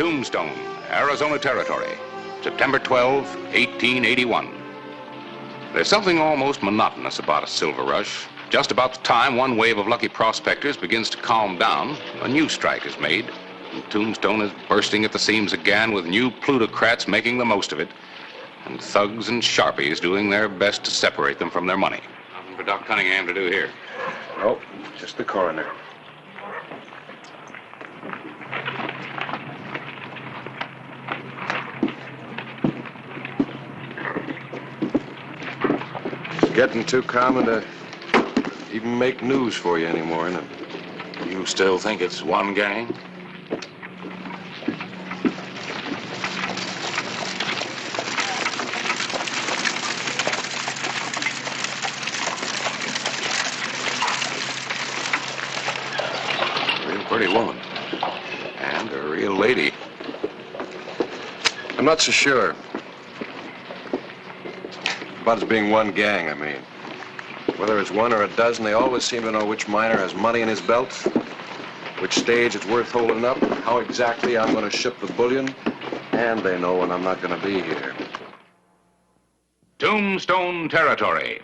Tombstone, Arizona Territory, September 12, 1881. There's something almost monotonous about a silver rush. Just about the time one wave of lucky prospectors begins to calm down, a new strike is made. And Tombstone is bursting at the seams again with new plutocrats making the most of it, and thugs and sharpies doing their best to separate them from their money. Nothing for Doc Cunningham to do here. Oh, just the coroner. It's getting too common to even make news for you anymore, isn't it? You still think it's one gang? Pretty woman. And a real lady. I'm not so sure. About it being one gang, I mean. Whether it's one or a dozen, they always seem to know which miner has money in his belt, which stage it's worth holding up, how exactly I'm going to ship the bullion, and they know when I'm not going to be here. Tombstone Territory.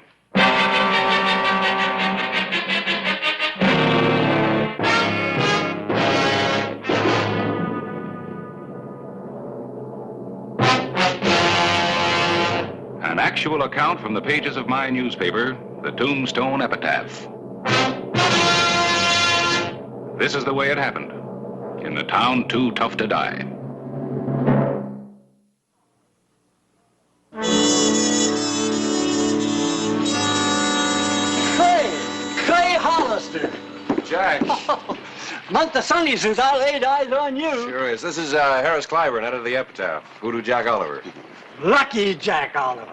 An actual account from the pages of my newspaper, the Tombstone Epitaph. This is the way it happened, in the town too tough to die. Clay Hollister. Jack. Month of Sundays since I laid eyes on you. Sure is. This is Harris Clyburn, head of the Epitaph. Voodoo Jack Oliver. Lucky Jack Oliver.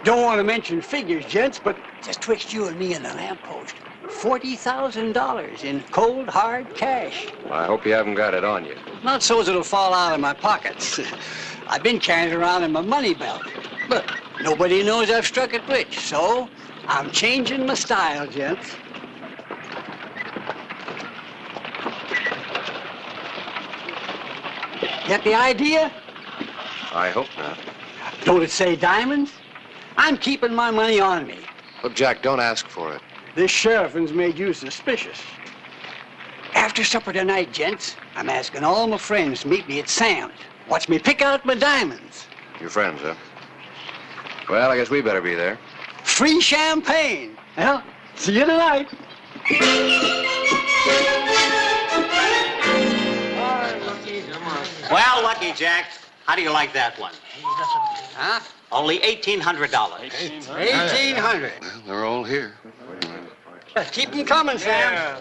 Don't want to mention figures, gents, but just twixt you and me and the lamppost. $40,000 in cold, hard cash. Well, I hope you haven't got it on you. Not so's it'll fall out of my pockets. I've been carrying it around in my money belt. But nobody knows I've struck it rich, so I'm changing my style, gents. Get the idea? I hope not. Don't it say diamonds? I'm keeping my money on me. Look, Jack, don't ask for it. This sheriff's made you suspicious. After supper tonight, gents, I'm asking all my friends to meet me at Sam's. Watch me pick out my diamonds. Your friends, huh? Well, I guess we better be there. Free champagne. Well, see you tonight. Well, Lucky Jack, how do you like that one? Huh? Only $1,800. 1,800. Well, they're all here. Keep them coming, Sam.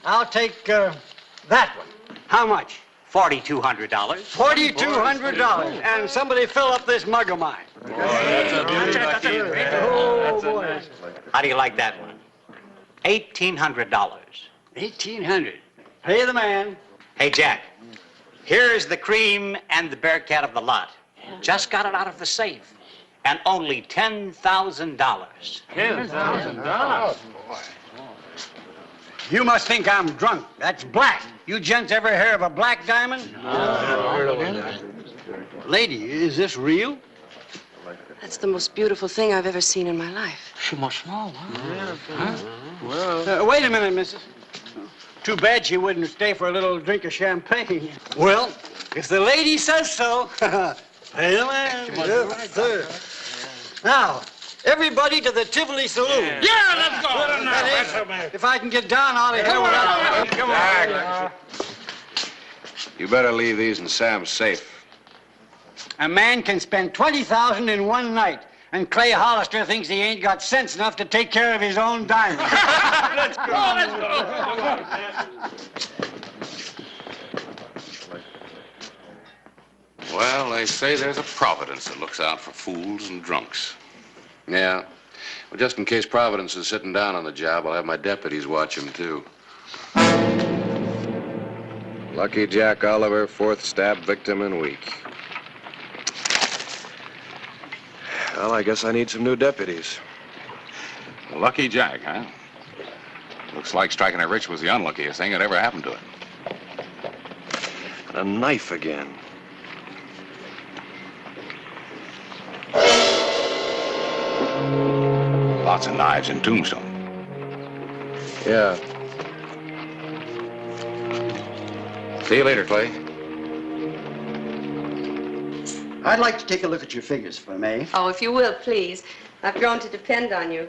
I'll take that one. How much? $4,200. $4,200. And somebody fill up this mug of mine. Oh, boy. How do you like that one? $1,800. 1,800. Pay the man. Hey, Jack, here's the cream and the Bearcat of the lot. Just got it out of the safe. And only $10,000. $10,000. You must think I'm drunk. That's black. You gents ever hear of a black diamond? No. Lady, is this real? That's the most beautiful thing I've ever seen in my life. She must small, huh? Well, wait a minute, missus. Too bad she wouldn't stay for a little drink of champagne. Well, if the lady says so, pay the man. Yes, sir. Now, everybody to the Tivoli Saloon. Yeah, let's go. If I can get down out of here without... Come on. You better leave these in Sam's safe. A man can spend $20,000 in one night, and Clay Hollister thinks he ain't got sense enough to take care of his own diamonds. Let's go. Let's go. Well, they say there's a Providence that looks out for fools and drunks. Yeah. Well, just in case Providence is sitting down on the job, I'll have my deputies watch him, too. Lucky Jack Oliver, fourth stab victim in week. Well, I guess I need some new deputies. Lucky Jack, huh? Looks like striking it rich was the unluckiest thing that ever happened to it. A knife again. Lots of knives in Tombstone. Yeah. See you later, Clay. I'd like to take a look at your figures, if I may. Oh, if you will, please. I've grown to depend on you.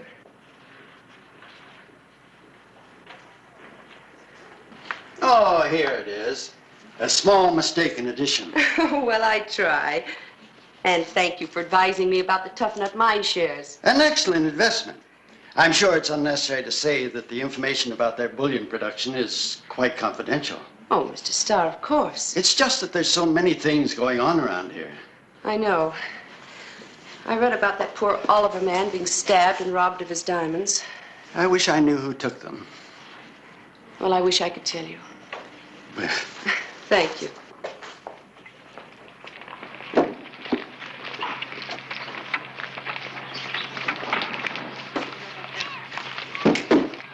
Oh, here it is. A small mistaken addition. Well, I try. And thank you for advising me about the Tough Nut mine shares. An excellent investment. I'm sure it's unnecessary to say that the information about their bullion production is quite confidential. Oh, Mr. Starr, of course. It's just that there's so many things going on around here. I know. I read about that poor Oliver man being stabbed and robbed of his diamonds. I wish I knew who took them. Well, I wish I could tell you. Thank you.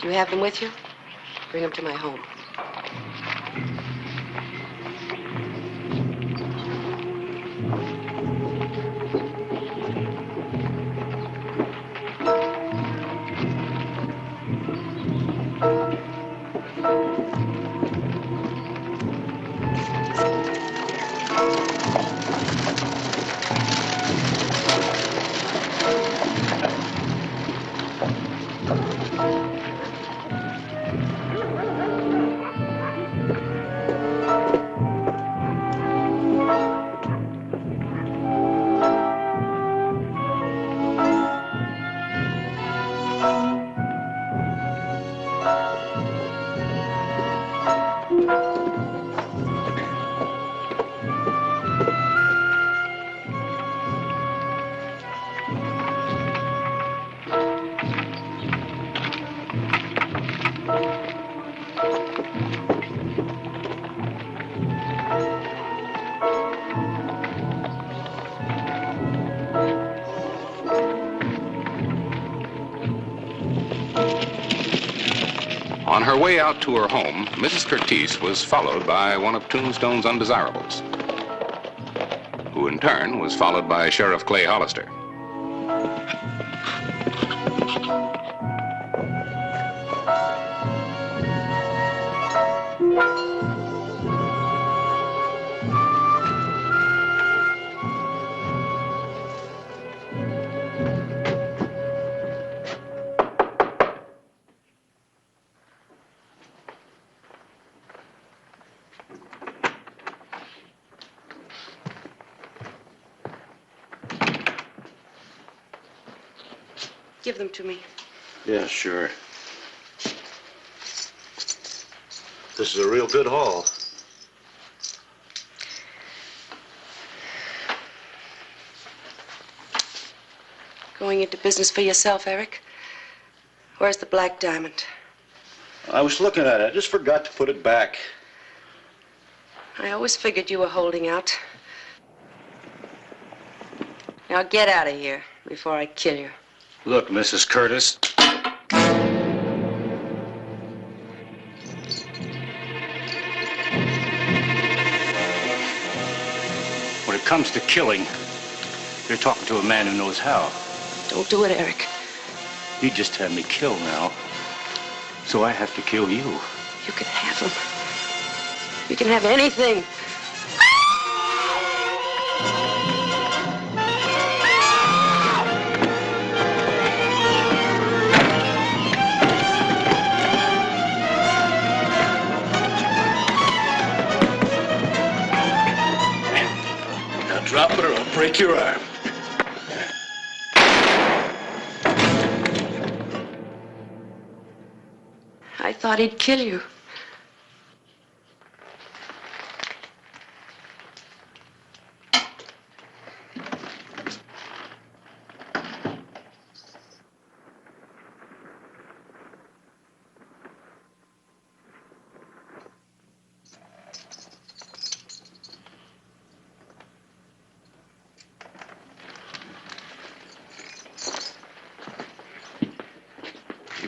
Do you have them with you? Bring them to my home. On her way out to her home, Mrs. Curtice was followed by one of Tombstone's undesirables, who in turn was followed by Sheriff Clay Hollister. Give them to me. Yeah, sure. This is a real good haul. Going into business for yourself, Eric? Where's the black diamond? I was looking at it. I just forgot to put it back. I always figured you were holding out. Now get out of here before I kill you. Look, Mrs. Curtis. When it comes to killing, you're talking to a man who knows how. Don't do it, Eric. You just had me killed now, so I have to kill you. You can have him. You can have anything. Drop it or I'll break your arm. I thought he'd kill you.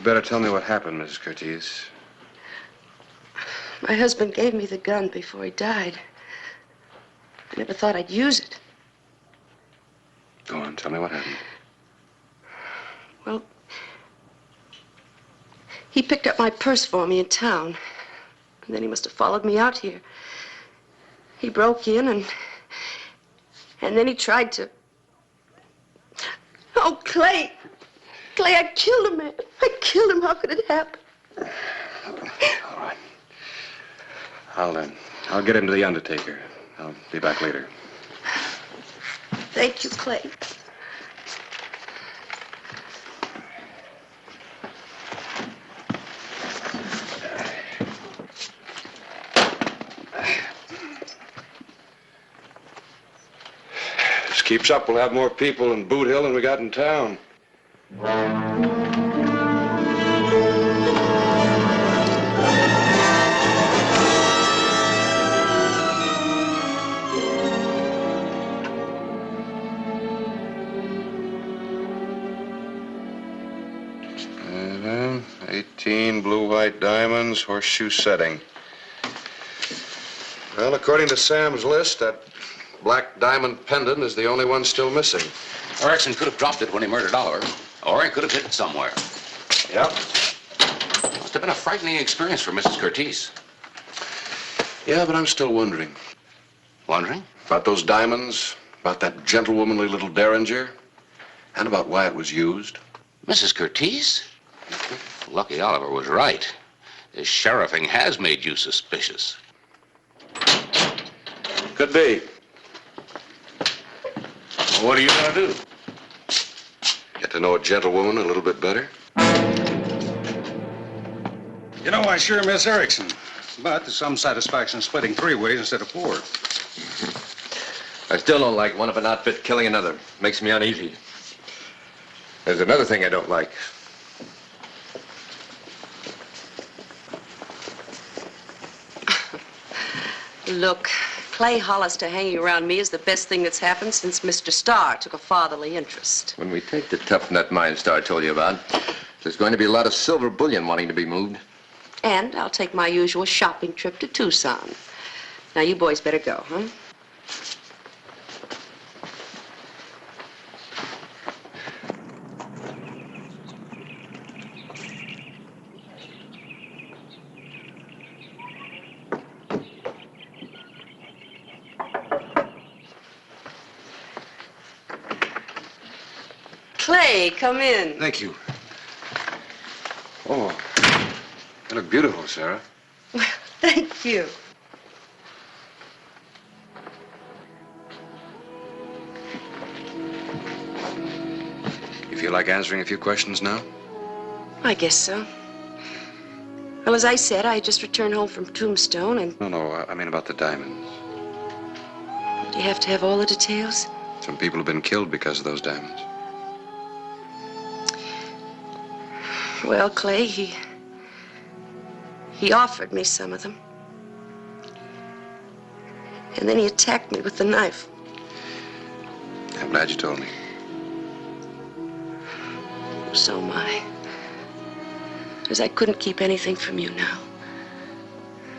better tell me what happened, Mrs. Curtiz. My husband gave me the gun before he died. I never thought I'd use it. Go on, tell me what happened. Well, he picked up my purse for me in town. And then he must have followed me out here. He broke in and then he tried to... Oh, Clay! Clay, I killed a man. I killed him. How could it happen? All right. I'll get him to the undertaker. I'll be back later. Thank you, Clay. This keeps up, we'll have more people in Boot Hill than we got in town. Mm-hmm. 18 blue-white diamonds, horseshoe setting. Well, according to Sam's list, that black diamond pendant is the only one still missing. Erickson could have dropped it when he murdered Oliver, or he could have hid it somewhere. Yep. Must have been a frightening experience for Mrs. Curtiz. Yeah, but I'm still wondering. Wondering? About those diamonds, about that gentlewomanly little derringer, and about why it was used. Mrs. Curtiz? Lucky Oliver was right. This sheriffing has made you suspicious. Could be. What are you going to do? Get to know a gentlewoman a little bit better. You know, I sure miss Erickson. But there's some satisfaction splitting 3 ways instead of 4. I still don't like one of an outfit killing another. Makes me uneasy. There's another thing I don't like. Look, Clay Hollister hanging around me is the best thing that's happened since Mr. Starr took a fatherly interest. When we take the tough nut mine Star told you about, there's going to be a lot of silver bullion wanting to be moved. And I'll take my usual shopping trip to Tucson. Now, you boys better go, huh? Clay, come in. Thank you. Oh, you look beautiful, Sarah. Thank you. You feel like answering a few questions now? I guess so. Well, as I said, I just returned home from Tombstone, and... No, I mean about the diamonds. Do you have to have all the details? Some people have been killed because of those diamonds. Well, Clay, he offered me some of them. And then he attacked me with the knife. I'm glad you told me. So am I. Because I couldn't keep anything from you now.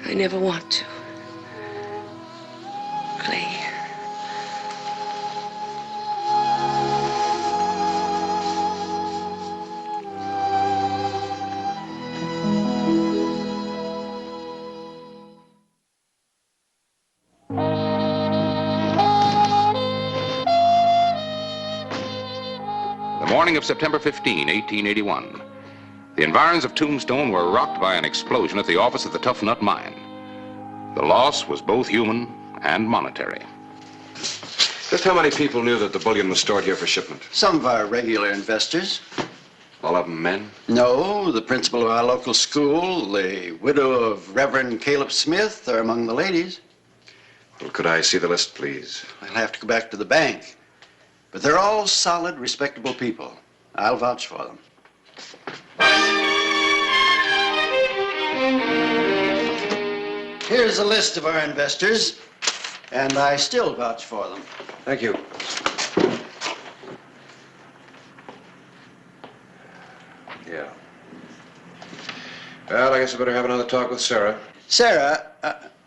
I never want to. Clay. The morning of September 15, 1881. The environs of Tombstone were rocked by an explosion at the office of the Tough Nut Mine. The loss was both human and monetary. Just how many people knew that the bullion was stored here for shipment? Some of our regular investors. All of them men? No, the principal of our local school, the widow of Reverend Caleb Smith are among the ladies. Well, could I see the list, please? I'll have to go back to the bank. But they're all solid, respectable people. I'll vouch for them. Here's a list of our investors, and I still vouch for them. Thank you. Yeah. Well, I guess I better have another talk with Sarah. Sarah,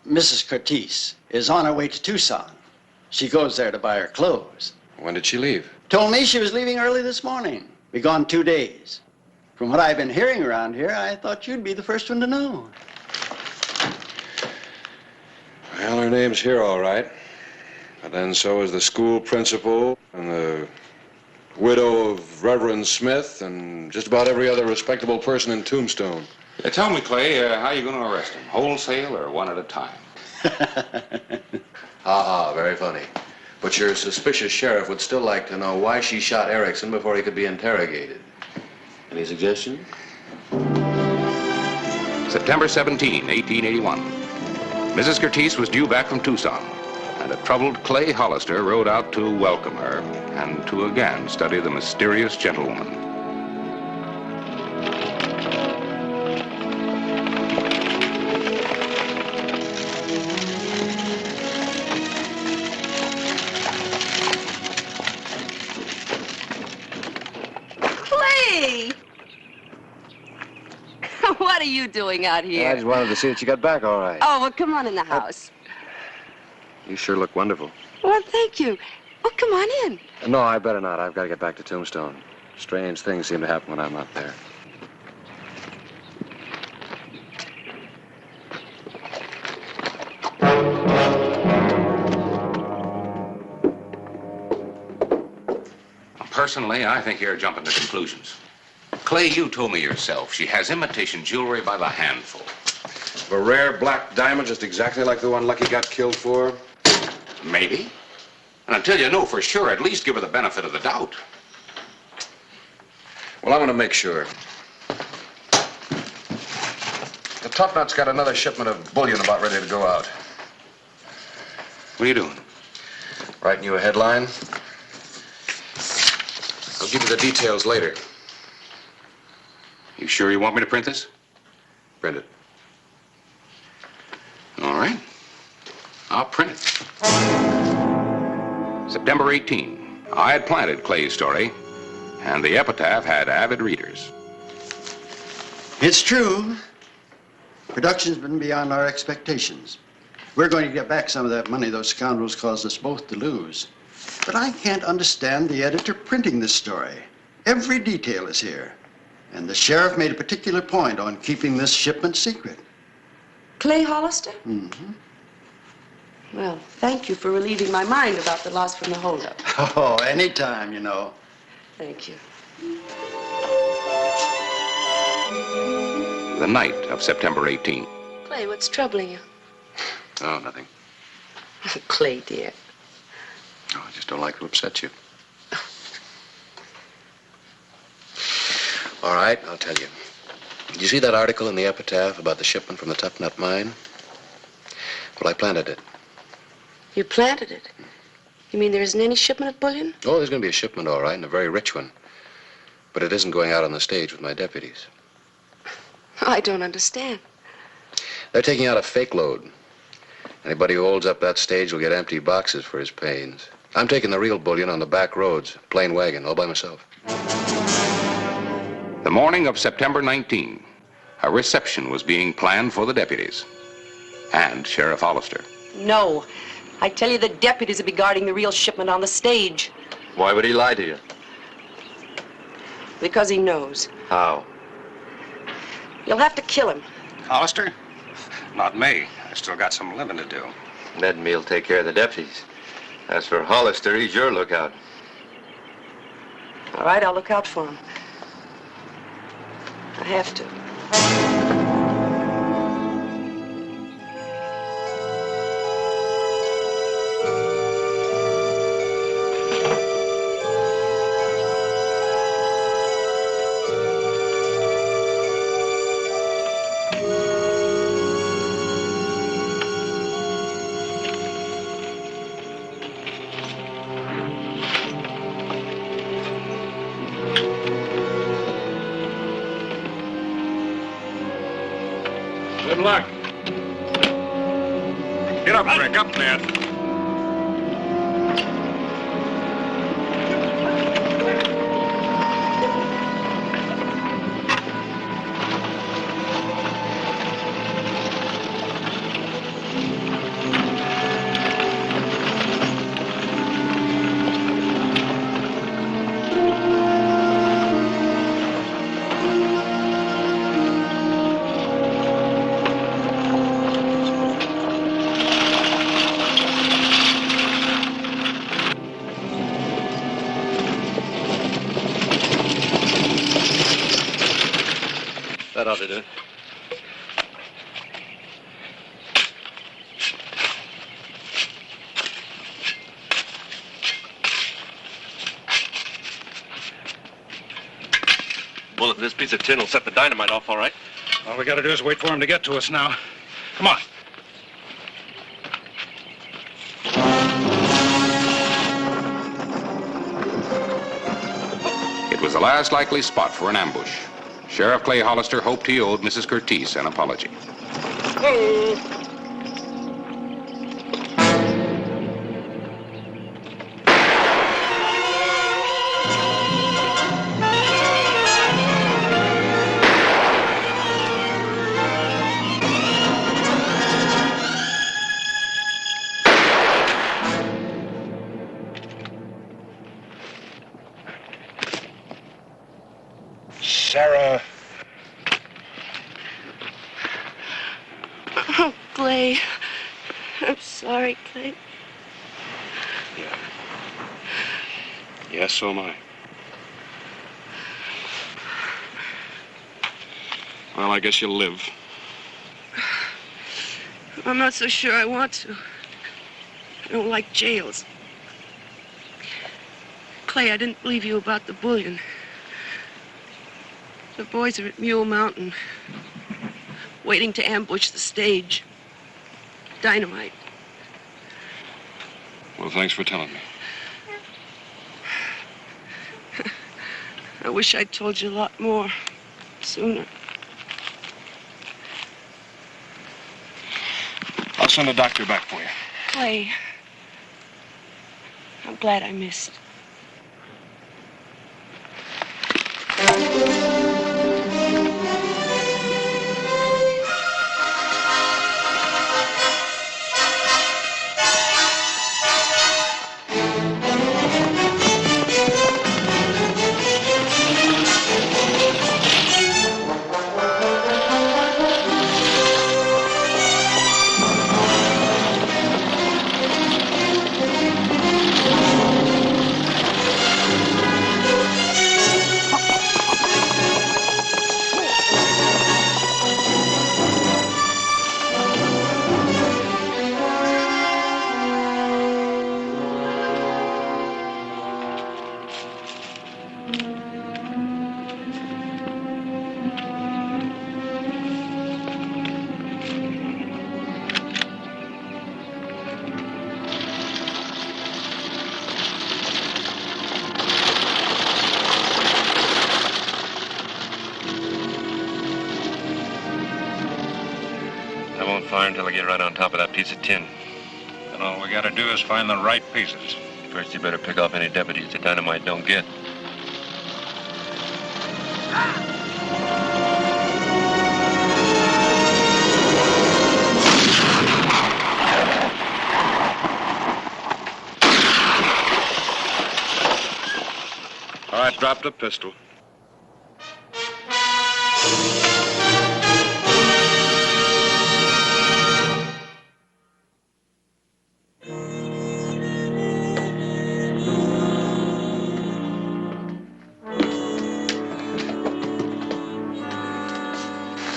Mrs. Curtis, is on her way to Tucson. She goes there to buy her clothes. When did she leave? Told me she was leaving early this morning. Be gone 2 days. From what I've been hearing around here, I thought you'd be the first one to know. Well, her name's here, all right. But then so is the school principal and the widow of Reverend Smith and just about every other respectable person in Tombstone. Tell me, Clay, how are you going to arrest him? Wholesale or one at a time? Very funny. But your suspicious sheriff would still like to know why she shot Erickson before he could be interrogated. Any suggestion? September 17, 1881. Mrs. Curtis was due back from Tucson, and a troubled Clay Hollister rode out to welcome her and to again study the mysterious gentlewoman. Clay! What are you doing out here? I just wanted to see that you got back all right. Oh, well, come on in the house. You sure look wonderful. Well, thank you. Oh, come on in. No, I better not. I've got to get back to Tombstone. Strange things seem to happen when I'm not there. Personally, I think you're jumping to conclusions. Clay, you told me yourself she has imitation jewelry by the handful. A rare black diamond just exactly like the one Lucky got killed for? Maybe. And until you know for sure, at least give her the benefit of the doubt. Well, I'm going to make sure. The Tough Nut's got another shipment of bullion about ready to go out. What are you doing? Writing you a headline. I'll give you the details later. You sure you want me to print this? Print it. All right. I'll print it. September 18. I had planted Clay's story, and the epitaph had avid readers. It's true. Production's been beyond our expectations. We're going to get back some of that money those scoundrels caused us both to lose. But I can't understand the editor printing this story. Every detail is here. And the sheriff made a particular point on keeping this shipment secret. Clay Hollister? Mm-hmm. Well, thank you for relieving my mind about the loss from the holdup. Oh, anytime, you know. Thank you. The night of September 18. Clay, what's troubling you? Oh, nothing. Clay, dear. Oh, I just don't like to upset you. All right, I'll tell you. Did you see that article in the epitaph about the shipment from the Tough Nut mine? Well, I planted it. You planted it? You mean there isn't any shipment of bullion? Oh, there's going to be a shipment, all right, and a very rich one. But it isn't going out on the stage with my deputies. I don't understand. They're taking out a fake load. Anybody who holds up that stage will get empty boxes for his pains. I'm taking the real bullion on the back roads, plain wagon, all by myself. The morning of September 19, a reception was being planned for the deputies and Sheriff Hollister. No. I tell you, the deputies will be guarding the real shipment on the stage. Why would he lie to you? Because he knows. How? You'll have to kill him. Hollister? Not me. I still got some living to do. Ned and me'll take care of the deputies. As for Hollister, he's your lookout. All right, I'll look out for him. I have to. Good luck. Get up, Rick. Up, Ned. bullet in this piece of tin will set the dynamite off all right. All we gotta do is wait for him to get to us now. Come on. It was the last likely spot for an ambush. Sheriff Clay Hollister hoped he owed Mrs. Curtice an apology. Sarah. Oh, Clay. I'm sorry, Clay. Yeah. Yes, so am I. Well, I guess you'll live. I'm not so sure I want to. I don't like jails. Clay, I didn't believe you about the bullion. The boys are at Mule Mountain, waiting to ambush the stage. Dynamite. Well, thanks for telling me. I wish I'd told you a lot more sooner. I'll send a doctor back for you. Clay, I'm glad I missed. Fire until I get right on top of that piece of tin. And all we gotta do is find the right pieces. First, you better pick off any deputies the dynamite don't get. All right, drop the pistol.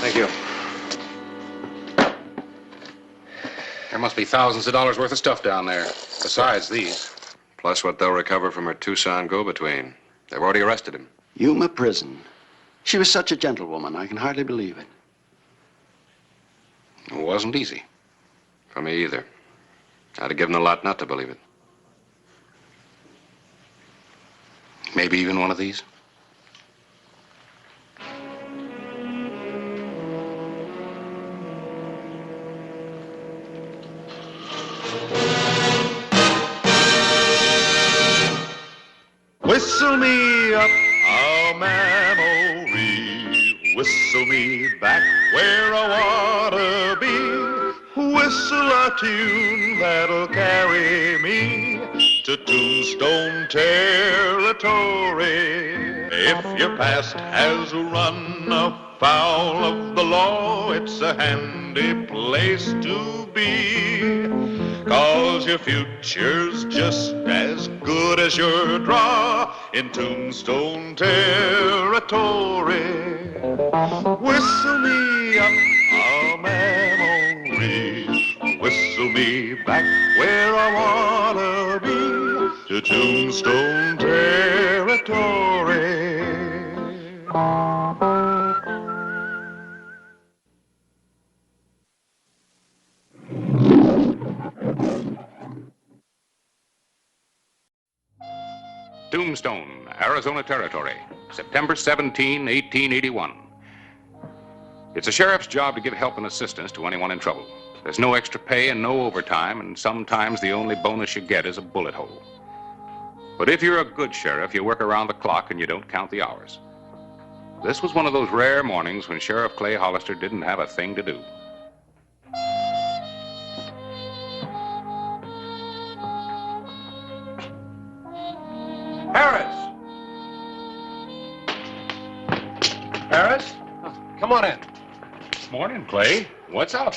Thank you. There must be thousands of dollars worth of stuff down there, besides these. Plus what they'll recover from her Tucson go-between. They've already arrested him. Yuma Prison. She was such a gentlewoman, I can hardly believe it. It wasn't easy. For me either. I'd have given a lot not to believe it. Maybe even one of these. Whistle me up a memory, whistle me back where I wanna be, whistle a tune that'll carry me to Tombstone territory. If your past has run afoul of the law, it's a handy place to be. 'Cause your future's just as good as your draw in Tombstone territory. Whistle me up a memory, whistle me back where I wanna be, to Tombstone territory. Tombstone, Arizona Territory, September 17, 1881. It's a sheriff's job to give help and assistance to anyone in trouble. There's no extra pay and no overtime, and sometimes the only bonus you get is a bullet hole. But if you're a good sheriff, you work around the clock and you don't count the hours. This was one of those rare mornings when Sheriff Clay Hollister didn't have a thing to do. Harris! Harris? Come on in. Morning, Clay. What's up?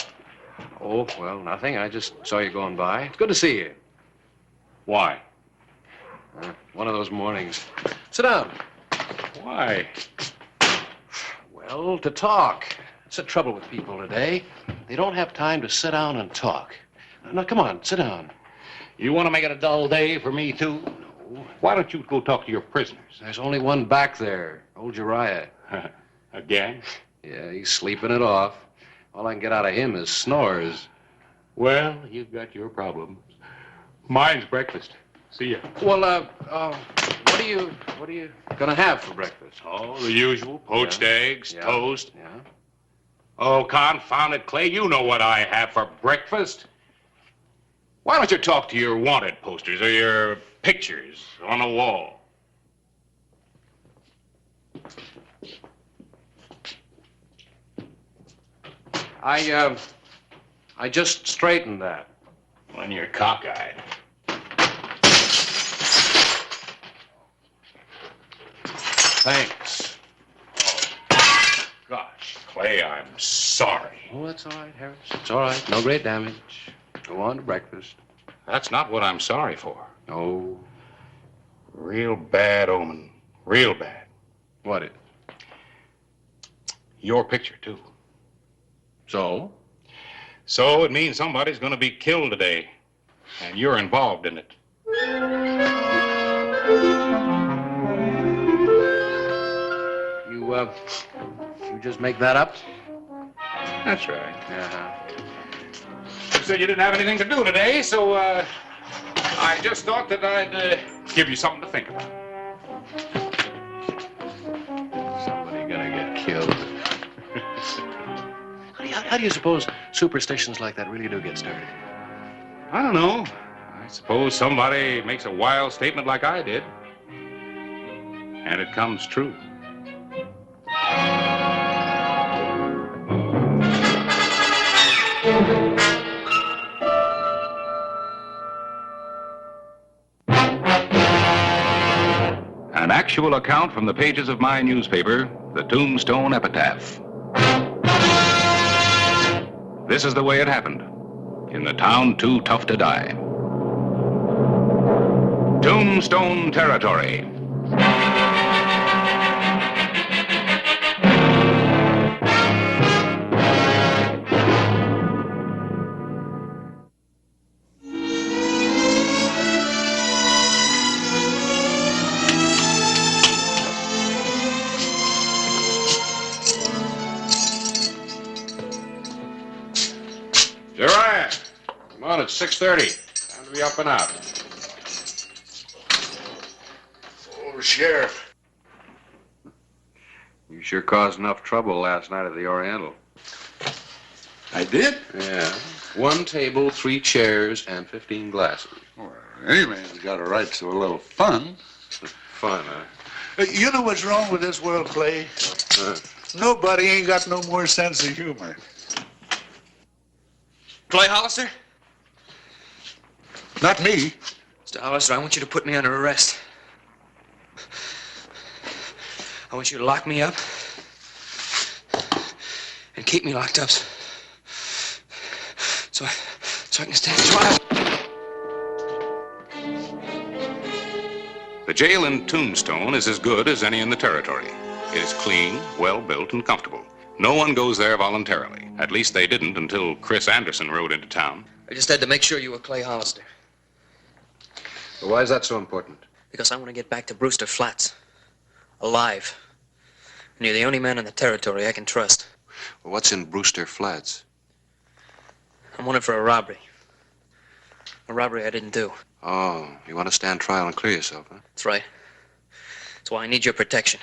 Oh, well, nothing. I just saw you going by. It's good to see you. Why? One of those mornings. Sit down. Why? Well, to talk. That's the trouble with people today. They don't have time to sit down and talk. Now, come on, sit down. You want to make it a dull day for me, too? No. Why don't you go talk to your prisoners? There's only one back there, old Uriah. Again? Yeah, he's sleeping it off. All I can get out of him is snores. Well, you've got your problems. Mine's breakfast. See ya. Well, what are you gonna have for breakfast? Oh, the usual. Poached eggs, Yeah. toast. Yeah. Oh, confound it, Clay. You know what I have for breakfast. Why don't you talk to your wanted posters or your pictures on the wall? I just straightened that. When you're cockeyed. Thanks. Oh, gosh, Clay, I'm sorry. Oh, that's all right, Harris. It's all right. No great damage. Go on to breakfast. That's not what I'm sorry for. Oh. Real bad omen. Real bad. What is? Your picture, too. So? So it means somebody's going to be killed today, and you're involved in it. You just make that up? That's right. Uh-huh. You said you didn't have anything to do today, so I just thought that I'd give you something to think about. Somebody gonna get killed. How do you suppose superstitions like that really do get started? I don't know. I suppose somebody makes a wild statement like I did, and it comes true. An actual account from the pages of my newspaper, the Tombstone Epitaph. This is the way it happened, in the town too tough to die. Tombstone Territory. Uriah, come on, it's 6:30. Time to be up and out. Oh, Sheriff. You sure caused enough trouble last night at the Oriental. I did? Yeah. 1 table, 3 chairs, and 15 glasses. Well, any man's got a right to a little fun. Fun, huh? You know what's wrong with this world, Clay? Nobody ain't got no more sense of humor. Clay Hollister? Not me. Mr. Hollister, I want you to put me under arrest. I want you to lock me up and keep me locked up so I can stand trial. The jail in Tombstone is as good as any in the territory. It is clean, well-built, and comfortable. No one goes there voluntarily. At least they didn't until Chris Anderson rode into town. I just had to make sure you were Clay Hollister. Well, why is that so important? Because I want to get back to Brewster Flats. Alive. And you're the only man in the territory I can trust. Well, what's in Brewster Flats? I'm wanted for a robbery. A robbery I didn't do. Oh, you want to stand trial and clear yourself, huh? That's right. That's why I need your protection.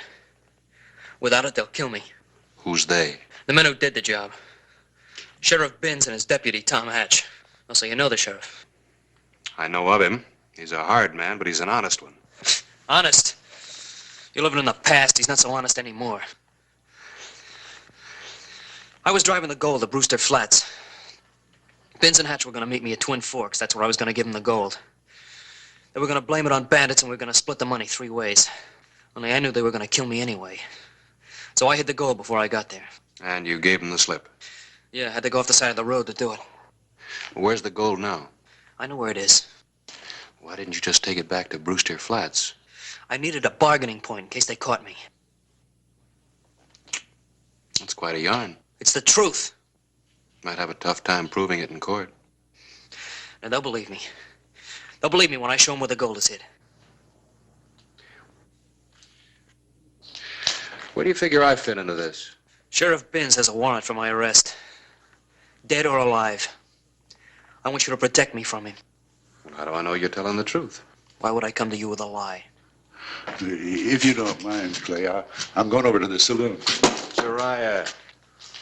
Without it, they'll kill me. Who's they? The men who did the job. Sheriff Binns and his deputy, Tom Hatch. Also, you know the sheriff. I know of him. He's a hard man, but he's an honest one. Honest? You're living in the past. He's not so honest anymore. I was driving the gold to Brewster Flats. Binns and Hatch were going to meet me at Twin Forks. That's where I was going to give them the gold. They were going to blame it on bandits, and we were going to split the money 3 ways. Only I knew they were going to kill me anyway. So I hid the gold before I got there. And you gave him the slip? Yeah, I had to go off the side of the road to do it. Where's the gold now? I know where it is. Why didn't you just take it back to Brewster Flats? I needed a bargaining point in case they caught me. That's quite a yarn. It's the truth. Might have a tough time proving it in court. And they'll believe me. They'll believe me when I show them where the gold is hid. Where do you figure I fit into this? Sheriff Binns has a warrant for my arrest. Dead or alive. I want you to protect me from him. Well, how do I know you're telling the truth? Why would I come to you with a lie? If you don't mind, Clay, I'm going over to the saloon. Sariah,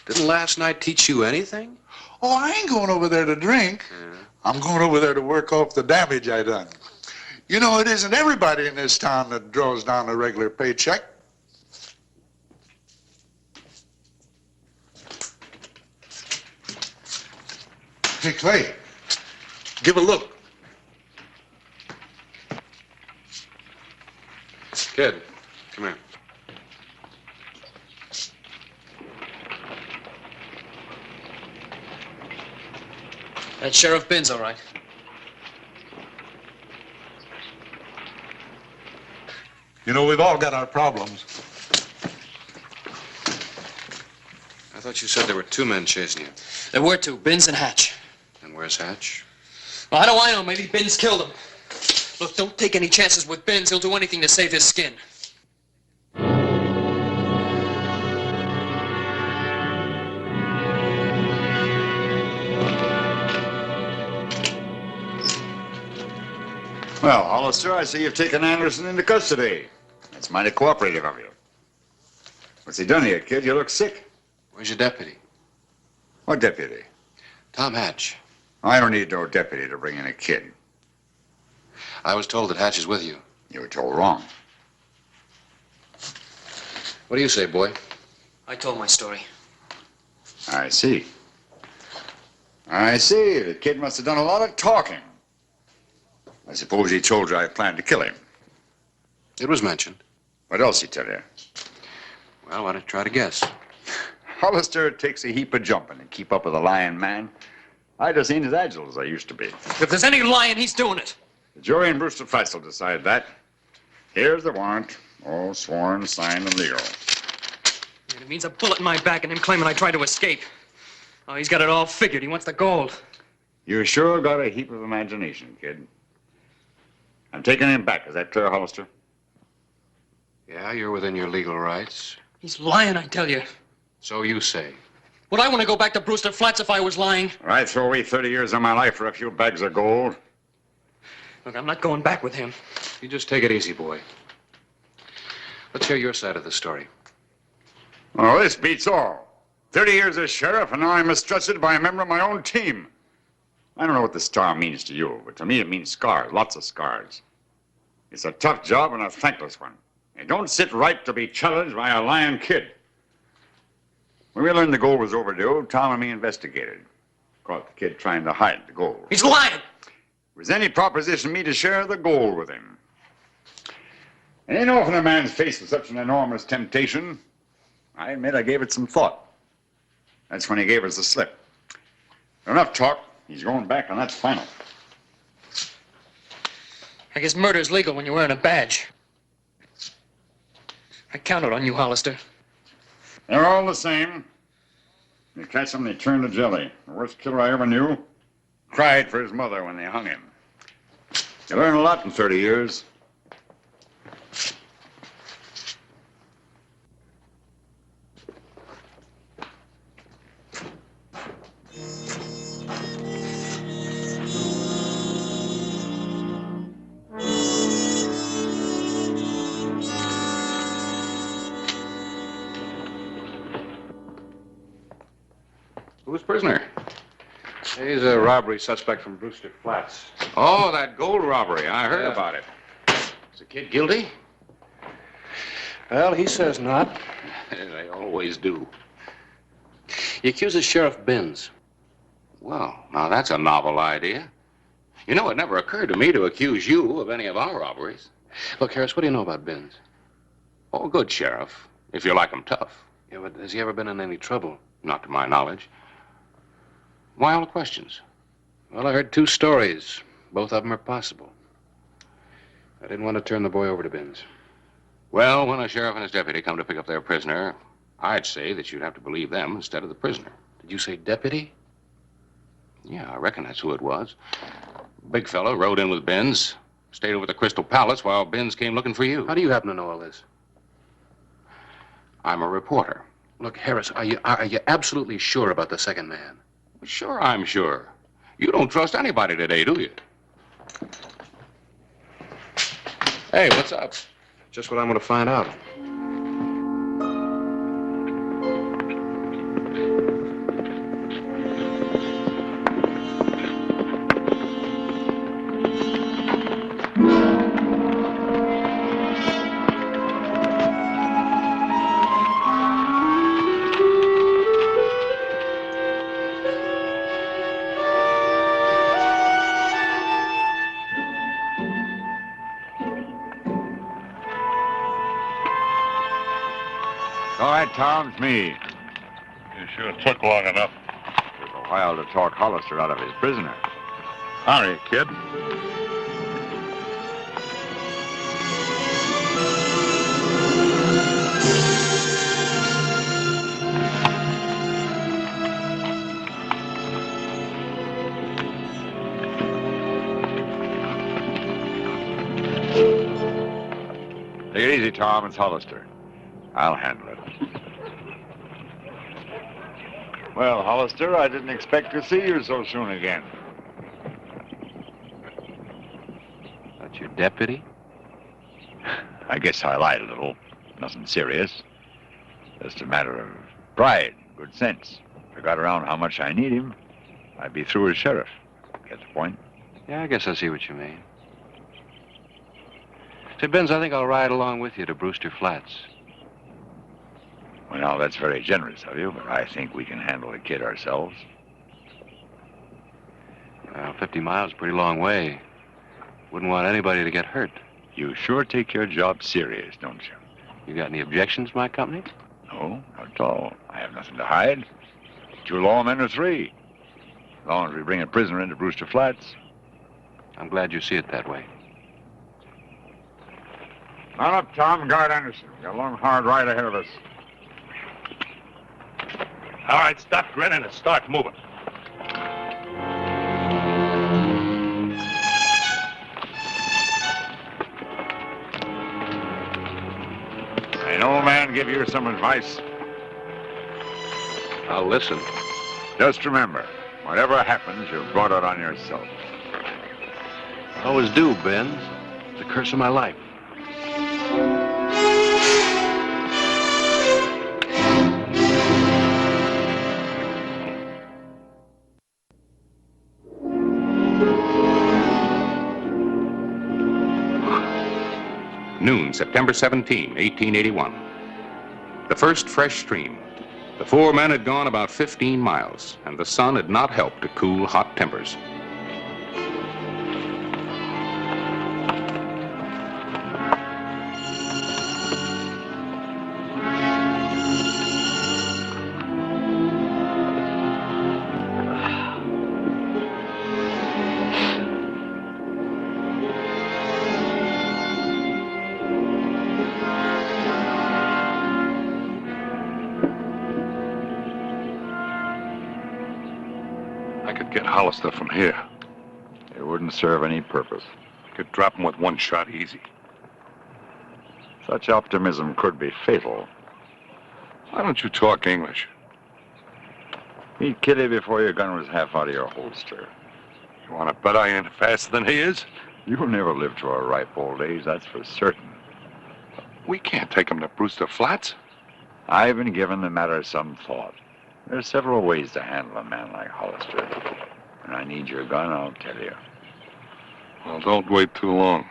didn't last night teach you anything? Oh, I ain't going over there to drink. Yeah. I'm going over there to work off the damage I done. You know, it isn't everybody in this town that draws down a regular paycheck. Hey, Clay, give a look. Kid, come here. That's Sheriff Binns, all right. You know, we've all got our problems. I thought you said there were 2 men chasing you. There were 2, Binns and Hatch. And where's Hatch? Well, how do I know? Maybe Binns killed him. Look, don't take any chances with Binns. He'll do anything to save his skin. Well, Hollister, I see you've taken Anderson into custody. That's mighty cooperative of you. What's he done here, kid? You look sick. Where's your deputy? What deputy? Tom Hatch. I don't need no deputy to bring in a kid. I was told that Hatch is with you. You were told wrong. What do you say, boy? I told my story. I see. I see. The kid must have done a lot of talking. I suppose he told you I planned to kill him. It was mentioned. What else he tell you? Well, why don't you try to guess? Hollister takes a heap of jumping to keep up with a lying man. I just ain't as agile as I used to be. If there's any lying, he's doing it. The jury in Brewster Flats will decide that. Here's the warrant. All sworn, signed, and legal. And it means a bullet in my back and him claiming I tried to escape. Oh, he's got it all figured. He wants the gold. You sure got a heap of imagination, kid. I'm taking him back. Is that clear, Hollister? Yeah, you're within your legal rights. He's lying, I tell you. So you say. Would I want to go back to Brewster Flats if I was lying? I'd throw away 30 years of my life for a few bags of gold. Look, I'm not going back with him. You just take it easy, boy. Let's hear your side of the story. Oh, this beats all. 30 years as sheriff, and now I'm mistrusted by a member of my own team. I don't know what the star means to you, but to me it means scars, lots of scars. It's a tough job and a thankless one. It don't sit right to be challenged by a lying kid. When we learned the gold was overdue, Tom and me investigated. Caught the kid trying to hide the gold. He's lying! It was any proposition me to share the gold with him. It ain't often a man's faced with such an enormous temptation. I admit I gave it some thought. That's when he gave us the slip. Enough talk. He's going back, and that's final. I guess murder's legal when you're wearing a badge. I counted on you, Hollister. They're all the same. You catch them, they turn to jelly. The worst killer I ever knew cried for his mother when they hung him. You learn a lot in 30 years. prisoner? He's a robbery suspect from Brewster Flats. Oh, that gold robbery. I heard about it. Is the kid guilty? Well, he says not. They always do. He accuses Sheriff Binns. Well, now that's a novel idea. You know, it never occurred to me to accuse you of any of our robberies. Look, Harris, what do you know about Binns? Oh, good, Sheriff. If you like him tough. Yeah, but has he ever been in any trouble? Not to my knowledge. Why all the questions? Well, I heard 2 stories. Both of them are possible. I didn't want to turn the boy over to Binns. Well, when a sheriff and his deputy come to pick up their prisoner, I'd say that you'd have to believe them instead of the prisoner. Did you say deputy? Yeah, I reckon that's who it was. Big fellow rode in with Binns, stayed over at the Crystal Palace while Binns came looking for you. How do you happen to know all this? I'm a reporter. Look, Harris, are you absolutely sure about the second man? Sure, I'm sure. You don't trust anybody today, do you? Hey, what's up? Just what I'm going to find out. All right, Tom, it's me. You sure took long enough. Took a while to talk Hollister out of his prisoner. Hurry, kid. Take it easy, Tom. It's Hollister. I'll handle it. Well, Hollister, I didn't expect to see you so soon again. That's your deputy? I guess I lied a little. Nothing serious. Just a matter of pride, good sense. If I got around how much I need him, I'd be through as sheriff. Get the point? Yeah, I guess I see what you mean. Say, Binns, I think I'll ride along with you to Brewster Flats. Well, that's very generous of you, but I think we can handle the kid ourselves. Well, 50 miles is a pretty long way. Wouldn't want anybody to get hurt. You sure take your job serious, don't you? You got any objections to my company? No, not at all. I have nothing to hide. 2 lawmen or 3. As long as we bring a prisoner into Brewster Flats. I'm glad you see it that way. Mount up, Tom. Guard Anderson. We got a long, hard ride ahead of us. All right, stop grinning and start moving. An old man give you some advice? I'll listen. Just remember, whatever happens, you've brought it on yourself. I always do, Binns. It's the curse of my life. Noon, September 17, 1881. The first fresh stream. The 4 men had gone about 15 miles, and the sun had not helped to cool hot tempers. Get Hollister from here. It wouldn't serve any purpose. Could drop him with 1 shot easy. Such optimism could be fatal. Why don't you talk English? Meet Kitty before your gun was half out of your holster. You want to bet I ain't faster than he is? You'll never live to a ripe old age, that's for certain. We can't take him to Brewster Flats. I've been giving the matter some thought. There's several ways to handle a man like Hollister. When I need your gun, I'll tell you. Well, don't wait too long.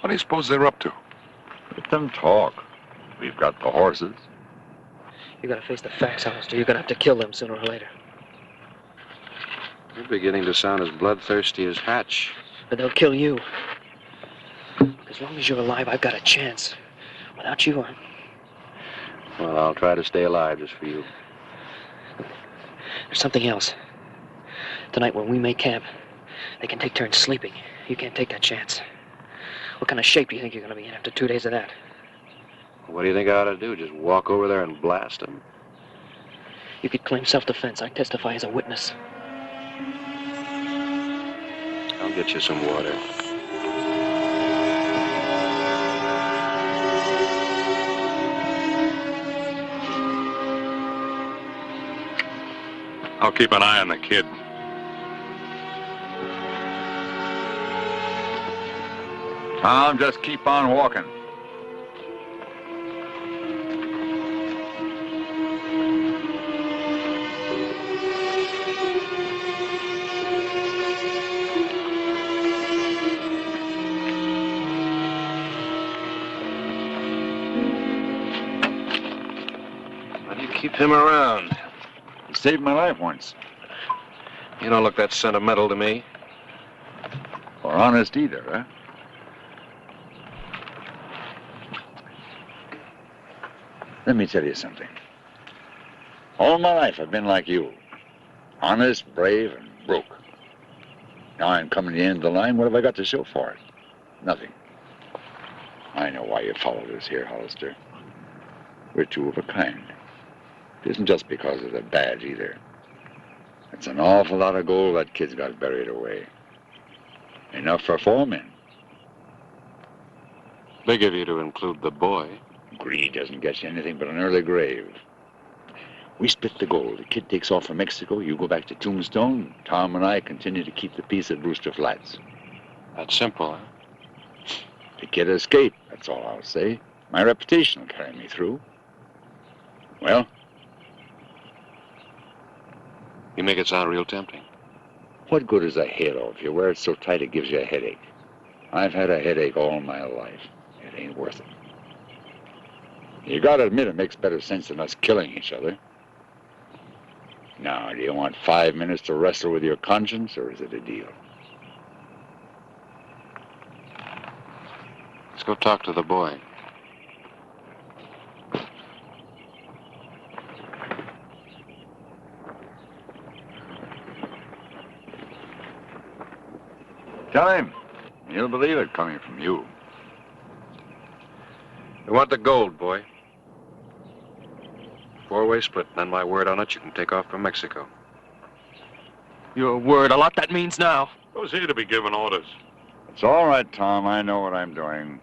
What do you suppose they're up to? Let them talk. We've got the horses. You gotta face the facts, Hollister. You're gonna have to kill them sooner or later. You're beginning to sound as bloodthirsty as Hatch. But they'll kill you. As long as you're alive, I've got a chance. Without you, Well, I'll try to stay alive just for you. There's something else. Tonight, when we make camp, they can take turns sleeping. You can't take that chance. What kind of shape do you think you're gonna be in after 2 days of that? What do you think I ought to do? Just walk over there and blast them? You could claim self-defense. I testify as a witness. I'll get you some water. I'll keep an eye on the kid. Tom, just keep on walking. Why do you keep him around? He saved my life once. You don't look that sentimental to me. Or honest either, huh? Let me tell you something. All my life I've been like you. Honest, brave, and broke. Now I'm coming to the end of the line. What have I got to show for it? Nothing. I know why you followed us here, Hollister. We're two of a kind. It isn't just because of the badge, either. It's an awful lot of gold that kid's got buried away. Enough for 4 men. Big of you to include the boy. Greed doesn't get you anything but an early grave. We split the gold. The kid takes off for Mexico. You go back to Tombstone. Tom and I continue to keep the peace at Brewster Flats. That's simple, huh? The kid escaped, that's all I'll say. My reputation will carry me through. Well? You make it sound real tempting. What good is a halo if you wear it so tight it gives you a headache? I've had a headache all my life. It ain't worth it. You gotta admit it makes better sense than us killing each other. Now, do you want 5 minutes to wrestle with your conscience, or is it a deal? Let's go talk to the boy. Tell him. He'll believe it coming from you. We want the gold, boy. 4-way split, and on my word on it, you can take off for Mexico. Your word, a lot that means now. Who's he to be giving orders? It's all right, Tom. I know what I'm doing.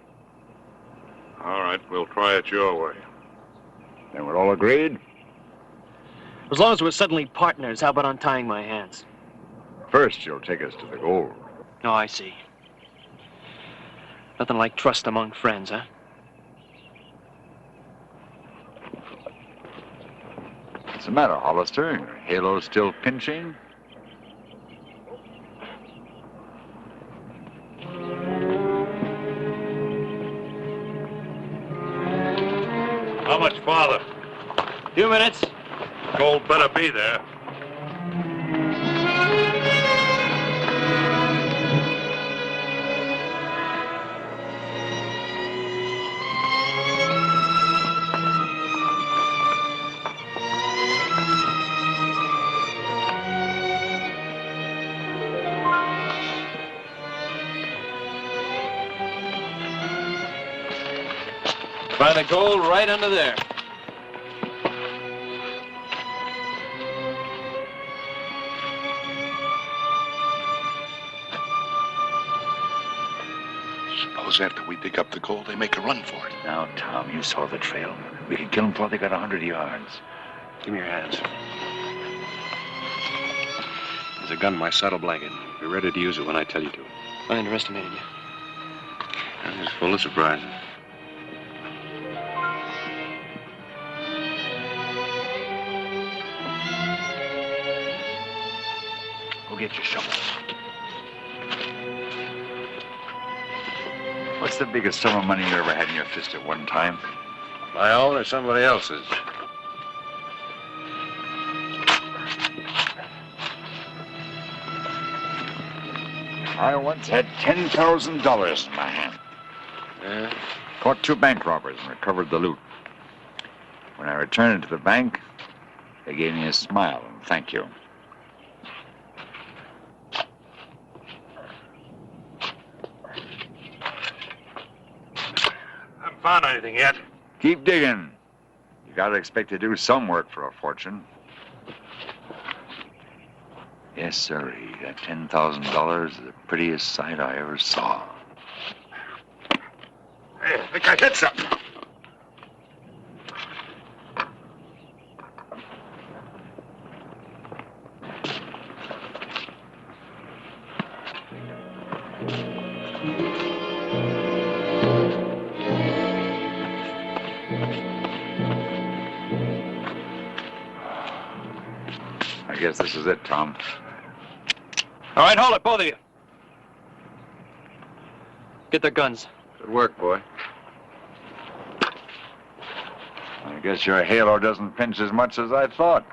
All right, we'll try it your way. Then we're all agreed? As long as we're suddenly partners, how about untying my hands? First, you'll take us to the gold. Oh, I see. Nothing like trust among friends, huh? What's the matter, Hollister? Your halo's still pinching? How much farther? 2 minutes. Gold better be there. Find the gold right under there. Suppose after we dig up the gold, they make a run for it. Now, Tom, you saw the trail. We can kill them before they got 100 yards. Give me your hands. There's a gun in my saddle blanket. Be ready to use it when I tell you to. I underestimated you. I'm just full of surprises. Go get your shovel. What's the biggest sum of money you ever had in your fist at one time? My own or somebody else's? I once had $10,000 in my hand. Yeah? Caught 2 bank robbers and recovered the loot. When I returned it to the bank, they gave me a smile and thank you. Haven't found anything yet. Keep digging. You gotta expect to do some work for a fortune. Yes, sir. That $10,000 is the prettiest sight I ever saw. Hey, I think I hit something. I guess this is it, Tom. All right, hold it, both of you. Get their guns. Good work, boy. I guess your halo doesn't pinch as much as I thought.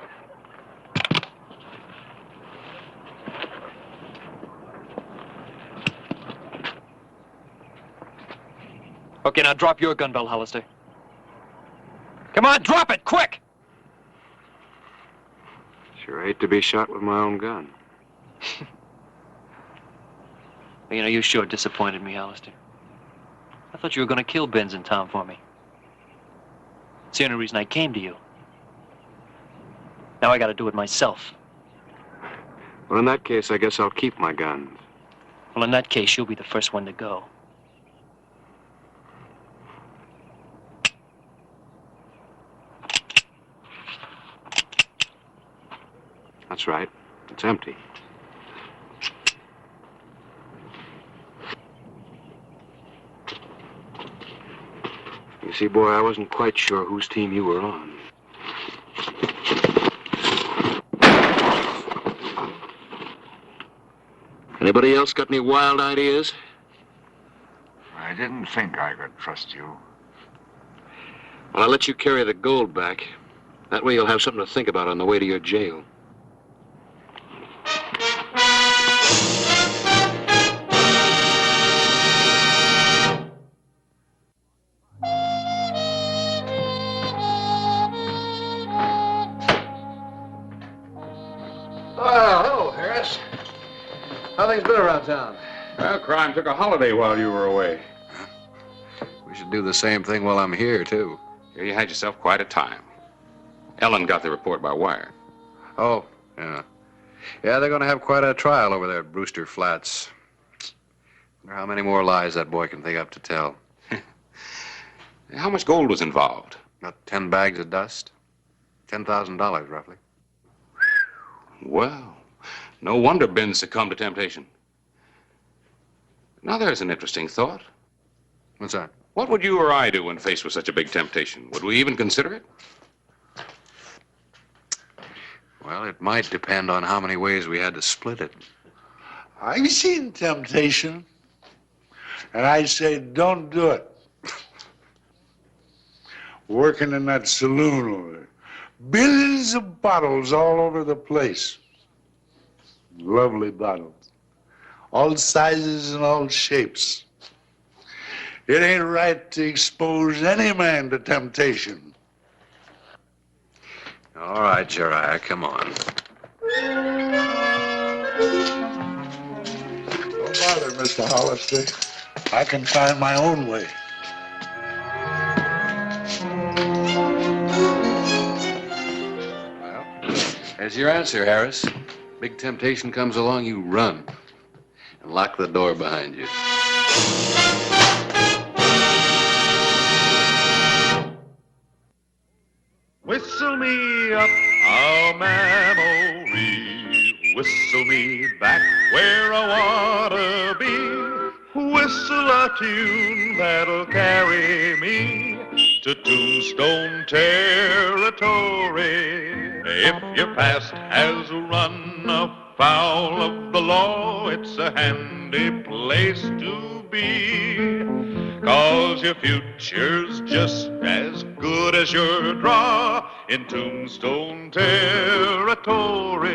Okay, now drop your gun, Bell Hollister. Come on, drop it, quick! Sure hate to be shot with my own gun. Well, you know, you sure disappointed me, Hollister. I thought you were going to kill Benz and Tom for me. It's the only reason I came to you. Now I got to do it myself. Well, in that case, I guess I'll keep my guns. Well, in that case, you'll be the first one to go. That's right. It's empty. You see, boy, I wasn't quite sure whose team you were on. Anybody else got any wild ideas? I didn't think I could trust you. Well, I'll let you carry the gold back. That way you'll have something to think about on the way to your jail. Hello, Harris. How things been around town? Well, crime took a holiday while you were away. We should do the same thing while I'm here, too. Here you had yourself quite a time. Ellen got the report by wire. Oh, yeah. Yeah, they're going to have quite a trial over there at Brewster Flats. Wonder how many more lies that boy can think up to tell. How much gold was involved? About 10 bags of dust. $10,000, roughly. Well, no wonder Ben succumbed to temptation. Now, there's an interesting thought. What's that? What would you or I do when faced with such a big temptation? Would we even consider it? Well, it might depend on how many ways we had to split it. I've seen temptation, and I say don't do it. Working in that saloon over there. Billions of bottles all over the place. Lovely bottles. All sizes and all shapes. It ain't right to expose any man to temptation. All right, Jeriah, come on. Don't bother, Mr. Hollister. I can find my own way. There's your answer, Harris. Big temptation comes along, you run. And lock the door behind you. Whistle me up a memory. Whistle me back where I wanna be. Whistle a tune that'll carry me to Tombstone territory. If your past has run afoul of the law, it's a handy place to be. 'Cause your future's just as good as your draw in Tombstone territory.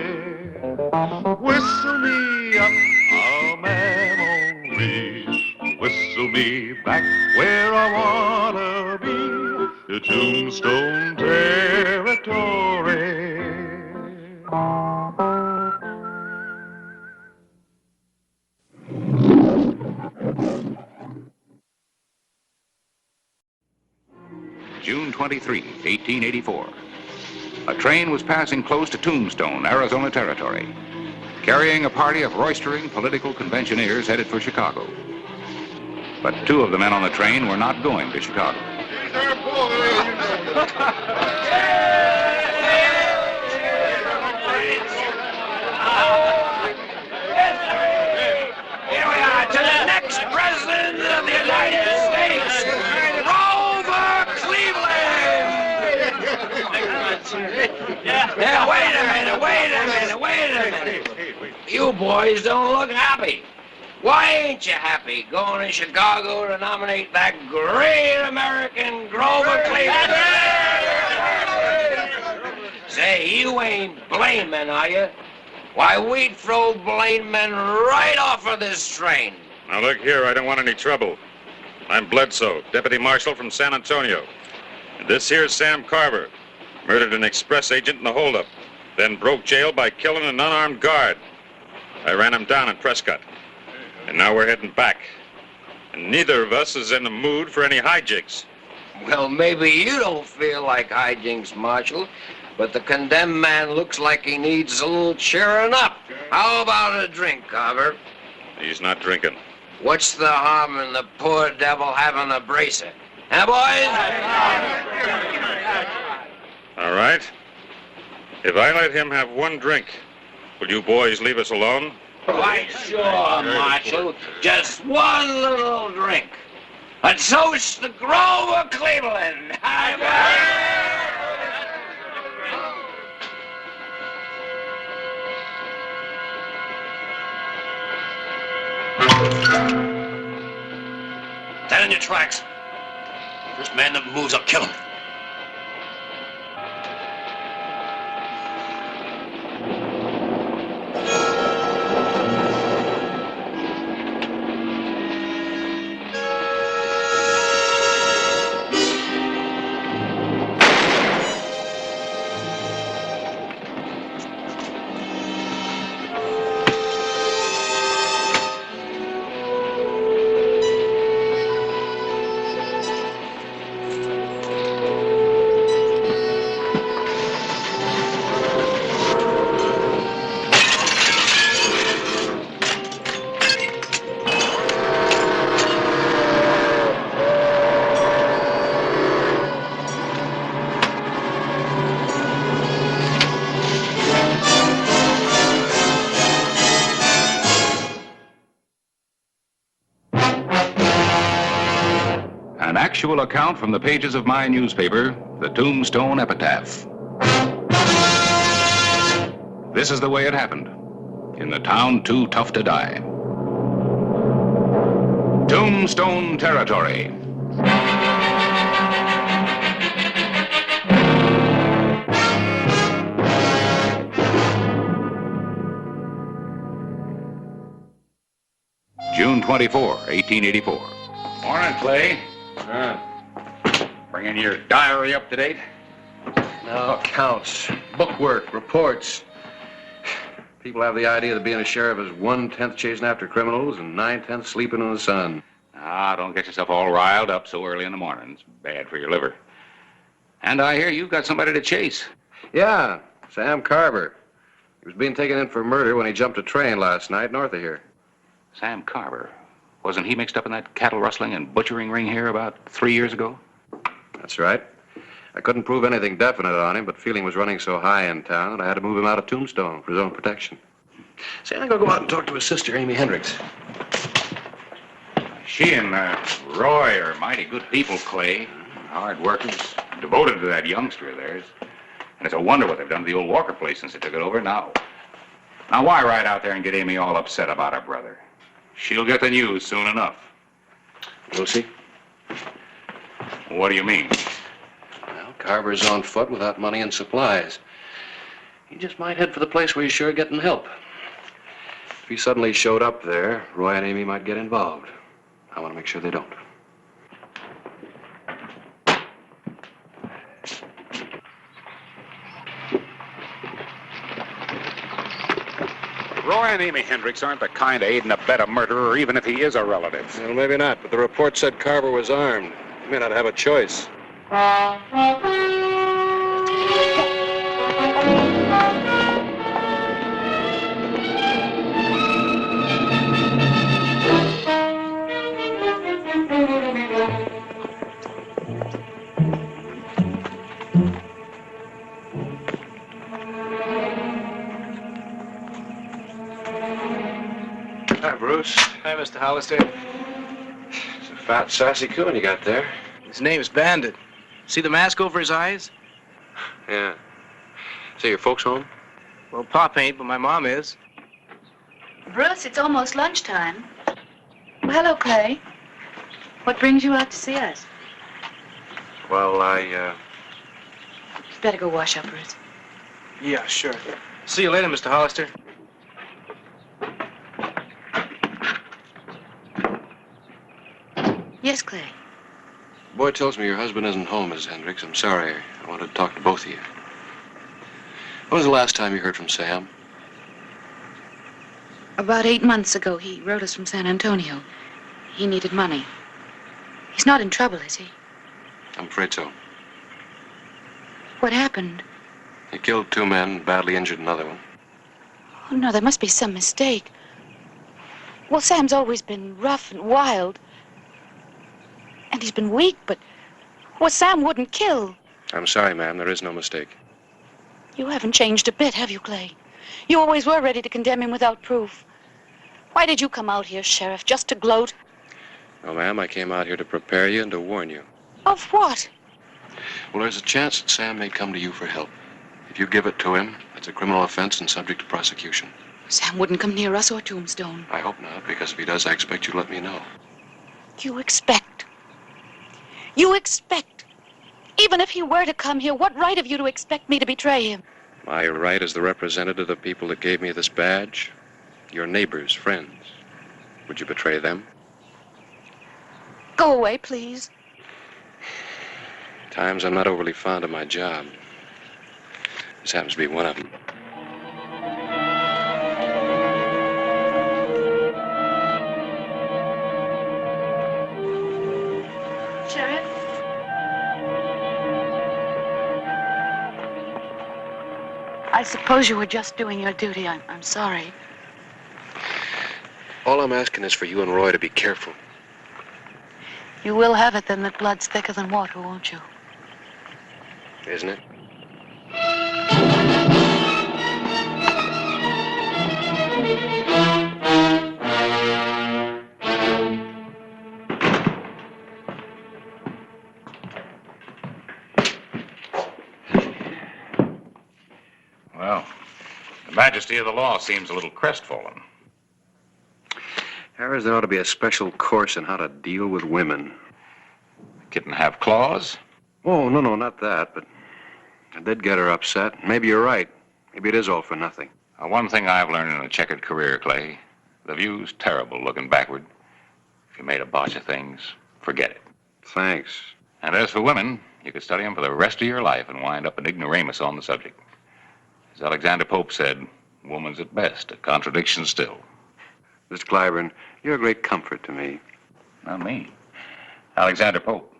Whistle me up a memory, whistle me back where I wanna be, to Tombstone territory. June 23, 1884. A train was passing close to Tombstone, Arizona territory, carrying a party of roistering political conventioneers headed for Chicago. But two of the men on the train were not going to Chicago. Here we are, to the next president of the United States, Grover Cleveland! Now, wait a minute. You boys don't look happy. Why ain't you happy going to Chicago to nominate that great American Grover Cleveland? Say, you ain't blaming, are you? Why, we'd throw blaming right off of this train. Now, look here, I don't want any trouble. I'm Bledsoe, deputy marshal from San Antonio. And this here's Sam Carver. Murdered an express agent in the holdup, then broke jail by killing an unarmed guard. I ran him down in Prescott. And now we're heading back. And neither of us is in the mood for any hijinks. Well, maybe you don't feel like hijinks, Marshal, but the condemned man looks like he needs a little cheering up. How about a drink, Carver? He's not drinking. What's the harm in the poor devil having a bracer? Huh, boys? All right. If I let him have one drink, will you boys leave us alone? Why, sure, Marshal. Just one little drink. A toast to Grover Cleveland. Stand in your tracks. First man that moves, I'll kill him. An actual account from the pages of my newspaper, the Tombstone Epitaph. This is the way it happened, in the town too tough to die. Tombstone territory. June 24, 1884. Morning, Clay. Bringing your diary up to date? No, accounts, bookwork, reports. People have the idea that being a sheriff is 1/10 chasing after criminals and 9/10 sleeping in the sun. Ah, don't get yourself all riled up so early in the morning. It's bad for your liver. And I hear you've got somebody to chase. Yeah, Sam Carver. He was being taken in for murder when he jumped a train last night north of here. Sam Carver. Wasn't he mixed up in that cattle rustling and butchering ring here about 3 years ago? That's right. I couldn't prove anything definite on him, but feeling was running so high in town that I had to move him out of Tombstone for his own protection. Say, I'm gonna go out and talk to his sister, Amy Hendricks. She and Roy are mighty good people, Clay. Hard workers, devoted to that youngster of theirs. And it's a wonder what they've done to the old Walker place since they took it over. Now Now, why ride out there and get Amy all upset about her brother? She'll get the news soon enough. We'll see. What do you mean? Well, Carver's on foot without money and supplies. He just might head for the place where he's sure getting help. If he suddenly showed up there, Roy and Amy might get involved. I want to make sure they don't. Roy and Amy Hendricks aren't the kind to aid and abet a murderer, even if he is a relative. Well, maybe not, but the report said Carver was armed. He may not have a choice. Hi, Bruce. Hi, Mr. Hollister. It's a fat, sassy coon you got there. His name's Bandit. See the mask over his eyes? Yeah. Say, your folks home? Well, Pop ain't, but my mom is. Bruce, it's almost lunchtime. Well, hello, Clay. What brings you out to see us? Well, You'd better go wash up, Bruce. Yeah, sure. See you later, Mr. Hollister. Yes, Clay. Boy tells me your husband isn't home, Mrs. Hendricks. I'm sorry. I wanted to talk to both of you. When was the last time you heard from Sam? About 8 months ago, he wrote us from San Antonio. He needed money. He's not in trouble, is he? I'm afraid so. What happened? He killed 2 men, badly injured another one. Oh, no, there must be some mistake. Well, Sam's always been rough and wild. And he's been weak, but what Sam wouldn't kill. I'm sorry, ma'am. There is no mistake. You haven't changed a bit, have you, Clay? You always were ready to condemn him without proof. Why did you come out here, Sheriff, just to gloat? No, ma'am. I came out here to prepare you and to warn you. Of what? Well, there's a chance that Sam may come to you for help. If you give it to him, it's a criminal offense and subject to prosecution. Sam wouldn't come near us or Tombstone. I hope not, because if he does, I expect you to let me know. You expect? You expect? Even if he were to come here, what right have you to expect me to betray him? My right as the representative of the people that gave me this badge, your neighbors, friends. Would you betray them? Go away, please. Times I'm not overly fond of my job. This happens to be one of them. Sheriff? I suppose you were just doing your duty. I'm sorry. All I'm asking is for you and Roy to be careful. You will have it then that blood's thicker than water, won't you? Isn't it? Well, the majesty of the law seems a little crestfallen. Harris, there ought to be a special course in how to deal with women. Kitten have claws? Oh, no, not that, but I did get her upset. Maybe you're right. Maybe it is all for nothing. One thing I've learned in a checkered career, Clay, the view's terrible looking backward. If you made a botch of things, forget it. Thanks. And as for women, you could study them for the rest of your life and wind up an ignoramus on the subject. As Alexander Pope said, woman's at best, a contradiction still. Mr. Clyburn, you're a great comfort to me. Not me. Alexander Pope.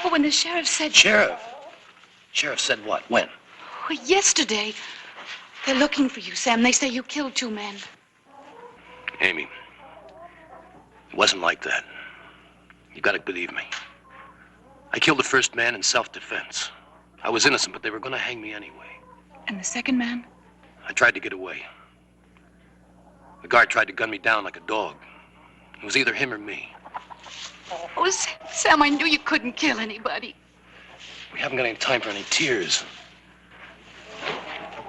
Oh, when the sheriff said... Sheriff? Sheriff said what? When? Oh, yesterday. They're looking for you, Sam. They say you killed 2 men. Amy, it wasn't like that. You gotta believe me. I killed the first man in self-defense. I was innocent, but they were gonna hang me anyway. And the second man? I tried to get away. The guard tried to gun me down like a dog. It was either him or me. Oh, Sam, I knew you couldn't kill anybody. We haven't got any time for any tears.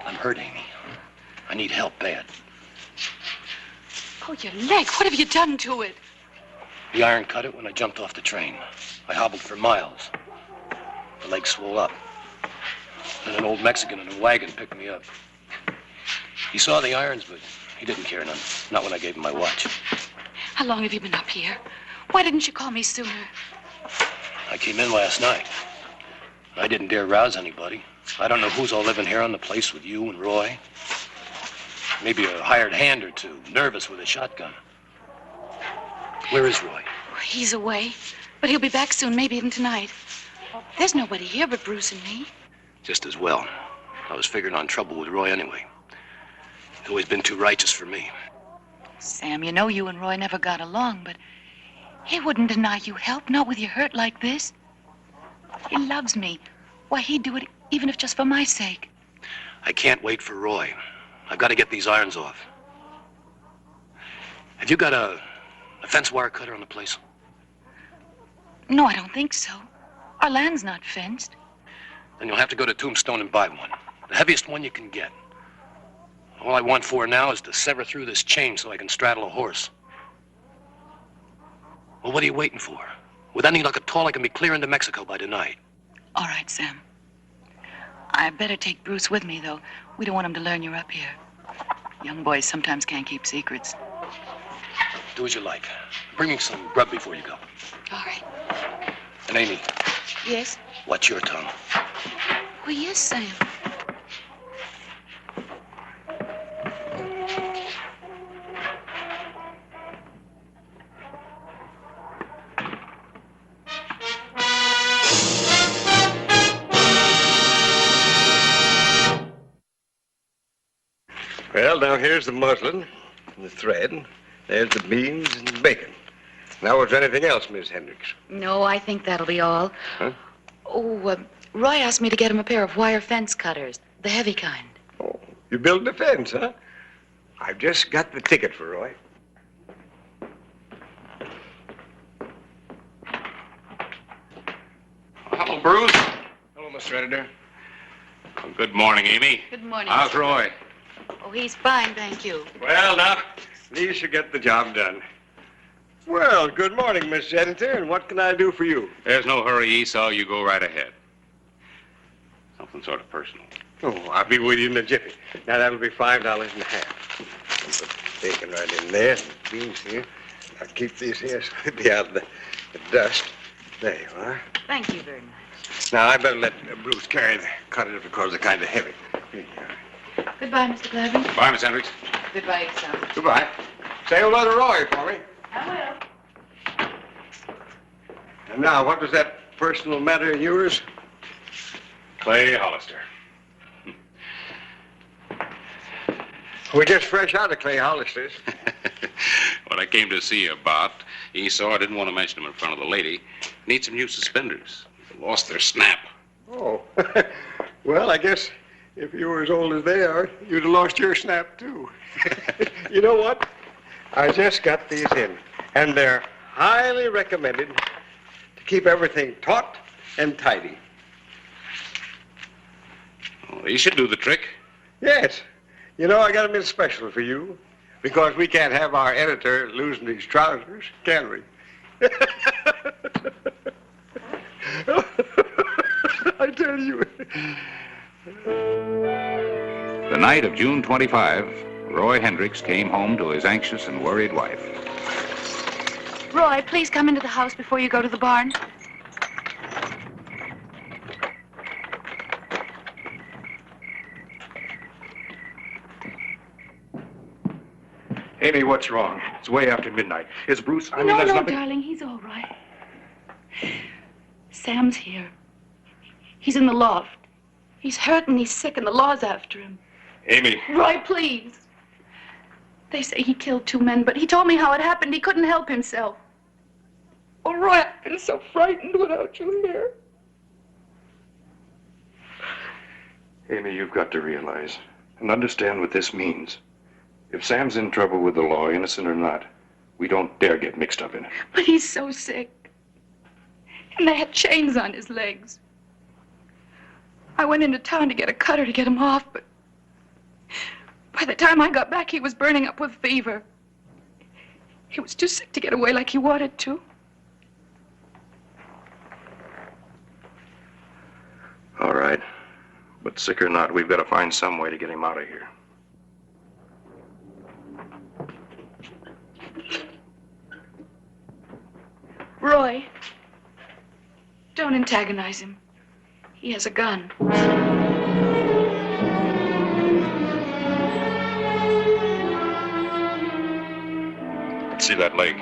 I'm hurt, Amy. I need help bad. Oh, your leg. What have you done to it? The iron cut it when I jumped off the train. I hobbled for miles. The leg swole up. Then an old Mexican in a wagon picked me up. He saw the irons, but he didn't care none. Not when I gave him my watch. How long have you been up here? Why didn't you call me sooner? I came in last night. I didn't dare rouse anybody. I don't know who's all living here on the place with you and Roy. Maybe a hired hand or two, nervous with a shotgun. Where is Roy? He's away, but he'll be back soon, maybe even tonight. There's nobody here but Bruce and me. Just as well. I was figuring on trouble with Roy anyway. He's always been too righteous for me. Sam, you know you and Roy never got along, but he wouldn't deny you help, not with you hurt like this. He loves me. Why, he'd do it even if just for my sake. I can't wait for Roy. I've got to get these irons off. Have you got a fence wire cutter on the place? No, I don't think so. Our land's not fenced. Then you'll have to go to Tombstone and buy one. The heaviest one you can get. All I want for now is to sever through this chain so I can straddle a horse. Well, what are you waiting for? With any luck at all, I can be clear into Mexico by tonight. All right, Sam. I better take Bruce with me, though. We don't want him to learn you're up here. Young boys sometimes can't keep secrets. Do as you like. Bring me some grub before you go. All right. And Amy. Yes? Watch your tongue. Oh, yes, Sam. Well, now here's the muslin and the thread. There's the beans and the bacon. Now, was there anything else, Miss Hendricks? No, I think that'll be all. Huh? Oh, Roy asked me to get him a pair of wire fence cutters, the heavy kind. Oh, you building a fence, huh? I've just got the ticket for Roy. Hello, Bruce. Hello, Mr. Editor. Well, good morning, Amy. Good morning. How's Roy? Oh, he's fine, thank you. Well, now, at least you get the job done. Well, good morning, Miss Editor, and what can I do for you? There's no hurry, Esau. You go right ahead. Something sort of personal. Oh, I'll be with you in a jiffy. Now, that'll be $5.50. Put bacon right in there, and beans here. I'll keep these here so they'll be out of the dust. There you are. Thank you very much. Now, I better let Bruce carry the cutters because they're kind of heavy. Here you are. Goodbye, Mr. Glavin. Bye, Miss Hendricks. Goodbye, Esau. Goodbye. Say hello to Roy for me. I will. And now, what was that personal matter of yours? Clay Hollister. We're just fresh out of Clay Hollister's. What I came to see you about, Esau, I didn't want to mention them in front of the lady. Need some new suspenders. They lost their snap. Oh. Well, I guess if you were as old as they are, you'd have lost your snap, too. You know what? I just got these in, and they're highly recommended to keep everything taut and tidy. Well, these should do the trick. Yes. You know, I got them in special for you, because we can't have our editor losing his trousers, can we? I tell you. The night of June 25, Roy Hendricks came home to his anxious and worried wife. Roy, please come into the house before you go to the barn. Amy, what's wrong? It's way after midnight. Is Bruce... No, darling, he's all right. Sam's here. He's in the loft. He's hurt and he's sick and the law's after him. Amy. Roy, please. They say he killed 2 men, but he told me how it happened. He couldn't help himself. Oh, Roy, I've been so frightened without you here. Amy, you've got to realize and understand what this means. If Sam's in trouble with the law, innocent or not, we don't dare get mixed up in it. But he's so sick. And they had chains on his legs. I went into town to get a cutter to get him off, but by the time I got back, he was burning up with fever. He was too sick to get away like he wanted to. All right. But sick or not, we've got to find some way to get him out of here. Roy, don't antagonize him. He has a gun. Let's see that leg.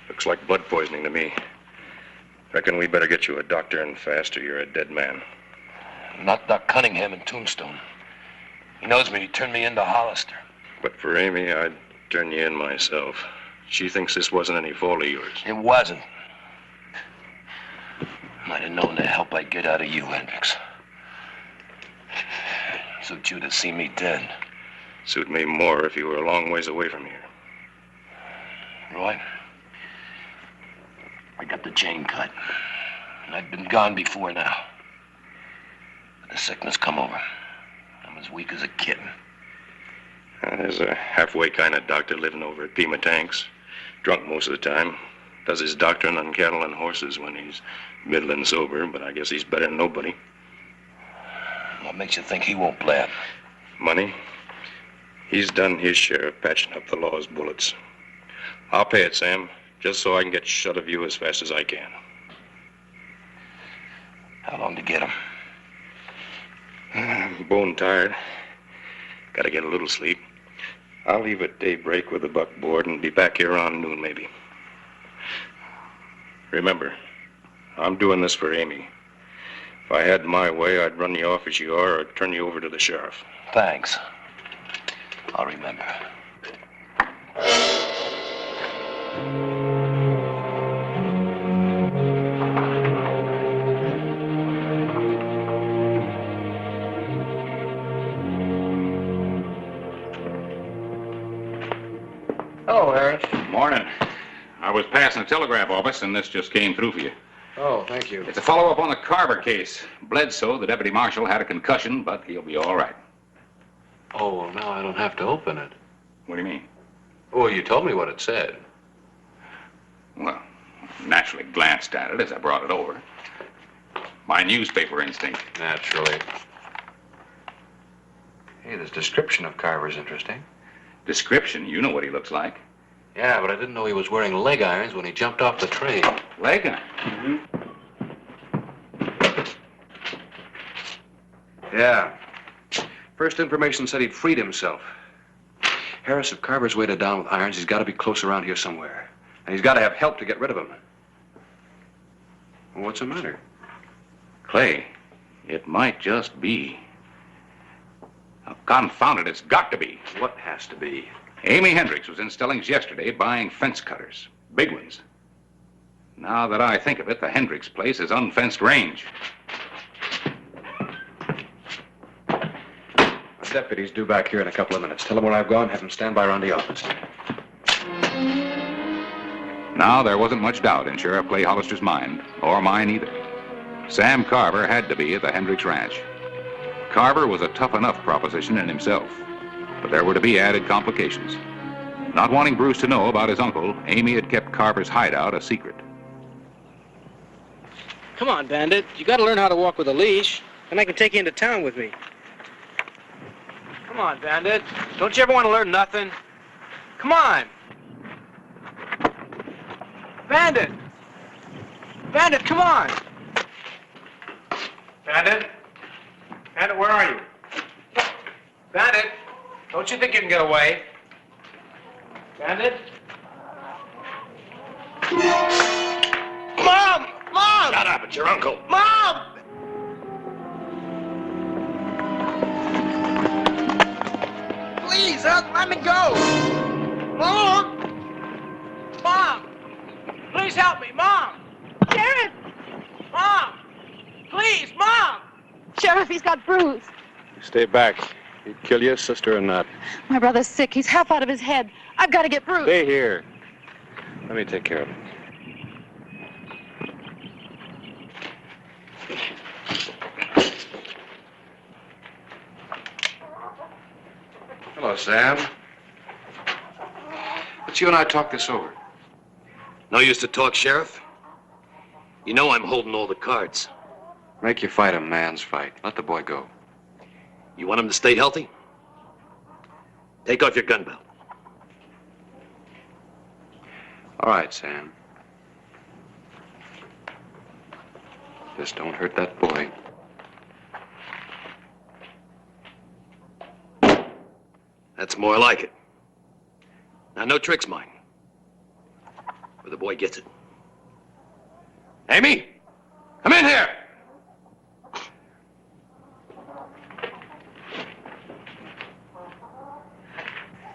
Looks like blood poisoning to me. Reckon we better get you a doctor and fast or you're a dead man. Not Doc Cunningham in Tombstone. He knows me. He turned me into Hollister. But for Amy, I'd turn you in myself. She thinks this wasn't any fault of yours. It wasn't. Might have known the help I'd get out of you, Hendricks. Suit you to see me dead. Suit me more if you were a long ways away from here. Roy, I got the chain cut. And I'd been gone before now. But the sickness come over. I'm as weak as a kitten. There's a halfway kind of doctor living over at Pima Tanks. Drunk most of the time. Does his doctoring on cattle and horses when he's middling sober, but I guess he's better than nobody. What makes you think he won't blab? Money. He's done his share of patching up the law's bullets. I'll pay it, Sam, just so I can get shut of you as fast as I can. How long to get him? I'm bone tired. Gotta get a little sleep. I'll leave at daybreak with the buckboard and be back here around noon, maybe. Remember, I'm doing this for Amy. If I had my way, I'd run you off as you are or turn you over to the sheriff. Thanks. I'll remember. Hello, Harris. Morning. I was passing the telegraph office, and this just came through for you. Oh, thank you. It's a follow-up on the Carver case. Bledsoe, the deputy marshal, had a concussion, but he'll be all right. Oh, well, now I don't have to open it. What do you mean? Well, you told me what it said. Well, naturally glanced at it as I brought it over. My newspaper instinct. Naturally. Hey, this description of Carver's interesting. Description? You know what he looks like. Yeah, but I didn't know he was wearing leg irons when he jumped off the train. Leg irons? Yeah. First information said he'd freed himself. Harris, if Carver's weighted down with irons, he's got to be close around here somewhere. And he's got to have help to get rid of him. Well, what's the matter? Clay, it might just be. Oh, confound it, it's got to be. What has to be? Amy Hendricks was in Stelling's yesterday buying fence cutters. Big ones. Now that I think of it, the Hendricks place is unfenced range. The deputy's due back here in a couple of minutes. Tell him where I've gone, have him stand by around the office. Now, there wasn't much doubt in Sheriff Clay Hollister's mind, or mine either. Sam Carver had to be at the Hendricks Ranch. Carver was a tough enough proposition in himself, but there were to be added complications. Not wanting Bruce to know about his uncle, Amy had kept Carver's hideout a secret. Come on, Bandit. You gotta learn how to walk with a leash, and I can take you into town with me. Come on, Bandit. Don't you ever want to learn nothing? Come on. Bandit! Bandit, come on! Bandit? Bandit, where are you? Bandit? Don't you think you can get away? Bandit? Mom! Mom! Shut up, it's your uncle. Mom! Please, let me go! Mom! Mom! Please help me, Mom! Sheriff! Mom! Please, Mom! Sheriff, he's got bruised. Stay back. He'd kill you, sister or not. My brother's sick. He's half out of his head. I've got to get Bruce. Stay here. Let me take care of him. Hello, Sam. Let's you and I talk this over. No use to talk, Sheriff. You know I'm holding all the cards. Make your fight a man's fight. Let the boy go. You want him to stay healthy? Take off your gun belt. All right, Sam. Just don't hurt that boy. That's more like it. Now, no tricks, mine. Or the boy gets it. Amy! Come in here!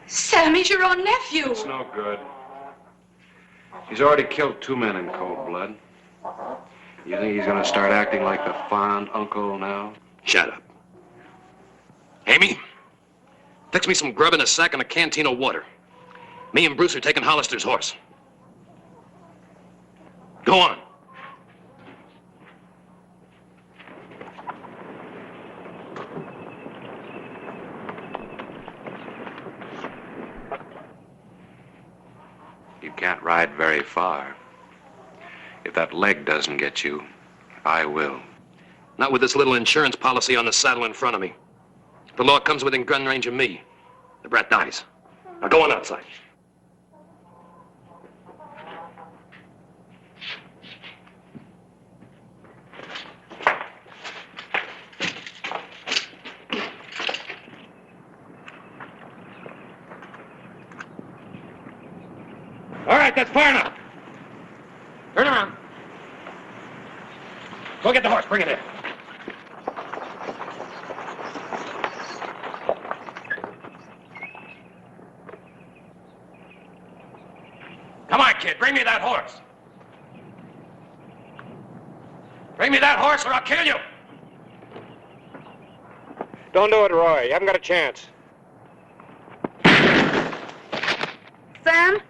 Sammy's your own nephew. It's no good. He's already killed 2 men in cold blood. You think he's gonna start acting like the fond uncle now? Shut up. Amy, fix me some grub in a sack and a canteen of water. Me and Bruce are taking Hollister's horse. Go on. You can't ride very far. If that leg doesn't get you, I will. Not with this little insurance policy on the saddle in front of me. If the law comes within gun range of me, the brat dies. Now go on outside. All right, that's far enough. Turn around. Go get the horse. Bring it in. Come on, kid. Bring me that horse. Bring me that horse or I'll kill you. Don't do it, Roy. You haven't got a chance. Sam?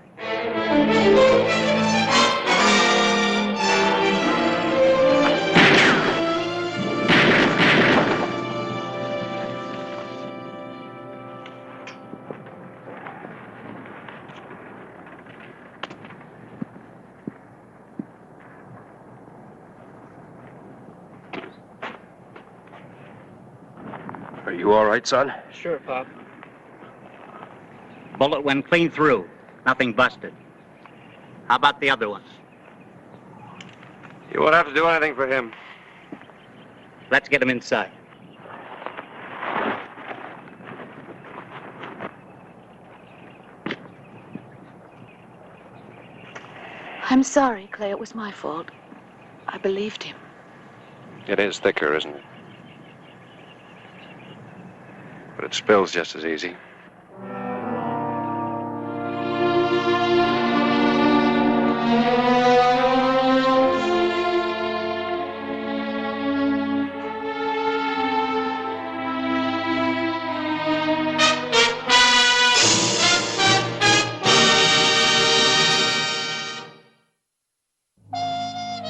Are you all right, son? Sure, Pop. Bullet went clean through. Nothing busted. How about the other ones? You won't have to do anything for him. Let's get him inside. I'm sorry, Clay. It was my fault. I believed him. It is thicker, isn't it? But it spills just as easy.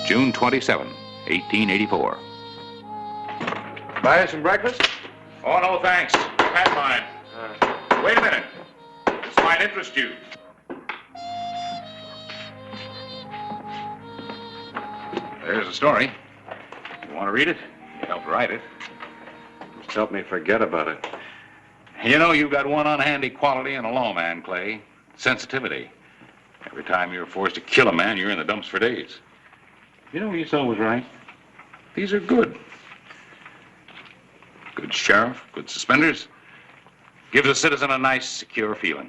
June 27, 1884. Buy us some breakfast? Oh, no, thanks. I've had mine. Wait a minute. This might interest you. There's the story. You want to read it? You helped write it. Just help me forget about it. You know, you've got one unhandy quality in a lawman, Clay. Sensitivity. Every time you're forced to kill a man, you're in the dumps for days. You know, you saw was right. These are good. Good sheriff, good suspenders. Gives a citizen a nice, secure feeling.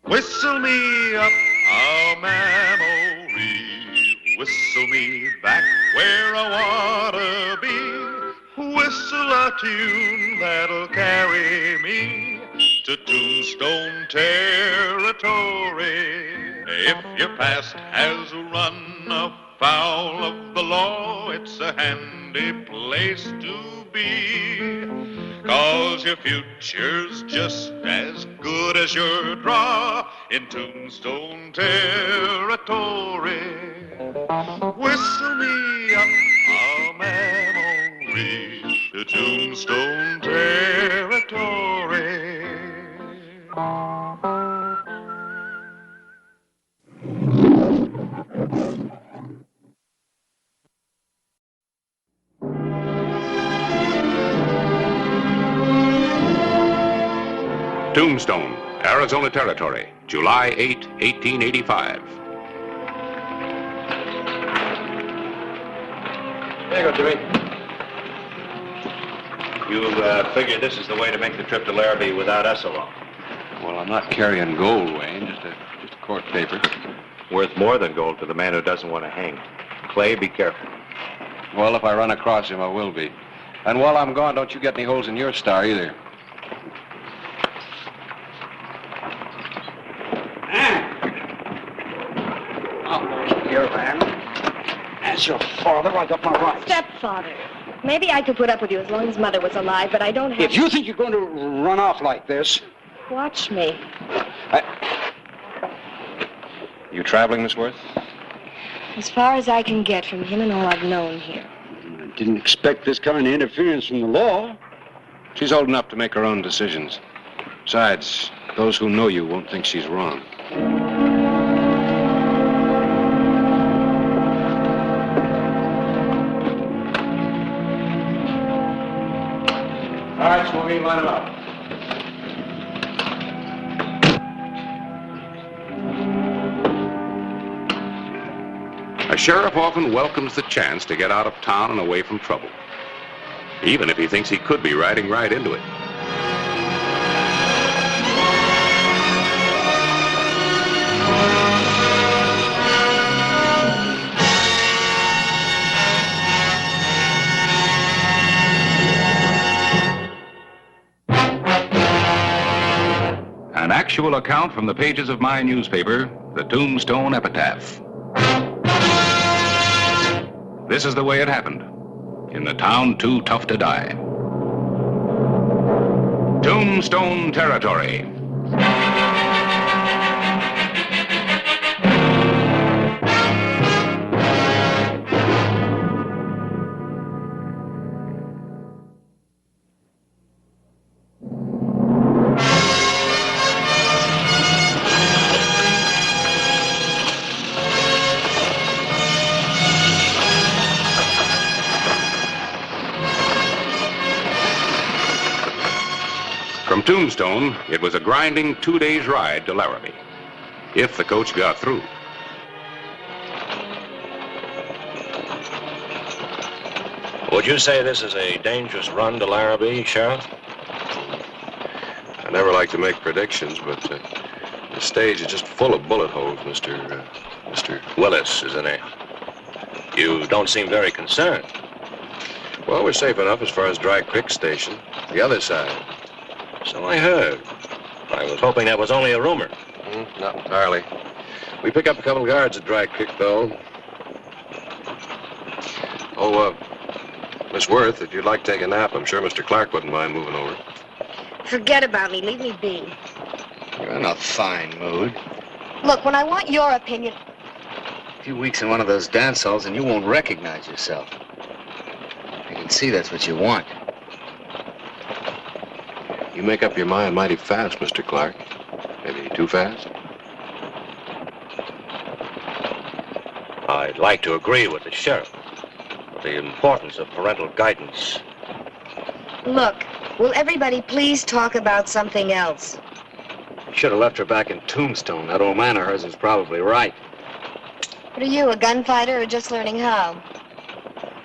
Whistle me up a memory, whistle me back where I wanna be, whistle a tune that'll carry me to Tombstone territory. If your past has run afoul of the law, it's a handy place to be. 'Cause your future's just as good as your draw in Tombstone territory. Whistle me up a memory to Tombstone territory. Tombstone, Arizona Territory, July 8, 1885. There you go, Jimmy. You figure this is the way to make the trip to Larrabee without us along? Well, I'm not carrying gold, Wayne, just a court paper. Worth more than gold to the man who doesn't want to hang. Clay, be careful. Well, if I run across him, I will be. And while I'm gone, don't you get any holes in your star either. Here, man. That's your father. I got my rights. Stepfather. Maybe I could put up with you as long as Mother was alive, but I don't have... If you think you're going to run off like this... Watch me. You traveling, Miss Worth? As far as I can get from him and all I've known here. I didn't expect this kind of interference from the law. She's old enough to make her own decisions. Besides, those who know you won't think she's wrong. All right, Smokey, line them up. A sheriff often welcomes the chance to get out of town and away from trouble, even if he thinks he could be riding right into it. An actual account from the pages of my newspaper, the Tombstone Epitaph. This is the way it happened, in the town too tough to die. Tombstone Territory. From Tombstone, it was a grinding 2 days' ride to Larrabee, if the coach got through. Would you say this is a dangerous run to Larrabee, Sheriff? I never like to make predictions, but the stage is just full of bullet holes, Mr. Willis, isn't he? You don't seem very concerned. Well, we're safe enough as far as Dry Creek Station, the other side. So I heard. I was hoping that was only a rumor. Not entirely. We pick up a couple of guards at Dry Creek, though. Oh, Miss Worth, if you'd like to take a nap, I'm sure Mr. Clark wouldn't mind moving over. Forget about me. Leave me be. You're in a fine mood. Look, when I want your opinion... A few weeks in one of those dance halls and you won't recognize yourself. I can see that's what you want. You make up your mind mighty fast, Mr. Clark. Maybe too fast? I'd like to agree with the sheriff. The importance of parental guidance. Look, Will everybody please talk about something else? Should have left her back in Tombstone. That old man of hers was probably right. What are you, a gunfighter or just learning how?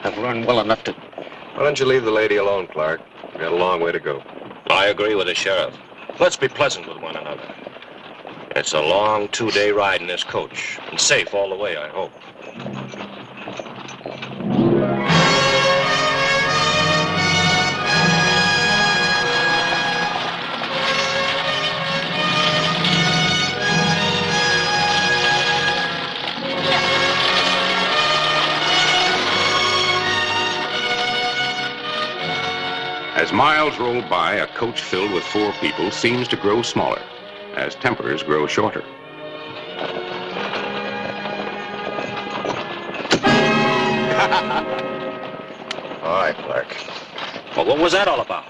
I've learned well enough to... Why don't you leave the lady alone, Clark? We got a long way to go. I agree with the sheriff. Let's be pleasant with one another. It's a long 2-day ride in this coach, and safe all the way, I hope. As miles roll by, a coach filled with 4 people seems to grow smaller as tempers grow shorter. All right, Clark. Well, what was that all about?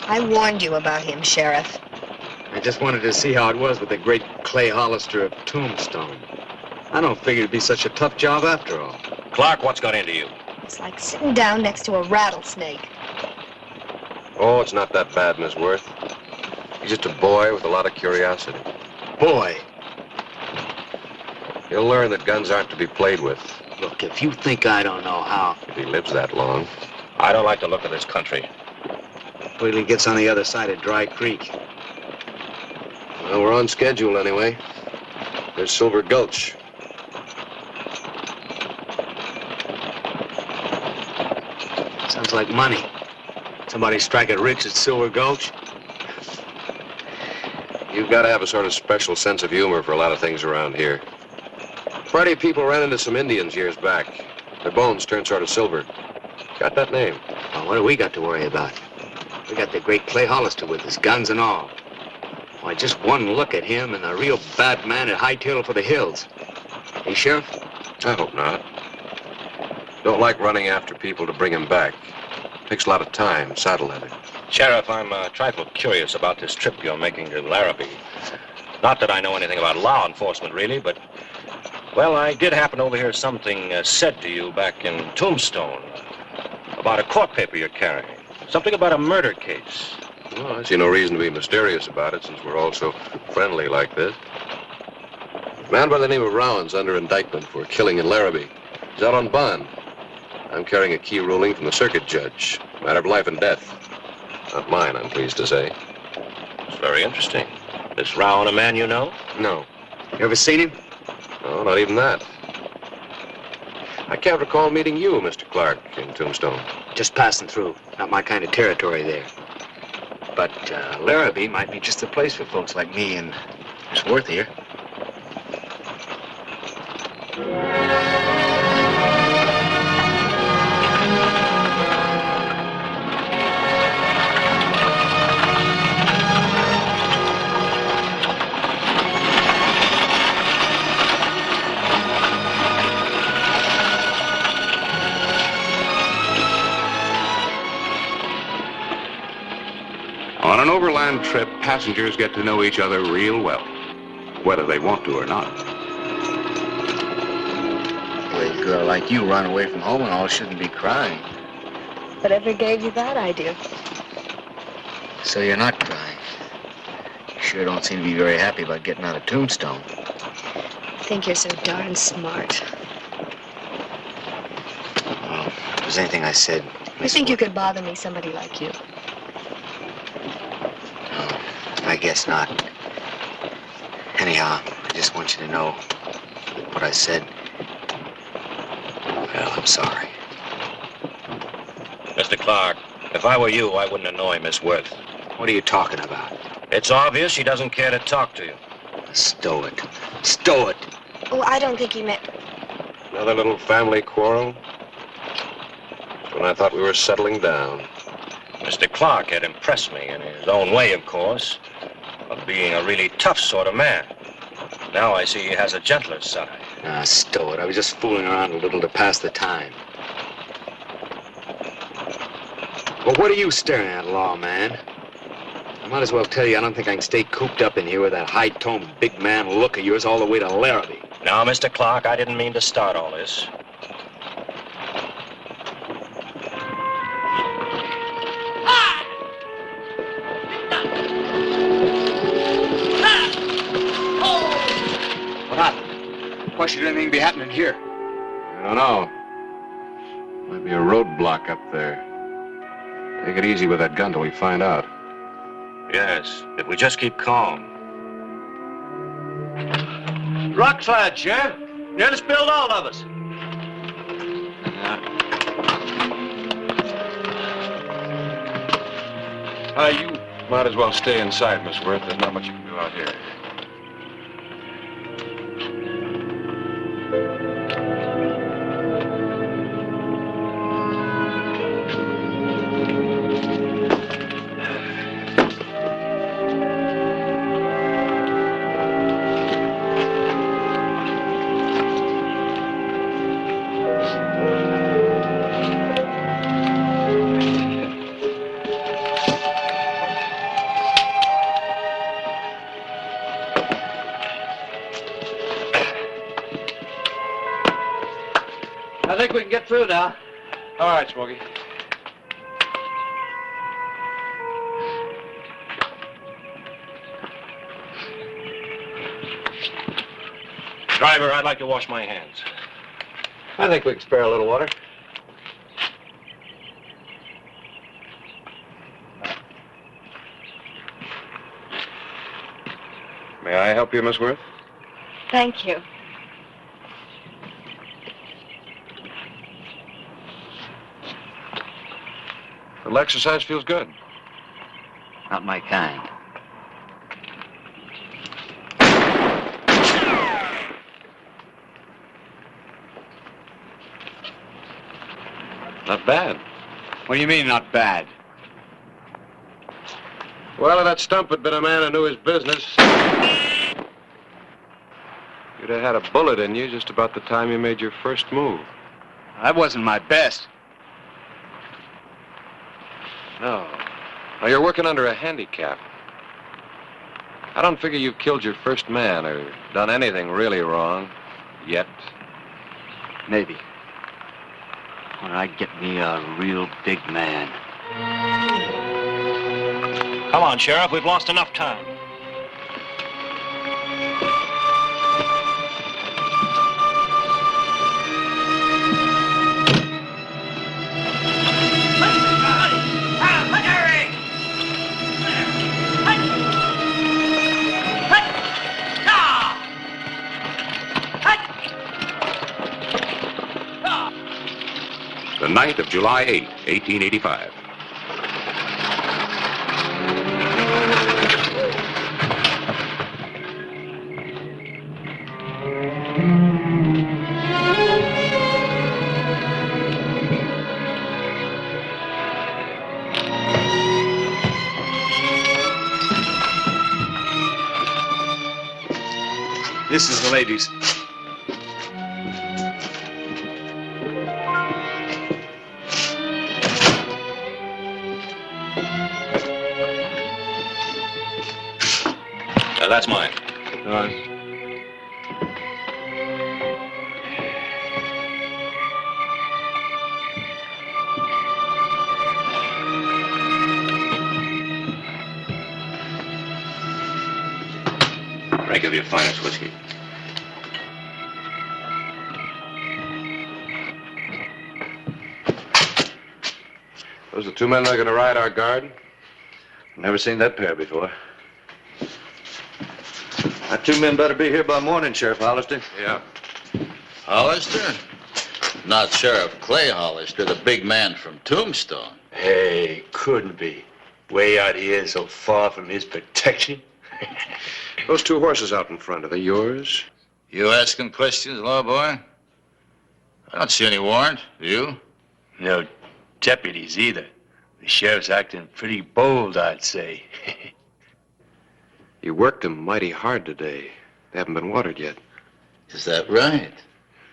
I warned you about him, Sheriff. I just wanted to see how it was with the great Clay Hollister of Tombstone. I don't figure it'd be such a tough job after all. Clark, what's got into you? It's like sitting down next to a rattlesnake. Oh, it's not that bad, Miss Worth. He's just a boy with a lot of curiosity. Boy! He'll learn that guns aren't to be played with. Look, if you think I don't know how... If he lives that long. I don't like the look of this country. Wait till he gets on the other side of Dry Creek. Well, we're on schedule anyway. There's Silver Gulch. Sounds like money. Somebody strike it rich at Silver Gulch. You've got to have a sort of special sense of humor for a lot of things around here. A party of people ran into some Indians years back. Their bones turned sort of silver. Got that name. Well, what do we got to worry about? We got the great Clay Hollister with us, guns and all. Why, just one look at him and a real bad man at hightail for the hills. Hey, Sheriff? I hope not. Don't like running after people to bring him back. Takes a lot of time, saddle leather. Sheriff, I'm a trifle curious about this trip you're making to Larrabee. Not that I know anything about law enforcement, really, but... Well, I did happen to overhear something said to you back in Tombstone about a court paper you're carrying. Something about a murder case. Well, I see no reason to be mysterious about it since we're all so friendly like this. A man by the name of Rowan's under indictment for killing in Larrabee. He's out on bond. I'm carrying a key ruling from the circuit judge. Matter of life and death. Not mine, I'm pleased to say. It's very interesting. Is Rowan a man you know? No. You ever seen him? No, not even that. I can't recall meeting you, Mr. Clark, in Tombstone. Just passing through. Not my kind of territory there. But Larrabee might be just the place for folks like me and Miss Worth here. On an overland trip, passengers get to know each other real well, whether they want to or not. Well, a girl like you run away from home and all shouldn't be crying. Whatever gave you that idea? So you're not crying. You sure don't seem to be very happy about getting out of Tombstone. I think you're so darn smart. Well, if there's anything I said... You think you could bother me, somebody like you? I guess not. Anyhow, I just want you to know that what I said, well, I'm sorry. Mr. Clark, if I were you, I wouldn't annoy Miss Worth. What are you talking about? It's obvious she doesn't care to talk to you. Stow it. Stow it. Oh, I don't think he meant... Another little family quarrel? When I thought we were settling down. Mr. Clark had impressed me in his own way, of course, of being a really tough sort of man. Now I see he has a gentler side. Ah, stow it. I was just fooling around a little to pass the time. Well, what are you staring at, lawman? I might as well tell you I don't think I can stay cooped up in here with that high-toned big man look of yours all the way to Larrabee. Now, Mr. Clark, I didn't mean to start all this. Why should anything be happening here? I don't know. Might be a roadblock up there. Take it easy with that gun till we find out. Yes, if we just keep calm. Rock slide, Sheriff. Nearly spilled all of us. You might as well stay inside, Miss Worth. There's not much you can do out here. I think we can get through now. All right, Smokey. Driver, I'd like to wash my hands. I think we can spare a little water. May I help you, Miss Worth? Thank you. The exercise feels good. Not my kind. Not bad. What do you mean, not bad? Well, if that stump had been a man who knew his business, you'd have had a bullet in you just about the time you made your first move. That wasn't my best. No. Now, you're working under a handicap. I don't figure you've killed your first man or done anything really wrong yet. Maybe. When I get me a real big man. Come on, Sheriff. We've lost enough time. The night of July 8, 1885. This is the ladies. That's mine. All right. Drink of your finest whiskey. Those are two men that are going to ride our guard? Never seen that pair before. That two men better be here by morning, Sheriff Hollister. Yeah. Hollister? Not Sheriff Clay Hollister, the big man from Tombstone. Hey, couldn't be. Way out here so far from his protection. Those two horses out in front, are they yours? You asking questions, law boy? I don't see any warrant. Do you? No deputies either. The sheriff's acting pretty bold, I'd say. You worked them mighty hard today. They haven't been watered yet. Is that right?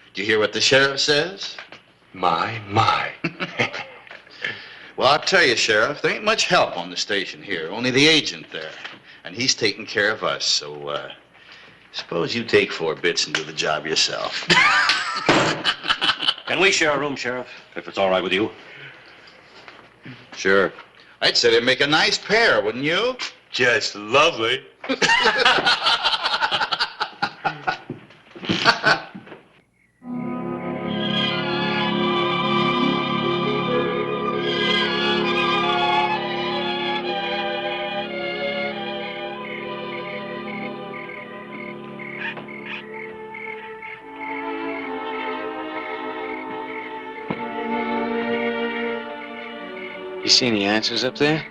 Did you hear what the sheriff says? My. Well, I'll tell you, Sheriff, there ain't much help on the station here. Only the agent there. And he's taking care of us, so, suppose you take 4 bits and do the job yourself. Can we share a room, Sheriff? If it's all right with you. Sure. I'd say they'd make a nice pair, wouldn't you? Just lovely. You see any answers up there?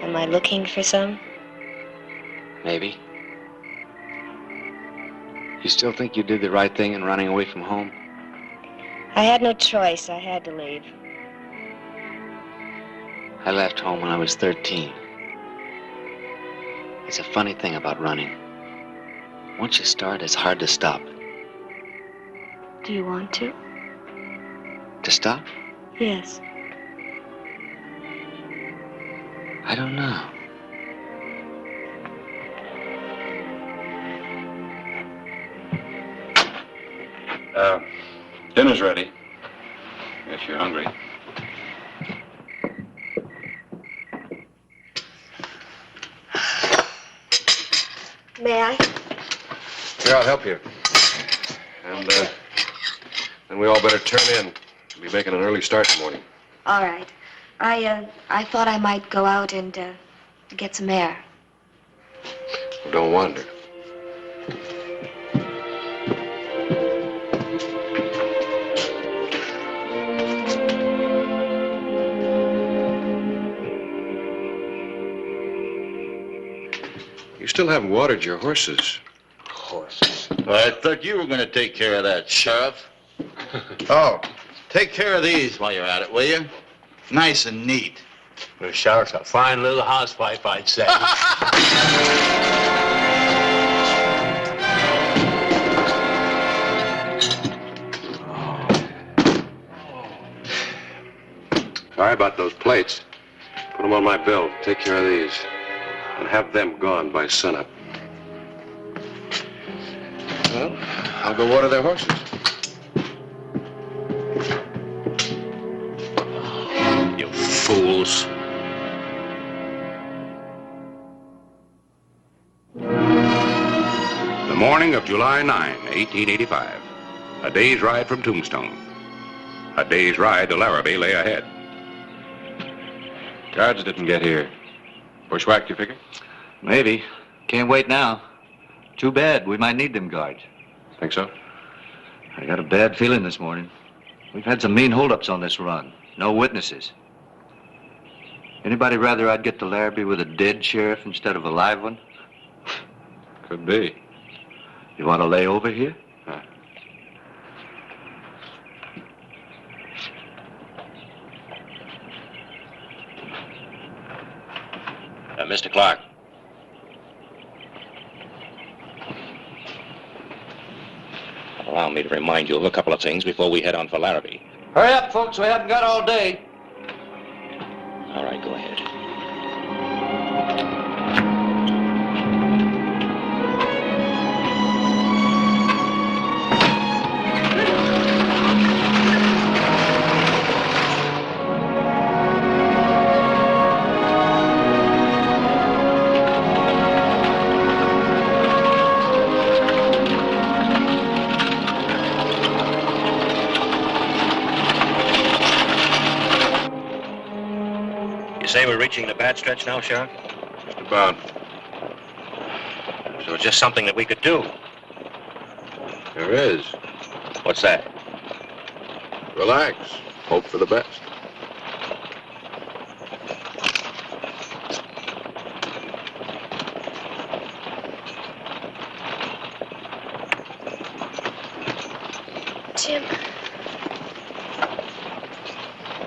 Am I looking for some? Maybe. You still think you did the right thing in running away from home? I had no choice. I had to leave. I left home when I was 13. It's a funny thing about running. Once you start, it's hard to stop. Do you want to? To stop? Yes. I don't know. Dinner's ready. If you're hungry. May I? Here, I'll help you. And then we all better turn in. We'll be making an early start in the morning. All right. I thought I might go out and get some air. Well, don't wander. You still haven't watered your horses. Horses? I thought you were going to take care of that, Sheriff. Oh, take care of these while you're at it, will you? Nice and neat. The Sheriff's a fine little housewife, I'd say. Sorry about those plates. Put them on my bill. Take care of these. And have them gone by sunup. Well, I'll go water their horses. You fools. The morning of July 9, 1885. A day's ride from Tombstone. A day's ride to Larrabee lay ahead. Guards didn't get here. Bushwhacked, you figure? Maybe. Can't wait now. Too bad. We might need them guards. Think so? I got a bad feeling this morning. We've had some mean holdups on this run. No witnesses. Anybody rather I'd get to Larrabee with a dead sheriff instead of a live one? Could be. You want to lay over here? Mr. Clark. Allow me to remind you of a couple of things before we head on for Larrabee. Hurry up, folks. We haven't got all day. All right, go ahead. Say we're reaching the bad stretch now, Sheriff? Just about. So it's just something that we could do. There is. What's that? Relax. Hope for the best.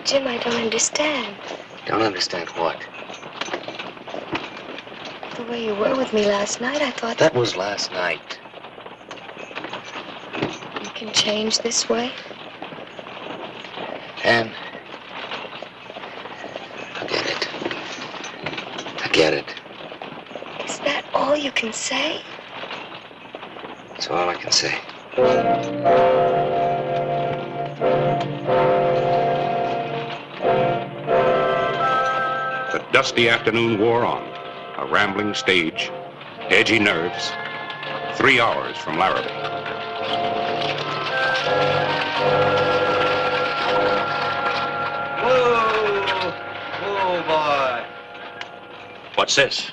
Jim, I don't understand. Don't understand what? The way you were with me last night, I thought... That was last night. You can change this way? Anne, forget it. Forget it. Is that all you can say? That's all I can say. The dusty afternoon wore on. A rambling stage, edgy nerves, 3 hours from Larrabee. Whoa! Whoa, boy. What's this?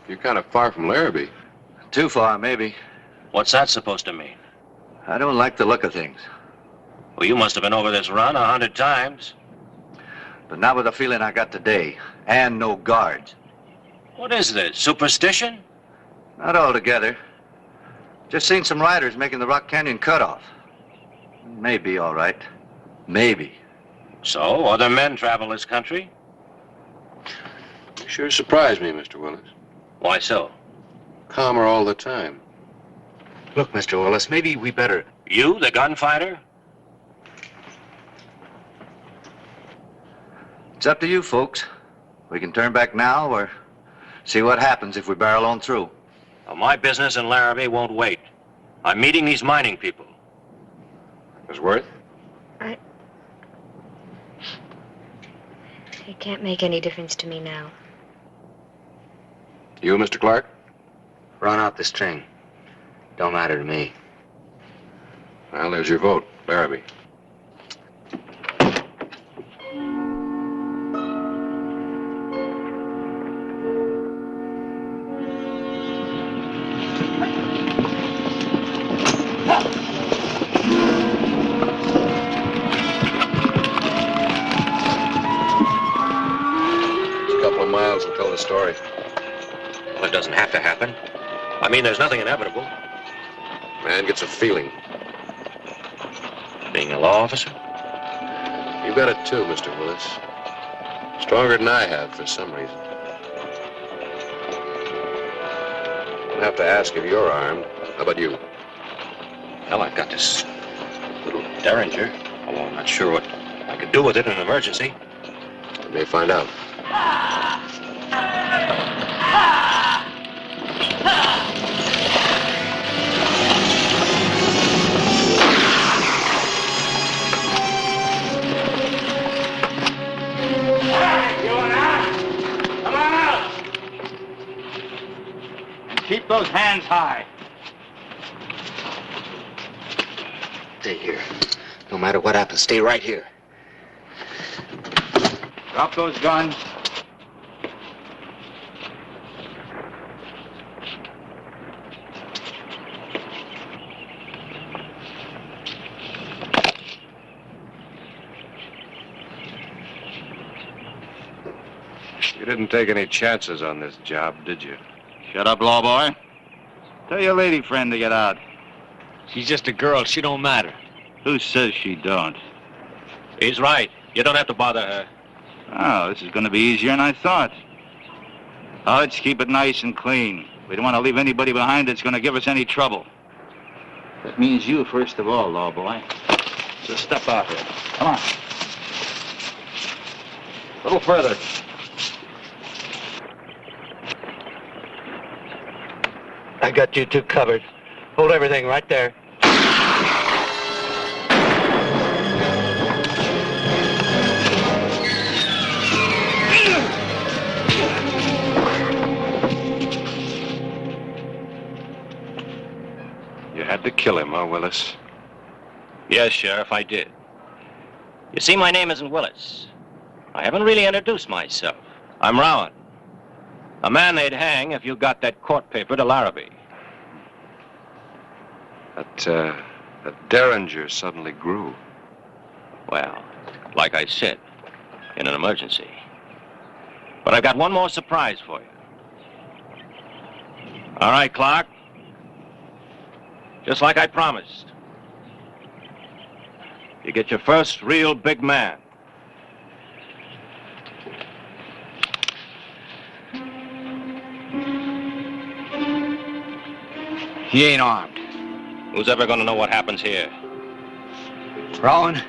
You're kind of far from Larrabee. Too far, maybe. What's that supposed to mean? I don't like the look of things. Well, you must have been over this run 100 times. But not with the feeling I got today. And no guards. What is this, superstition? Not altogether. Just seen some riders making the Rock Canyon cutoff. Maybe all right. Maybe. So, other men travel this country? You sure surprised me, Mr. Willis. Why so? Calmer all the time. Look, Mr. Willis, maybe we better... You, the gunfighter? It's up to you, folks. We can turn back now or see what happens if we barrel on through. Well, my business in Larrabee won't wait. I'm meeting these mining people. Miss Worth? It can't make any difference to me now. You, Mr. Clark? Run out the string. Don't matter to me. Well, there's your vote, Larrabee. Miles will tell the story. Well, it doesn't have to happen. I mean, there's nothing inevitable. Man gets a feeling. Being a law officer? You got it too, Mr. Willis. Stronger than I have for some reason. I'll have to ask if you're armed. How about you? Well, I've got this little Derringer, although I'm not sure what I could do with it in an emergency. We may find out. Keep those hands high. Stay here. No matter what happens, stay right here. Drop those guns. You didn't take any chances on this job, did you? Shut up, law boy. Tell your lady friend to get out. She's just a girl. She don't matter. Who says she don't? He's right. You don't have to bother her. Oh, this is going to be easier than I thought. Oh, let's keep it nice and clean. We don't want to leave anybody behind that's going to give us any trouble. That means you first of all, law boy. So step out here. Come on. A little further. I got you two covered. Hold everything right there. You had to kill him, huh, Willis? Yes, Sheriff, I did. You see, my name isn't Willis. I haven't really introduced myself. I'm Rowan. A man they'd hang if you got that court paper to Larrabee. That Derringer suddenly grew. Well, like I said, in an emergency. But I've got one more surprise for you. All right, Clark. Just like I promised. You get your first real big man. He ain't armed. Who's ever going to know what happens here? Rowan,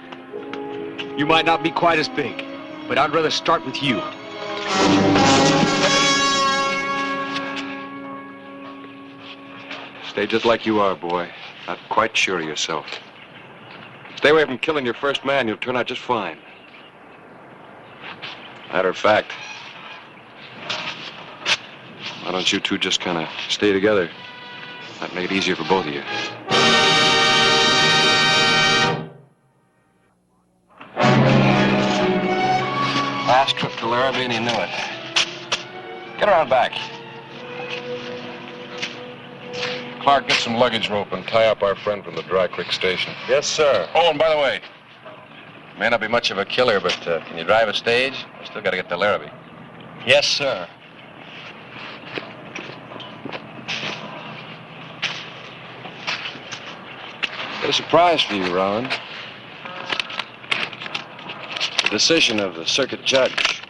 you might not be quite as big, but I'd rather start with you. Stay just like you are, boy. Not quite sure of yourself. Stay away from killing your first man. You'll turn out just fine. Matter of fact, why don't you two just kind of stay together? That'd make it easier for both of you. Last trip to Larrabee and he knew it. Get around back. Clark, get some luggage rope and tie up our friend from the Dry Creek station. Yes, sir. Oh, and by the way, May not be much of a killer, but can you drive a stage? I still got to get to Larrabee. Yes, sir. got a surprise for you, Rowan. The decision of the circuit judge.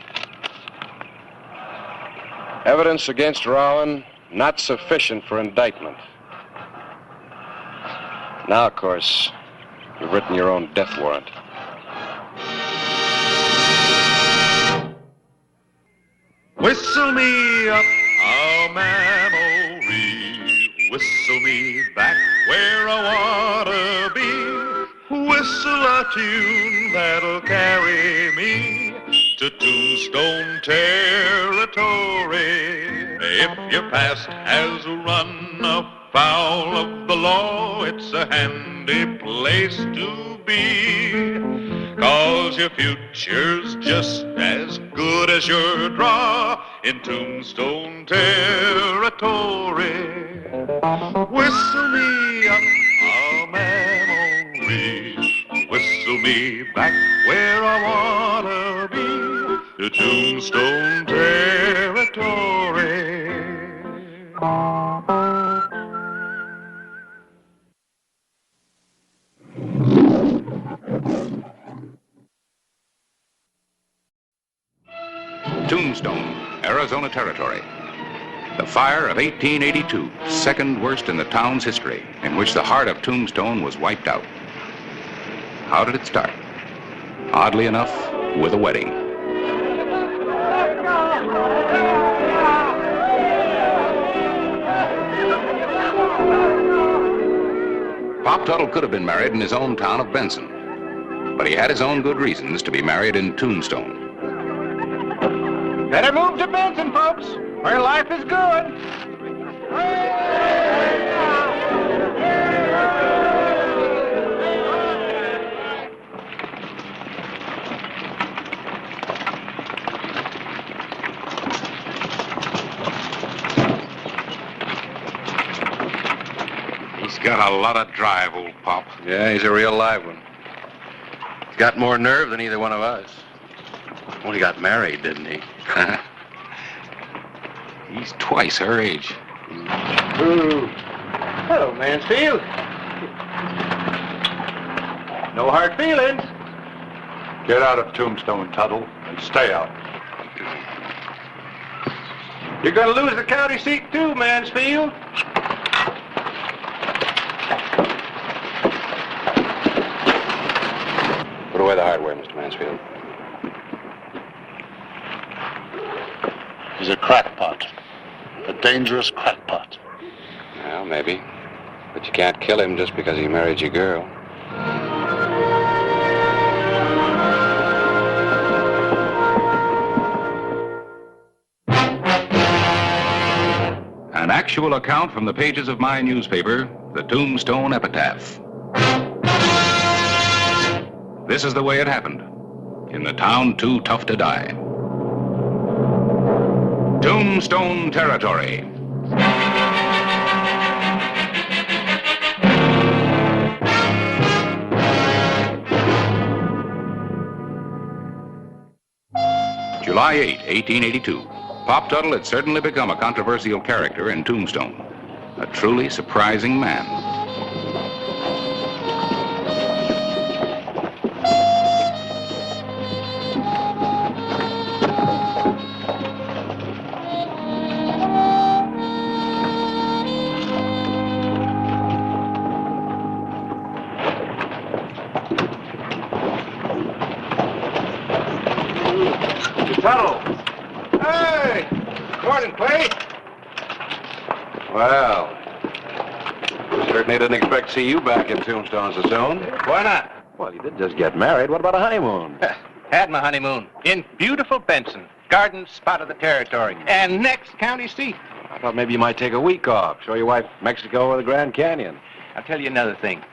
Evidence against Rowan not sufficient for indictment. Now, of course, you've written your own death warrant. Whistle me up a memory, whistle me back where I wanna be, whistle a tune that'll carry me to Tombstone territory. If your past has run afoul of the law, it's a handy place to be, 'cause your future's just as good as your draw in Tombstone territory. Whistle me up a memory, whistle me back where I wanna be, to Tombstone territory. Tombstone, Arizona Territory. The fire of 1882, second worst in the town's history, in which the heart of Tombstone was wiped out. How did it start? Oddly enough, with a wedding. Pop Tuttle could have been married in his own town of Benson, but he had his own good reasons to be married in Tombstone. Better move to Benson, folks, where life is good. He's got a lot of drive, old Pop. Yeah, he's a real live one. He's got more nerve than either one of us. Only got married, didn't he? He's twice her age. Ooh. Hello, Mansfield. No hard feelings. Get out of Tombstone, Tuttle, and stay out. You're going to lose the county seat, too, Mansfield. Put away the hardware, Mr. Mansfield. He's a crackpot. A dangerous crackpot. Well, maybe. But you can't kill him just because he married your girl. An actual account from the pages of my newspaper, the Tombstone Epitaph. This is the way it happened, in the town too tough to die. Tombstone Territory. July 8, 1882. Pop Tuttle had certainly become a controversial character in Tombstone. A truly surprising man. Tuttle. Hey! Morning, Clay. Well, certainly didn't expect to see you back in Tombstone so soon. Why not? Well, you did just get married. What about a honeymoon? Had my honeymoon in beautiful Benson, garden spot of the territory, and next county seat. I thought maybe you might take a week off, show your wife Mexico or the Grand Canyon. I'll tell you another thing.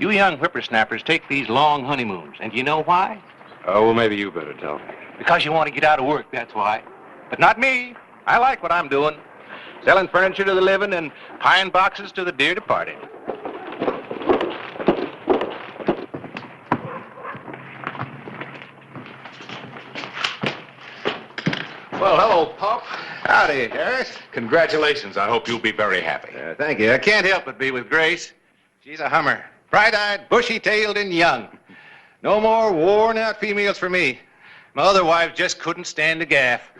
You young whippersnappers take these long honeymoons, and do you know why? Oh, well, maybe you better tell me. Because you want to get out of work, that's why. But not me. I like what I'm doing. selling furniture to the living and pine boxes to the dear departed. Well, hello, Pop. Howdy, Harris. Congratulations. I hope you'll be very happy. Thank you. I can't help but be with Grace. She's a hummer. Bright-eyed, bushy-tailed, and young. No more worn-out females for me. My other wife just couldn't stand the gaff.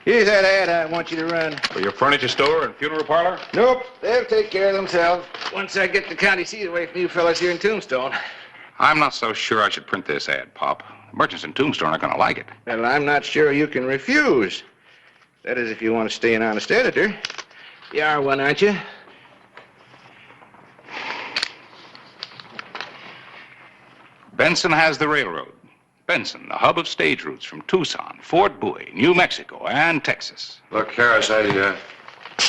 Here's that ad I want you to run. For your furniture store and funeral parlor? Nope, they'll take care of themselves once I get the county seat away from you fellas here in Tombstone. I'm not so sure I should print this ad, Pop. Merchants in Tombstone aren't going to like it. Well, I'm not sure you can refuse. That is, if you want to stay an honest editor. You are one, aren't you? Benson has the railroad. Benson, the hub of stage routes from Tucson, Fort Bowie, New Mexico, and Texas. Look, Harris, I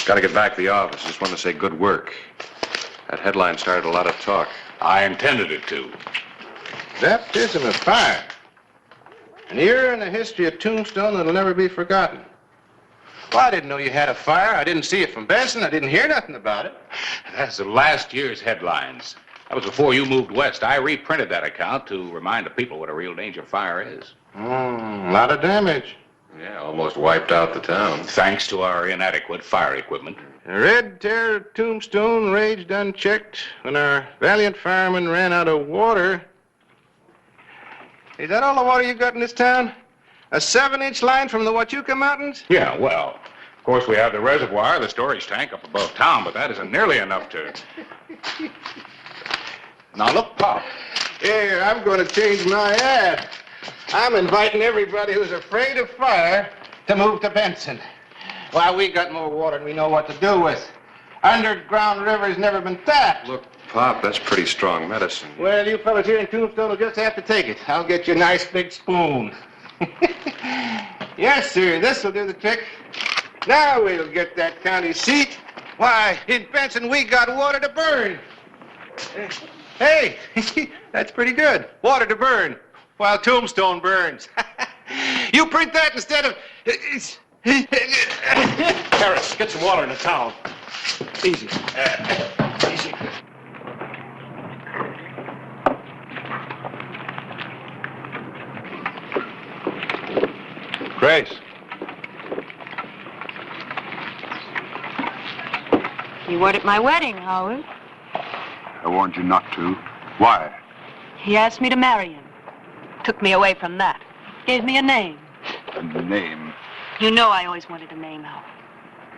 got to get back to the office. Just want to say good work. That headline started a lot of talk. I intended it to. Baptism of fire. An era in the history of Tombstone that'll never be forgotten. Well, I didn't know you had a fire. I didn't see it from Benson. I didn't hear nothing about it. That's the last year's headlines. That was before you moved west. I reprinted that account to remind the people what a real danger fire is. A lot of damage. Yeah, almost wiped out the town. Thanks to our inadequate fire equipment. The Red Terror of Tombstone raged unchecked when our valiant firemen ran out of water. Is that all the water you got in this town? A 7-inch line from the Huachuca Mountains? Yeah, well, of course we have the reservoir, the storage tank up above town, but that isn't nearly enough to... Now look, Pop. Here, I'm going to change my ad. I'm inviting everybody who's afraid of fire to move to Benson. Why, we got more water than we know what to do with. Underground river's never been tapped. Look, Pop, that's pretty strong medicine. Well, you fellas here in Tombstone will just have to take it. I'll get you a nice big spoon. Yes, sir, this will do the trick. Now we'll get that county seat. Why, in Benson, we got water to burn. Hey, that's pretty good. Water to burn while Tombstone burns. You print that instead of... Harris, get some water in the town. Easy. Easy. Grace. You weren't at my wedding, Howard. I warned you not to. Why? He asked me to marry him. Took me away from that. Gave me a name. A name? You know I always wanted a name, Howard.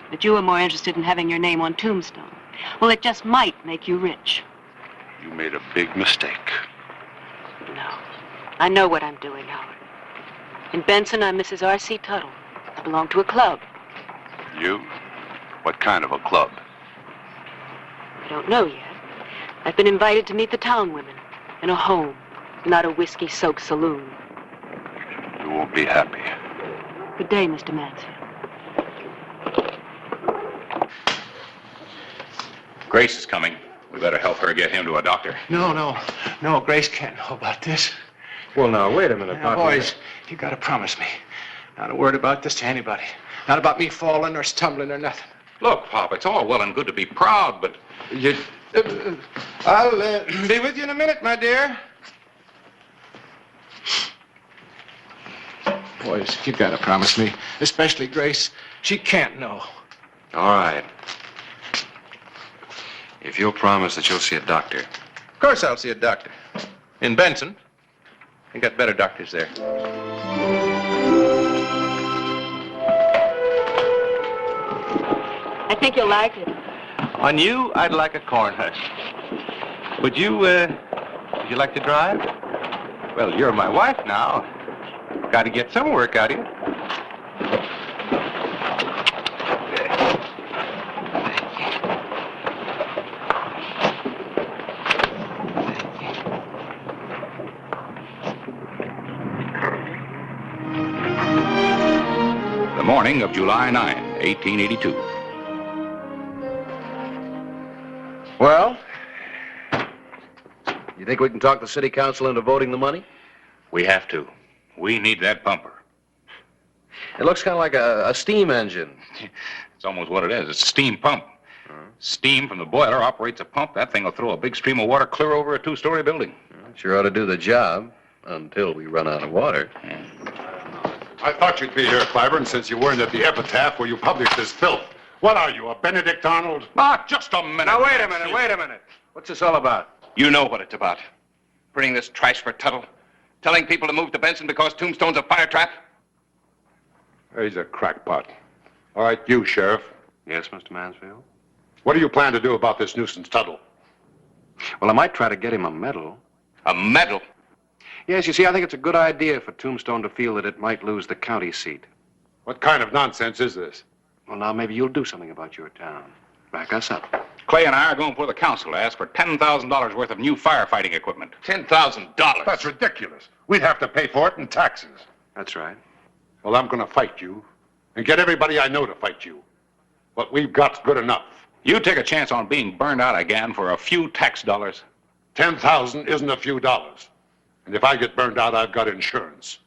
But you were more interested in having your name on Tombstone. Well, it just might make you rich. You made a big mistake. No. I know what I'm doing, Howard. In Benson, I'm Mrs. R.C. Tuttle. I belong to a club. You? What kind of a club? I don't know yet. I've been invited to meet the town women in a home, not a whiskey-soaked saloon. You won't be happy. Good day, Mr. Mansfield. Grace is coming. We better help her get him to a doctor. No, Grace can't know about this. Well, now, wait a minute, Now, Pop. boys, you gotta promise me. Not a word about this to anybody. Not about me falling or stumbling or nothing. Look, Pop, it's all well and good to be proud, but you... I'll be with you in a minute, my dear. Boys, you gotta promise me, especially Grace. She can't know. All right. If you'll promise that you'll see a doctor. Of course I'll see a doctor. In Benson. They got better doctors there. I think you'll like it. On you, I'd like a corn husk. Would you like to drive? Well, you're my wife now. Got to get some work out of you. The morning of July 9, 1882. Well, you think we can talk the city council into voting the money? We have to. We need that bumper. It looks kind of like a steam engine. It's almost what it is. It's a steam pump. Steam from the boiler operates a pump. That thing will throw a big stream of water clear over a two-story building. Sure ought to do the job until we run out of water. I thought you'd be here, Clyburn, since you weren't at the epitaph where you published this filth. What are you, a Benedict Arnold? Ah, just a minute. Now, wait a minute. What's this all about? You know what it's about. Printing this trash for Tuttle. Telling people to move to Benson because Tombstone's a fire trap. He's a crackpot. All right, you, Sheriff. Yes, Mr. Mansfield? What do you plan to do about this nuisance Tuttle? Well, I might try to get him a medal. A medal? Yes, you see, I think it's a good idea for Tombstone to feel that it might lose the county seat. What kind of nonsense is this? Well, now, maybe you'll do something about your town. Back us up. Clay and I are going before the council to ask for $10,000 worth of new firefighting equipment. $10,000? That's ridiculous. We'd have to pay for it in taxes. That's right. Well, I'm going to fight you and get everybody I know to fight you. What we've got's good enough. You take a chance on being burned out again for a few tax dollars. 10,000 isn't a few dollars. And if I get burned out, I've got insurance.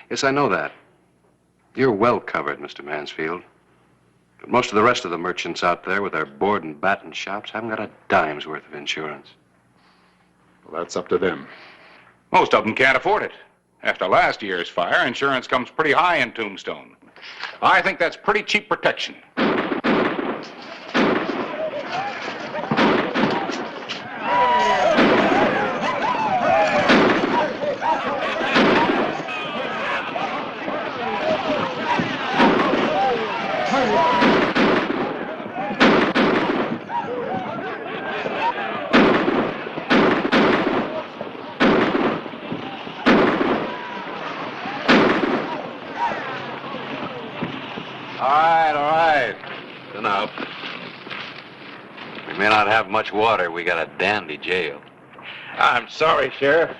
Yes, I know that. You're well covered, Mr. Mansfield. But most of the rest of the merchants out there with their board and batten shops haven't got a dime's worth of insurance. Well, that's up to them. Most of them can't afford it. After last year's fire, insurance comes pretty high in Tombstone. I think that's pretty cheap protection. All right. Enough. We may not have much water. We got a dandy jail. I'm sorry, Sheriff.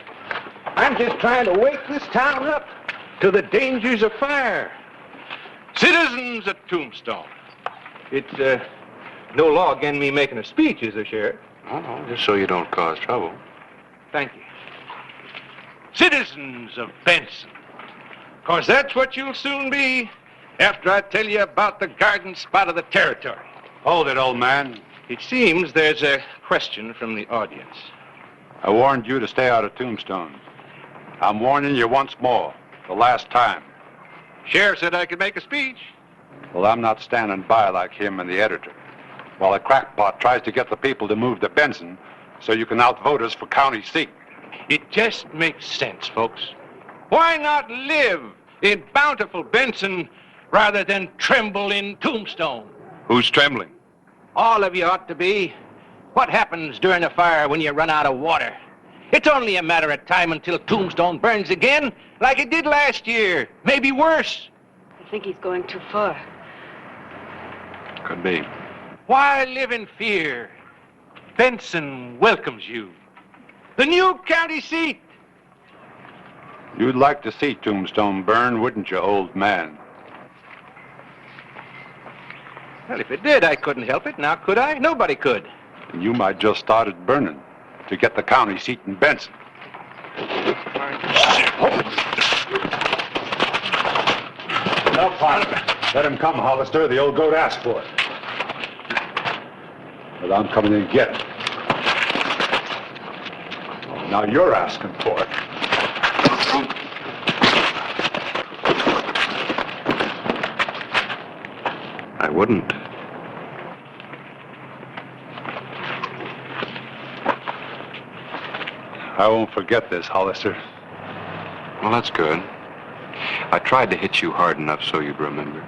I'm just trying to wake this town up to the dangers of fire. Citizens of Tombstone. It's no law against me making a speech, is there, Sheriff? Oh, just so you don't cause trouble. Thank you. Citizens of Benson. 'Cause that's what you'll soon be after I tell you about the garden spot of the territory. Hold it, old man. It seems there's a question from the audience. I warned you to stay out of Tombstone. I'm warning you once more, the last time. Sheriff said I could make a speech. Well, I'm not standing by like him and the editor, while a crackpot tries to get the people to move to Benson so you can outvote us for county seat. It just makes sense, folks. Why not live in bountiful Benson rather than tremble in Tombstone? Who's trembling? All of you ought to be. What happens during a fire when you run out of water? It's only a matter of time until Tombstone burns again, like it did last year. Maybe worse. I think he's going too far. Could be. Why live in fear? Benson welcomes you. The new county seat. You'd like to see Tombstone burn, wouldn't you, old man? Well, if it did, I couldn't help it. Now, could I? Nobody could. You might just start it burning to get the county seat in Benson. Now, partner, let him come, Hollister. The old goat asked for it. But I'm coming in to get it. Now you're asking for it. I wouldn't. I won't forget this, Hollister. Well, that's good. I tried to hit you hard enough so you'd remember.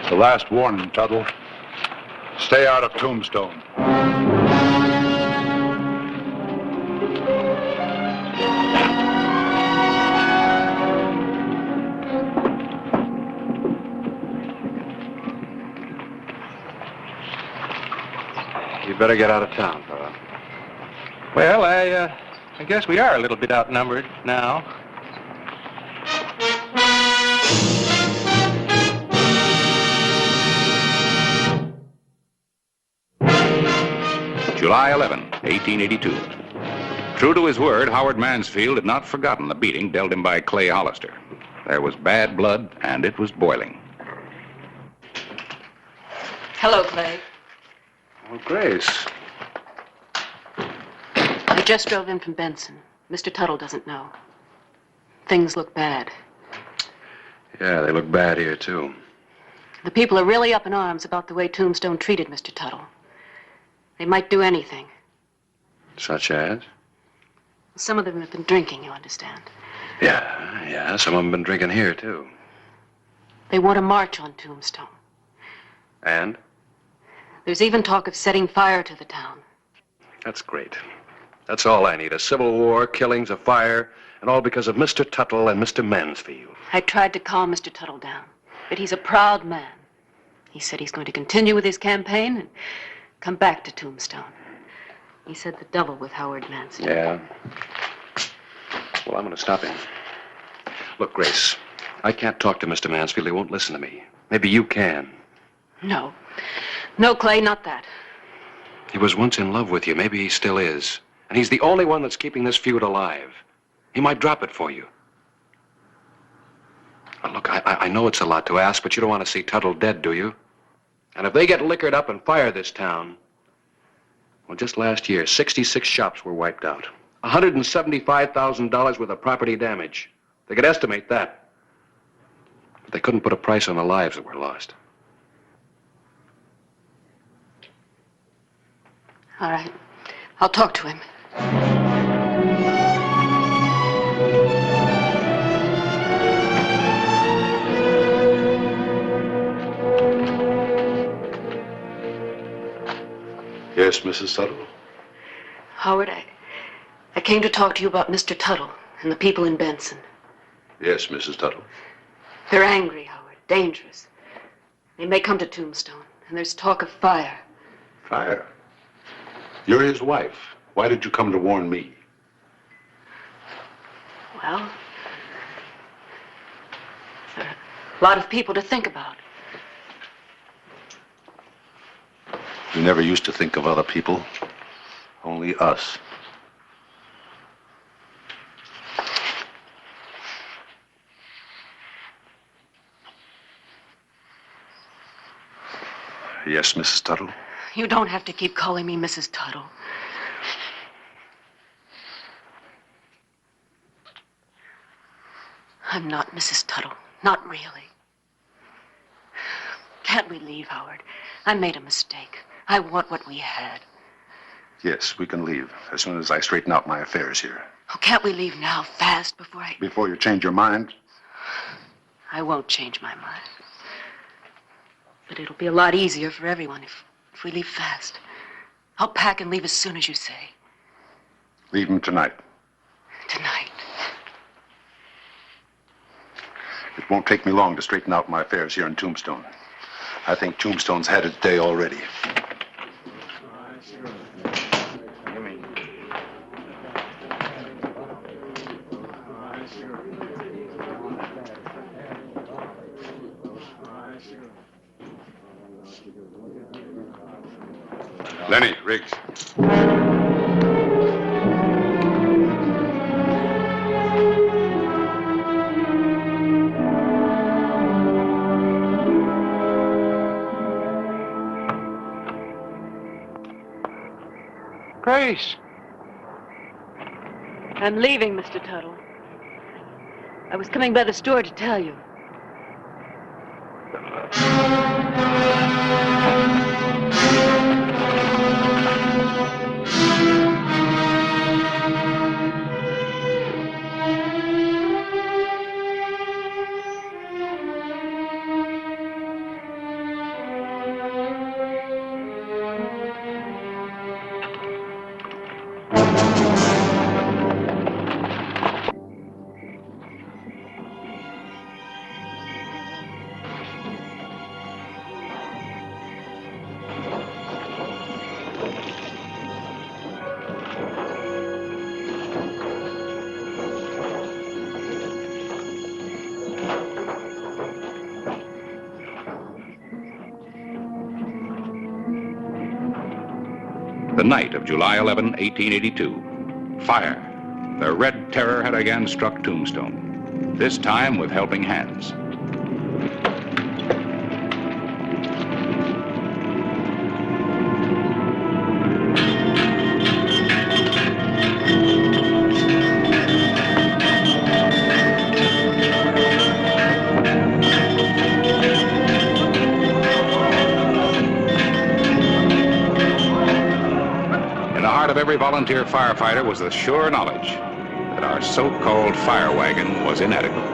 The last warning, Tuttle. Stay out of Tombstone. You better get out of town, fella. Well, I guess we are a little bit outnumbered now. July 11, 1882. True to his word, Howard Mansfield had not forgotten the beating dealt him by Clay Hollister. There was bad blood, and it was boiling. Hello, Clay. Well, Grace. I just drove in from Benson. Mr. Tuttle doesn't know. Things look bad. Yeah, they look bad here, too. The people are really up in arms about the way Tombstone treated Mr. Tuttle. They might do anything. Such as? Some of them have been drinking, you understand. Yeah, some of them have been drinking here, too. They want to march on Tombstone. And? There's even talk of setting fire to the town. That's great. That's all I need. A civil war, killings, a fire, and all because of Mr. Tuttle and Mr. Mansfield. I tried to calm Mr. Tuttle down, but he's a proud man. He said he's going to continue with his campaign and come back to Tombstone. He said the double with Howard Manson. Yeah. Well, I'm going to stop him. Look, Grace, I can't talk to Mr. Mansfield. He won't listen to me. Maybe you can. No. No, Clay, not that. He was once in love with you. Maybe he still is. And he's the only one that's keeping this feud alive. He might drop it for you. Now, look, I know it's a lot to ask, but you don't want to see Tuttle dead, do you? And if they get liquored up and fire this town... Well, just last year, 66 shops were wiped out. $175,000 worth of property damage. They could estimate that. But they couldn't put a price on the lives that were lost. All right. I'll talk to him. Yes, Mrs. Tuttle? Howard, I came to talk to you about Mr. Tuttle and the people in Benson. Yes, Mrs. Tuttle. They're angry, Howard. Dangerous. They may come to Tombstone, and there's talk of fire. Fire? You're his wife. Why did you come to warn me? Well, there are a lot of people to think about. You never used to think of other people. Only us. Yes, Mrs. Tuttle? You don't have to keep calling me Mrs. Tuttle. I'm not Mrs. Tuttle. Not really. Can't we leave, Howard? I made a mistake. I want what we had. Yes, we can leave as soon as I straighten out my affairs here. Oh, can't we leave now, fast, before I... Before you change your mind? I won't change my mind. But it'll be a lot easier for everyone if we leave fast. I'll pack and leave as soon as you say. Leave him tonight. Tonight. It won't take me long to straighten out my affairs here in Tombstone. I think Tombstone's had its day already. Lenny, Riggs. Grace. I'm leaving, Mr. Tuttle. I was coming by the store to tell you. The night of July 11, 1882. Fire. The Red Terror had again struck Tombstone. this time with helping hands. In the heart of every volunteer firefighter was the sure knowledge that our so-called fire wagon was inadequate.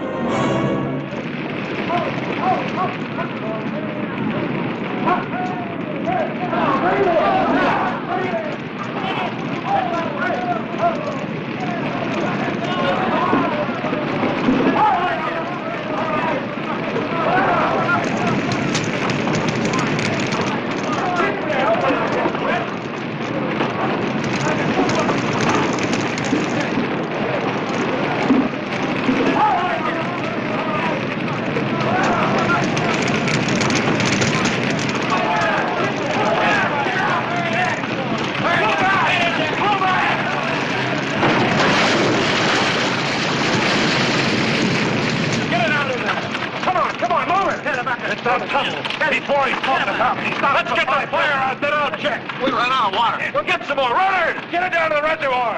Before he's talking about me, let's get the fire out, then I'll check. We run out of water. We'll get some more. Runners, get it down to the reservoir.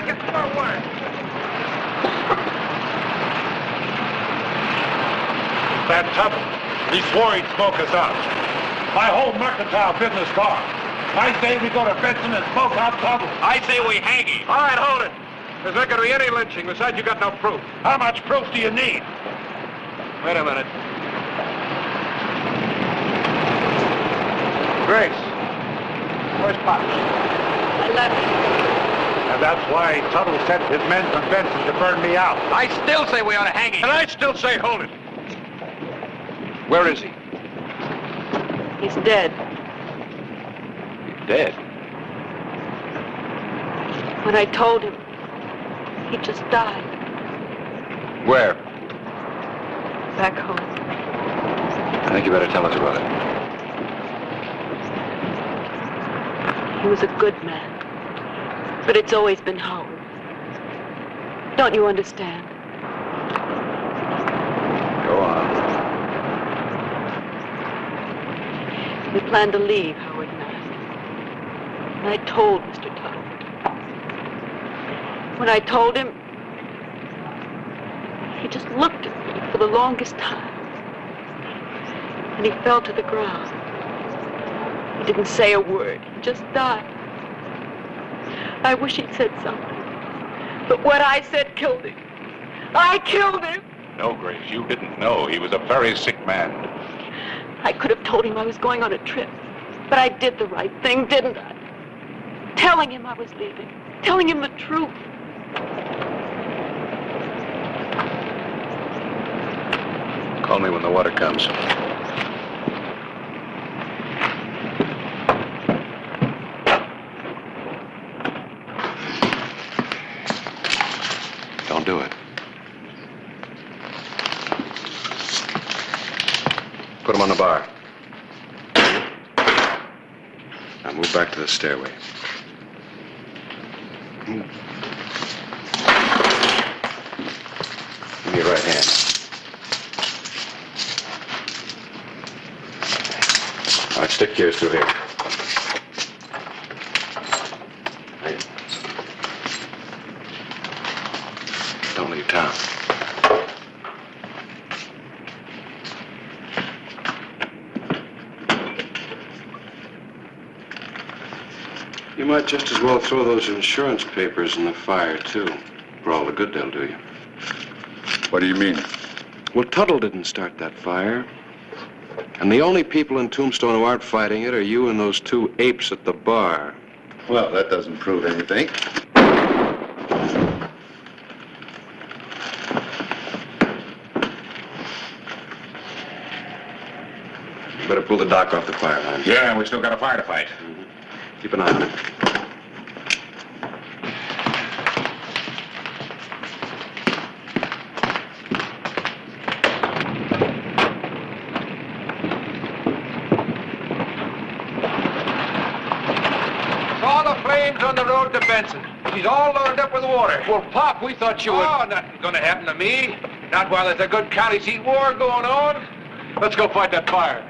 Get some more water. That Tuttle, he swore he'd smoke us out. My whole mercantile business gone. I say we go to Benson and smoke out Tuttle. I say we hang him. All right, hold it. There's not going to be any lynching. Besides, you got no proof. How much proof do you need? Wait a minute. Grace, where's Pops? I left. And that's why Tuttle sent his men from Benson to burn me out. I still say we ought to hang him. And I still say hold it. Where is he? He's dead. He's dead? When I told him, he just died. Where? Back home. I think you better tell us about it. He was a good man. But it's always been Howard. Don't you understand? Go on. We planned to leave, Howard and I. And I told Mr. Tuttle. When I told him, he just looked at me for the longest time. And he fell to the ground. He didn't say a word. He just died. I wish he'd said something. But what I said killed him. I killed him. No, Grace, you didn't know. He was a very sick man. I could have told him I was going on a trip. But I did the right thing, didn't I? Telling him I was leaving. Telling him the truth. Call me when the water comes. Don't do it. Put him on the bar. Now move back to the stairway. Give me your right hand. All right, stick yours through here. Right. Don't leave town. You might just as well throw those insurance papers in the fire, too. For all the good they'll do you. What do you mean? Well, Tuttle didn't start that fire. And the only people in Tombstone who aren't fighting it are you and those two apes at the bar. Well, that doesn't prove anything. You better pull the dock off the fire line. Yeah, we still got a fire to fight. Mm-hmm. Keep an eye on it. Saw the flames on the road road to Benson. She's all loaded up with water. Well, Pop, we thought you would... Oh, nothing's gonna happen to me. Not while there's a good county seat war going on. Let's go fight that fire.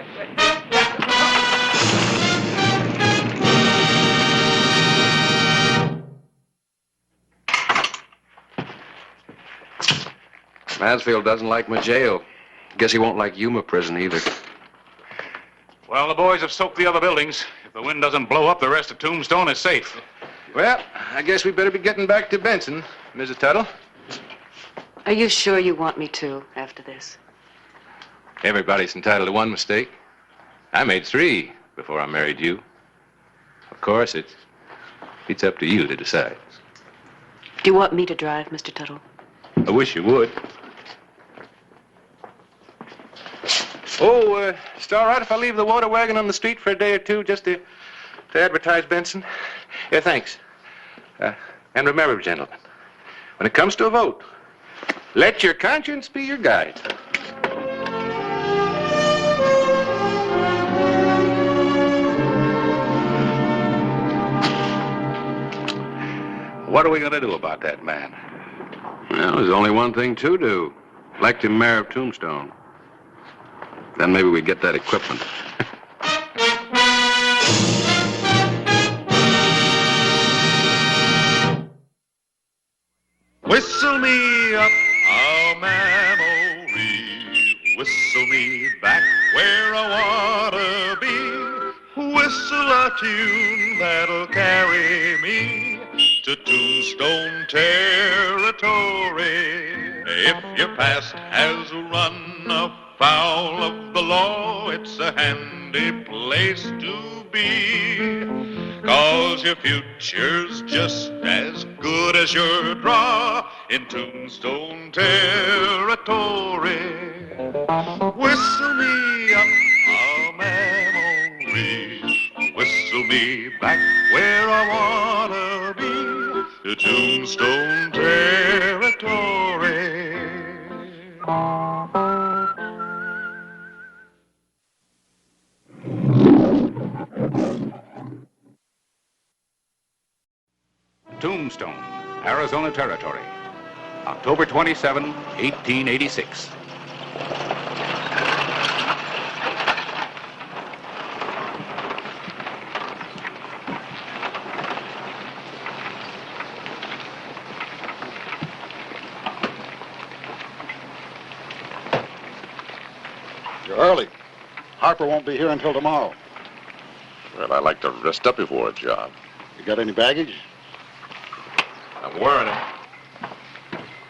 Mansfield doesn't like my jail. Guess he won't like Yuma prison either. Well, the boys have soaked the other buildings. If the wind doesn't blow up, the rest of Tombstone is safe. Well, I guess we better be getting back to Benson, Mrs. Tuttle. Are you sure you want me to after this? Everybody's entitled to one mistake. I made 3 before I married you. Of course, it's up to you to decide. Do you want me to drive, Mr. Tuttle? I wish you would. Oh, it's all right if I leave the water wagon on the street for a day or two just to advertise Benson? Yeah, thanks. And remember, gentlemen, when it comes to a vote, let your conscience be your guide. What are we going to do about that man? Well, there's only one thing to do. Elect him mayor of Tombstone. Then maybe we get that equipment. Whistle me up a memory, whistle me back where I wanna be, whistle a tune that'll carry me to Tombstone territory. If your past has run afoul of the law, it's a handy place to be, 'cause your future's just as good as your draw in Tombstone territory. Whistle me up a memory, whistle me back where I wanna be, to Tombstone territory. Tombstone, Arizona Territory, October 27, 1886. You're early. Harper won't be here until tomorrow. Well, I like to rest up before a job. You got any baggage? I'm wearing it.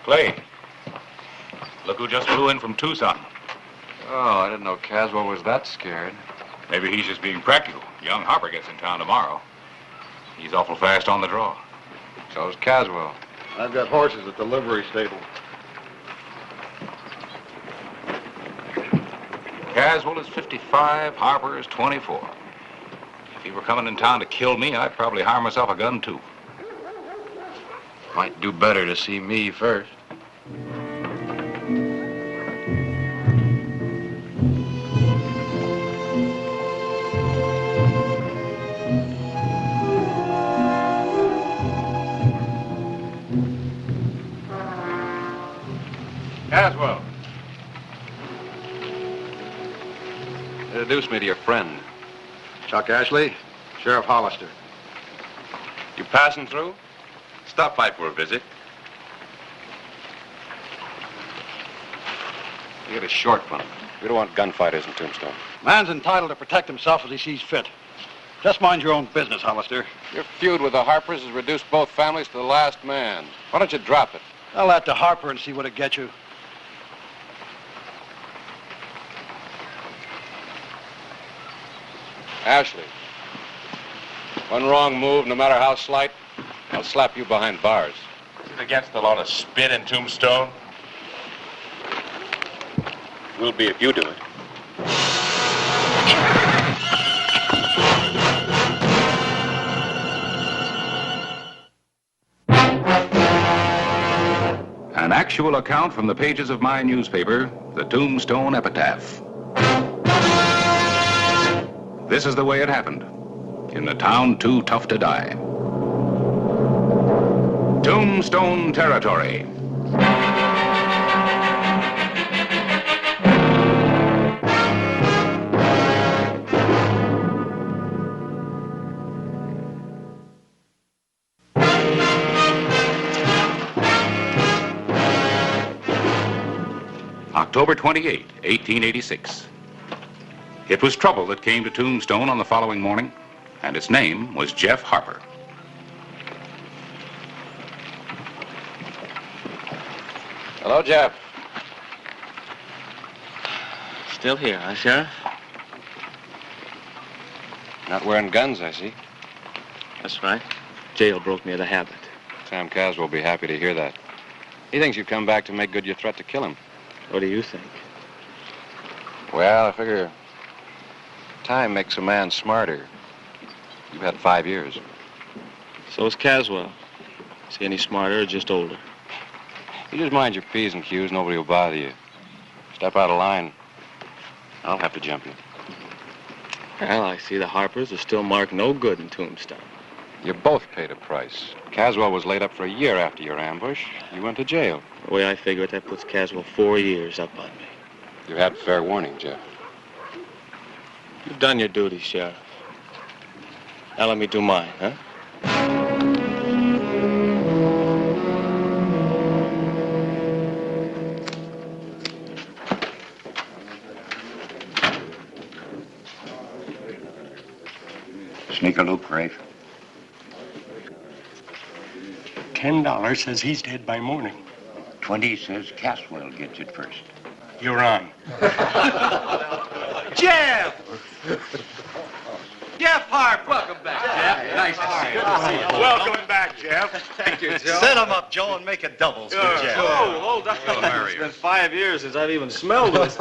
Clay, look who just flew in from Tucson. Oh, I didn't know Caswell was that scared. Maybe he's just being practical. Young Harper gets in town tomorrow. He's awful fast on the draw. So's Caswell. I've got horses at the livery stable. Caswell is 55, Harper is 24. If he were coming in town to kill me, I'd probably hire myself a gun, too. Might do better to see me first. Caswell. Introduce me to your friend. Chuck Ashley, Sheriff Hollister. You passing through? Stop by for a visit. You get a short one. We don't want gunfighters in Tombstone. Man's entitled to protect himself as he sees fit. Just mind your own business, Hollister. Your feud with the Harpers has reduced both families to the last man. Why don't you drop it? Tell that to Harper and see what it gets you. Ashley, one wrong move, no matter how slight, I'll slap you behind bars. Is it against the law to spit in Tombstone? Will be if you do it. An actual account from the pages of my newspaper, the Tombstone Epitaph. This is the way it happened, in the town too tough to die. Tombstone territory. October 28, 1886. It was trouble that came to Tombstone on the following morning, and its name was Jeff Harper. Hello, Jeff. Still here, huh, Sheriff? Not wearing guns, I see. That's right. Jail broke me of the habit. Sam Caswell will be happy to hear that. He thinks you've come back to make good your threat to kill him. What do you think? Well, I figure time makes a man smarter. You've had 5 years. So is Caswell. Is he any smarter or just older? You just mind your P's and Q's, nobody will bother you. Step out of line, I'll have to jump you. Well, I see the Harpers are still marked no good in Tombstone. You both paid a price. Caswell was laid up for a year after your ambush. You went to jail. The way I figure it, that puts Caswell 4 years up on me. You had fair warning, Jeff. You've done your duty, Sheriff. Now let me do mine, huh? Sneak-a-loop, Rafe. $10 says he's dead by morning. 20 says Caswell gets it first. You're on. Jeff! Jeff Harper! Welcome back, Jeff. Nice to see you. Welcome back, Jeff. Thank you, Joe. Set him up, Joe, and make it doubles for Jeff. Oh, hold on. It's been 5 years since I've even smelled this.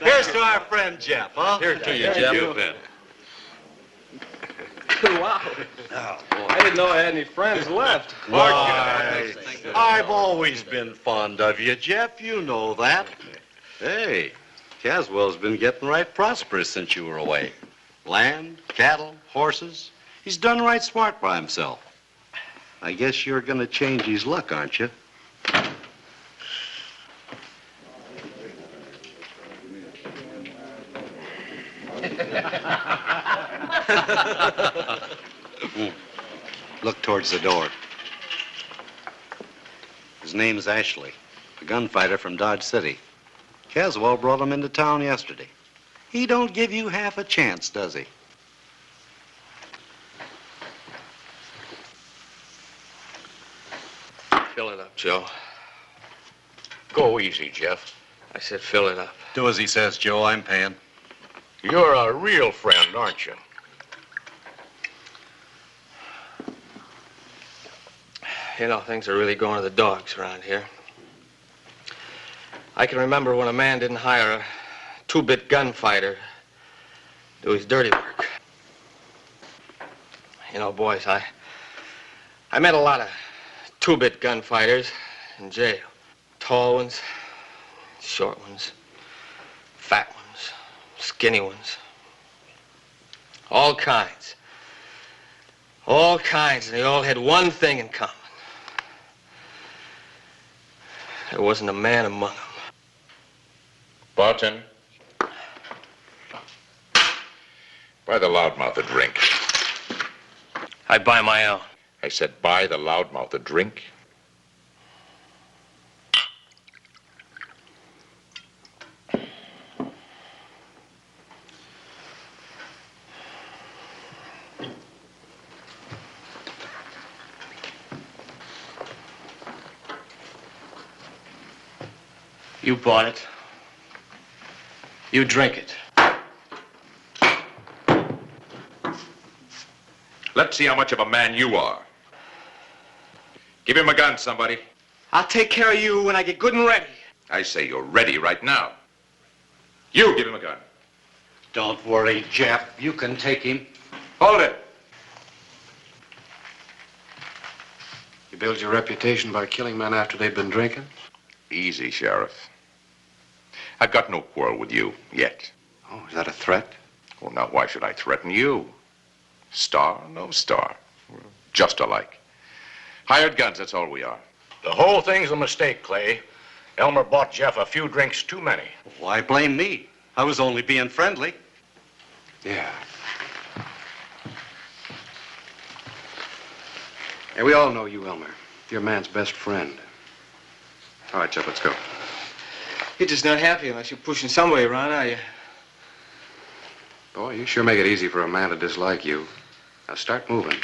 Here's to our friend Jeff, huh? Here to you, Jeff. Wow. I didn't know I had any friends left. Why, I've always been fond of you, Jeff. You know that. Hey, Caswell's been getting right prosperous since you were away. Land, cattle, horses. He's done right smart by himself. I guess you're going to change his luck, aren't you? Look towards the door. His name's Ashley, a gunfighter from Dodge City. Caswell brought him into town yesterday. He don't give you half a chance, does he? Fill it up, Joe. Go easy, Jeff. I said fill it up. Do as he says, Joe. I'm paying. You're a real friend, aren't you? You know, things are really going to the dogs around here. I can remember when a man didn't hire a two-bit gunfighter to do his dirty work. You know, boys, I met a lot of two-bit gunfighters in jail. Tall ones, short ones, fat ones, skinny ones. All kinds. All kinds, and they all had one thing in common. There wasn't a man among them. Bartender. Buy the loudmouth a drink. I buy my own. I said buy the loudmouth a drink. You bought it. You drink it. Let's see how much of a man you are. Give him a gun, somebody. I'll take care of you when I get good and ready. I say you're ready right now. You give him a gun. Don't worry, Jeff. You can take him. Hold it. You build your reputation by killing men after they've been drinking? Easy, Sheriff. I've got no quarrel with you yet. Oh, is that a threat? Well, now, why should I threaten you? Star, no star. We're just alike. Hired guns, that's all we are. The whole thing's a mistake, Clay. Elmer bought Jeff a few drinks too many. Why blame me? I was only being friendly. Yeah. Hey, we all know you, Elmer. You're a man's best friend. All right, Jeff, let's go. You're just not happy unless you're pushing somebody around, are you? Boy, you sure make it easy for a man to dislike you. Now start moving.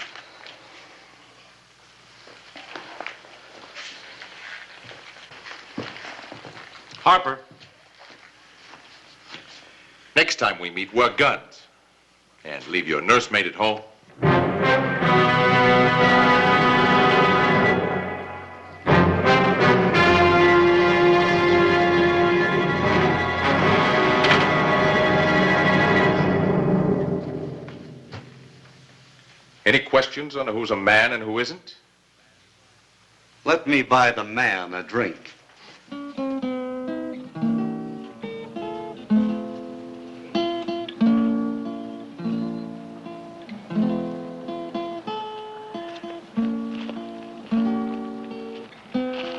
Harper. Next time we meet, wear guns. And leave your nursemaid at home. Any questions on who's a man and who isn't? Let me buy the man a drink.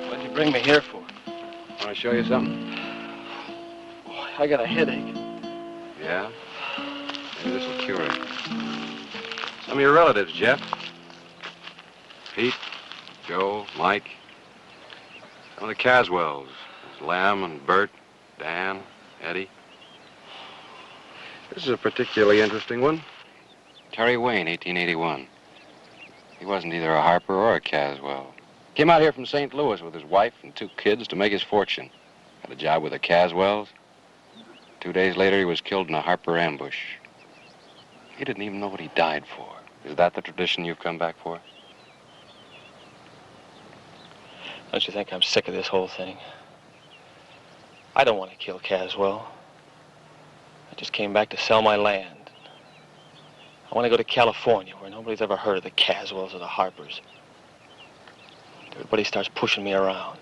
What'd you bring me here for? Want to show you something? Boy, I got a headache. Yeah? Maybe this will cure it. Some of your relatives, Jeff. Pete, Joe, Mike. Some of the Caswells. There's Lamb and Bert, Dan, Eddie. This is a particularly interesting one. Terry Wayne, 1881. He wasn't either a Harper or a Caswell. Came out here from St. Louis with his wife and 2 kids to make his fortune. Had a job with the Caswells. 2 days later, he was killed in a Harper ambush. He didn't even know what he died for. Is that the tradition you've come back for? Don't you think I'm sick of this whole thing? I don't want to kill Caswell. I just came back to sell my land. I want to go to California, where nobody's ever heard of the Caswells or the Harpers. Everybody starts pushing me around.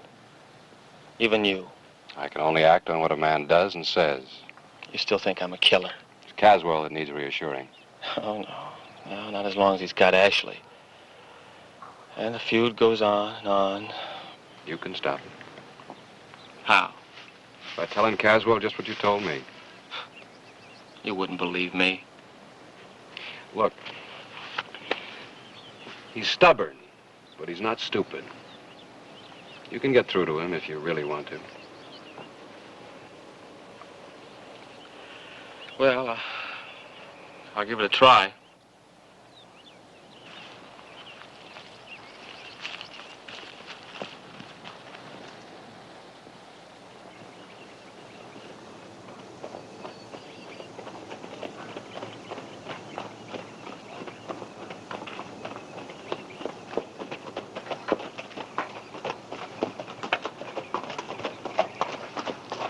Even you. I can only act on what a man does and says. You still think I'm a killer? It's Caswell that needs reassuring. Oh, no. No, not as long as he's got Ashley. And the feud goes on and on. You can stop it. How? By telling Caswell just what you told me. You wouldn't believe me. Look, he's stubborn, but he's not stupid. You can get through to him if you really want to. Well, I'll give it a try.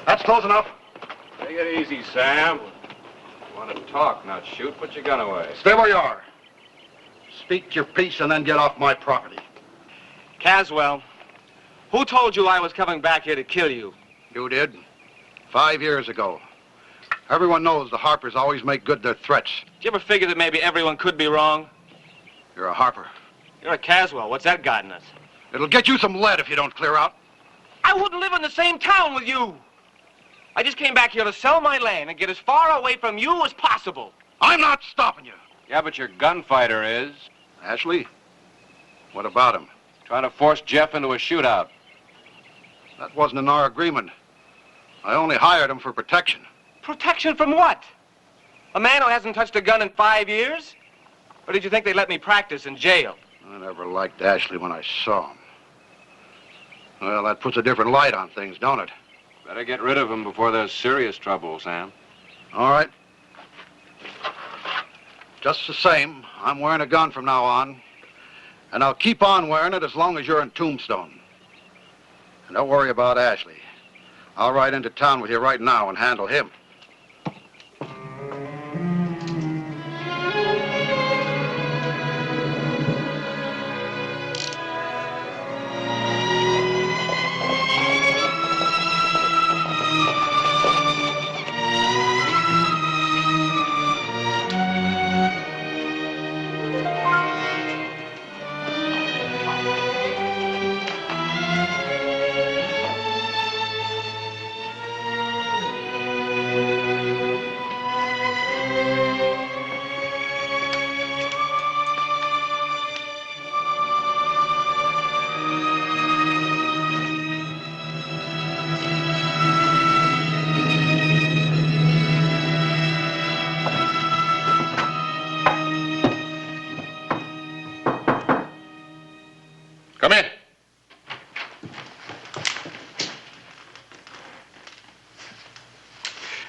That's close enough. Take it easy, Sam. You want to talk, not shoot. Put your gun away. Stay where you are. Speak your piece and then get off my property. Caswell, who told you I was coming back here to kill you? You did. 5 years ago. Everyone knows the Harpers always make good their threats. Did you ever figure that maybe everyone could be wrong? You're a Harper. You're a Caswell. What's that got in us? It'll get you some lead if you don't clear out. I wouldn't live in the same town with you. I just came back here to sell my land and get as far away from you as possible. I'm not stopping you. Yeah, but your gunfighter is. Ashley? What about him? Trying to force Jeff into a shootout. That wasn't in our agreement. I only hired him for protection. Protection from what? A man who hasn't touched a gun in 5 years? Or did you think they'd let me practice in jail? I never liked Ashley when I saw him. Well, that puts a different light on things, don't it? Better get rid of him before there's serious trouble, Sam. All right. Just the same, I'm wearing a gun from now on. And I'll keep on wearing it as long as you're in Tombstone. And don't worry about Ashley. I'll ride into town with you right now and handle him.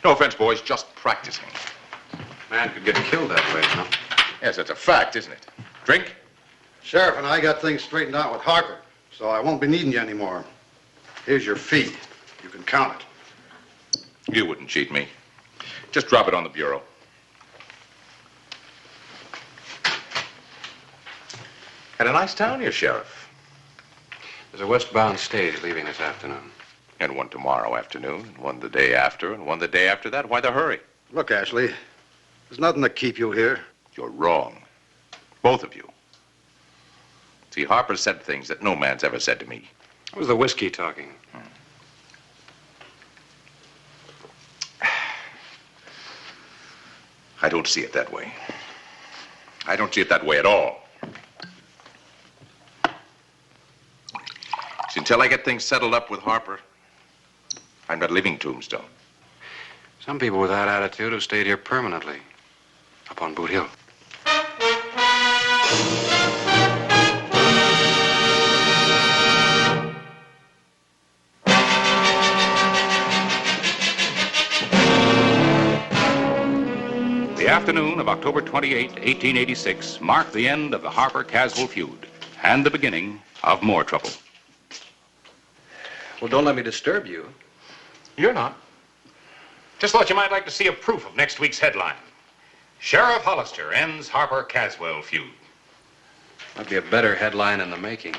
No offense, boys, just practicing. Man could get killed that way, huh? Yes, that's a fact, isn't it? Drink? Sheriff and I got things straightened out with Harper, so I won't be needing you anymore. Here's your fee. You can count it. You wouldn't cheat me. Just drop it on the bureau. Had a nice town here, Sheriff. There's a westbound stage leaving this afternoon. And one tomorrow afternoon, and one the day after, and one the day after that. Why the hurry? Look, Ashley, there's nothing to keep you here. You're wrong. Both of you. See, Harper said things that no man's ever said to me. It was the whiskey talking. I don't see it that way. I don't see it that way at all. See, until I get things settled up with Harper, I'm not leaving Tombstone. Some people with that attitude have stayed here permanently, up on Boot Hill. The afternoon of October 28, 1886, marked the end of the Harper-Caswell feud and the beginning of more trouble. Well, don't let me disturb you. You're not. Just thought you might like to see a proof of next week's headline. Sheriff Hollister ends Harper-Caswell feud. Might be a better headline in the making.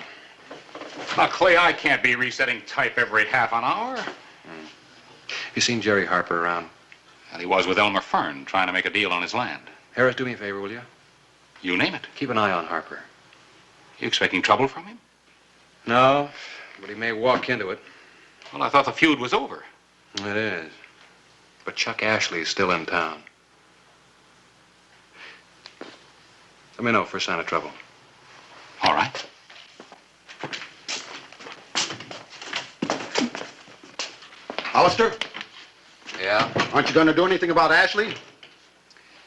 Now, Clay, I can't be resetting type every half an hour. You seen Jerry Harper around? And he was with Elmer Fern, trying to make a deal on his land. Harris, do me a favor, will you? You name it. Keep an eye on Harper. You expecting trouble from him? No, but he may walk into it. Well, I thought the feud was over. It is. But Chuck Ashley's still in town. Let me know for a sign of trouble. All right. Hollister? Yeah? Aren't you going to do anything about Ashley?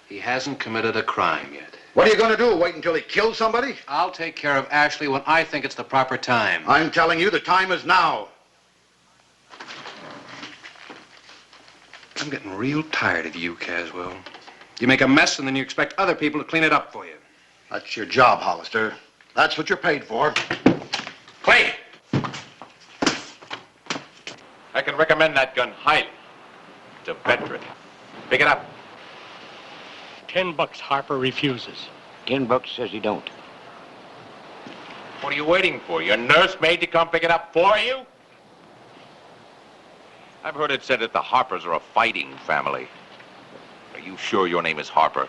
He hasn't committed a crime yet. What are you going to do? Wait until he kills somebody? I'll take care of Ashley when I think it's the proper time. I'm telling you, the time is now. I'm getting real tired of you, Caswell. You make a mess and then you expect other people to clean it up for you. That's your job, Hollister. That's what you're paid for. Clay! I can recommend that gun highly. It's a veteran. Pick it up. $10 Harper refuses. $10 says he don't. What are you waiting for? Your nursemaid to come pick it up for you? I've heard it said that the Harpers are a fighting family. Are you sure your name is Harper?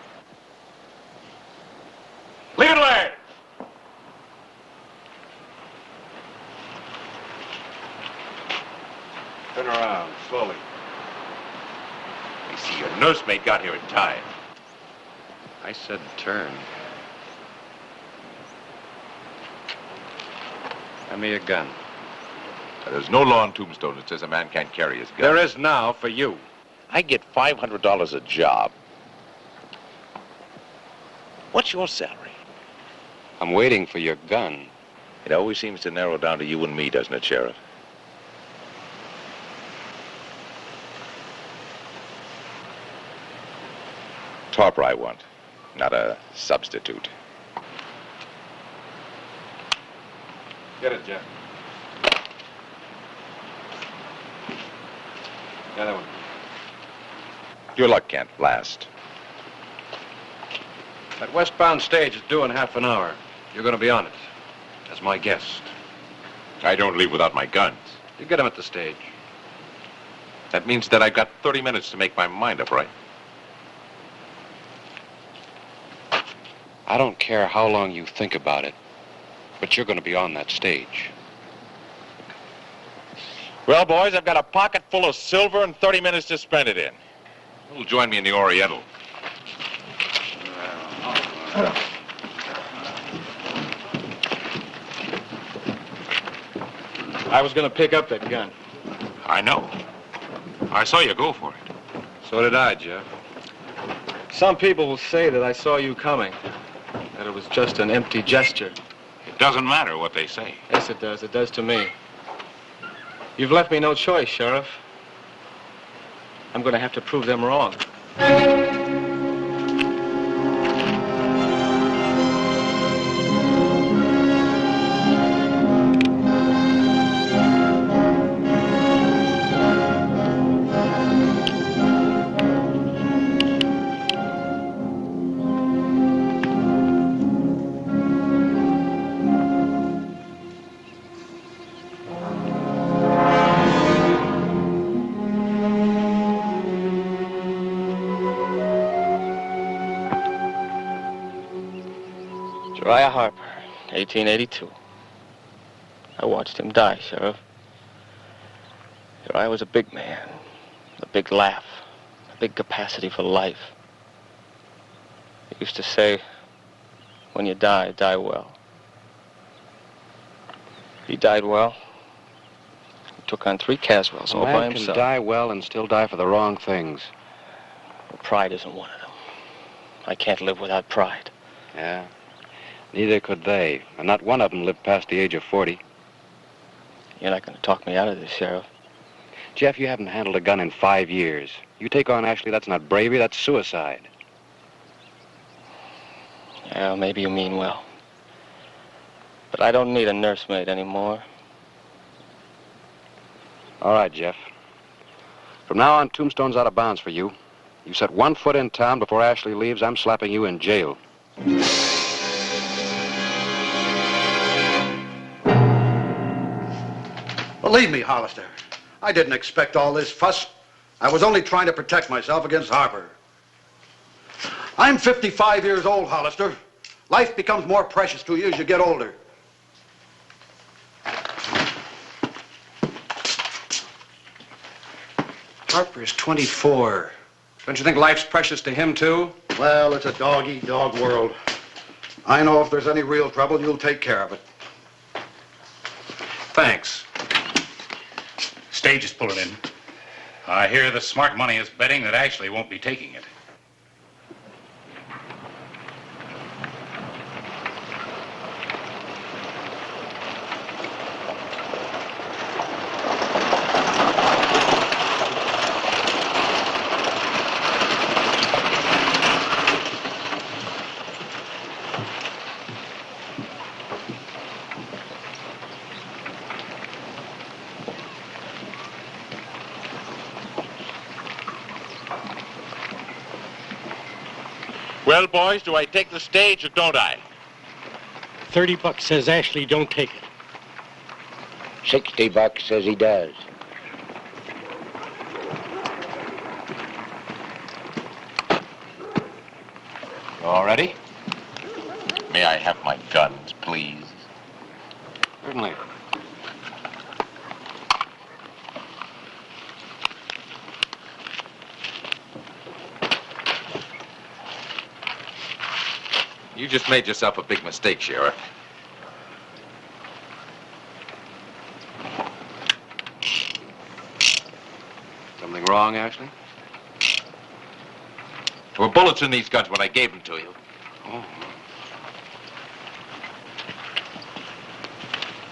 Leave it alone! Turn around, slowly. I see your nursemaid got here in time. I said turn. Hand me a gun. There's no law in Tombstone that says a man can't carry his gun. There is now for you. I get $500 a job. What's your salary? I'm waiting for your gun. It always seems to narrow down to you and me, doesn't it, Sheriff? Harper I want, not a substitute. Get it, Jeff. The other one. Your luck can't last. That westbound stage is due in half an hour. You're going to be on it, as my guest. I don't leave without my guns. You get him at the stage. That means that I've got 30 minutes to make my mind up, right? I don't care how long you think about it, but you're going to be on that stage. Well, boys, I've got a pocket full of silver and 30 minutes to spend it in. Who'll join me in the Oriental? I was going to pick up that gun. I know. I saw you go for it. So did I, Jeff. Some people will say that I saw you coming, that it was just an empty gesture. It doesn't matter what they say. Yes, it does. It does to me. You've left me no choice, Sheriff. I'm going to have to prove them wrong. Uriah Harper, 1882. I watched him die, Sheriff. Uriah was a big man, a big laugh, a big capacity for life. He used to say, when you die, die well. He died well. He took on 3 Caswells all by himself. A man can die well and still die for the wrong things. Well, pride isn't one of them. I can't live without pride. Yeah. Neither could they, and not one of them lived past the age of 40. You're not going to talk me out of this, Sheriff. Jeff, you haven't handled a gun in 5 years. You take on Ashley, that's not bravery, that's suicide. Yeah, maybe you mean well. But I don't need a nursemaid anymore. All right, Jeff. From now on, Tombstone's out of bounds for you. You set 1 foot in town before Ashley leaves, I'm slapping you in jail. Believe me, Hollister, I didn't expect all this fuss. I was only trying to protect myself against Harper. I'm 55 years old, Hollister. Life becomes more precious to you as you get older. Harper's 24. Don't you think life's precious to him, too? Well, it's a dog-eat-dog world. I know if there's any real trouble, you'll take care of it. Thanks. Stage is pulling in. I hear the smart money is betting that Ashley won't be taking it. Well, boys, do I take the stage or don't I? $30 says Ashley don't take it. $60 says he does. All ready? May I have my guns, please? Certainly. You just made yourself a big mistake, Sheriff. Something wrong, Ashley? There were bullets in these guns when I gave them to you. Oh.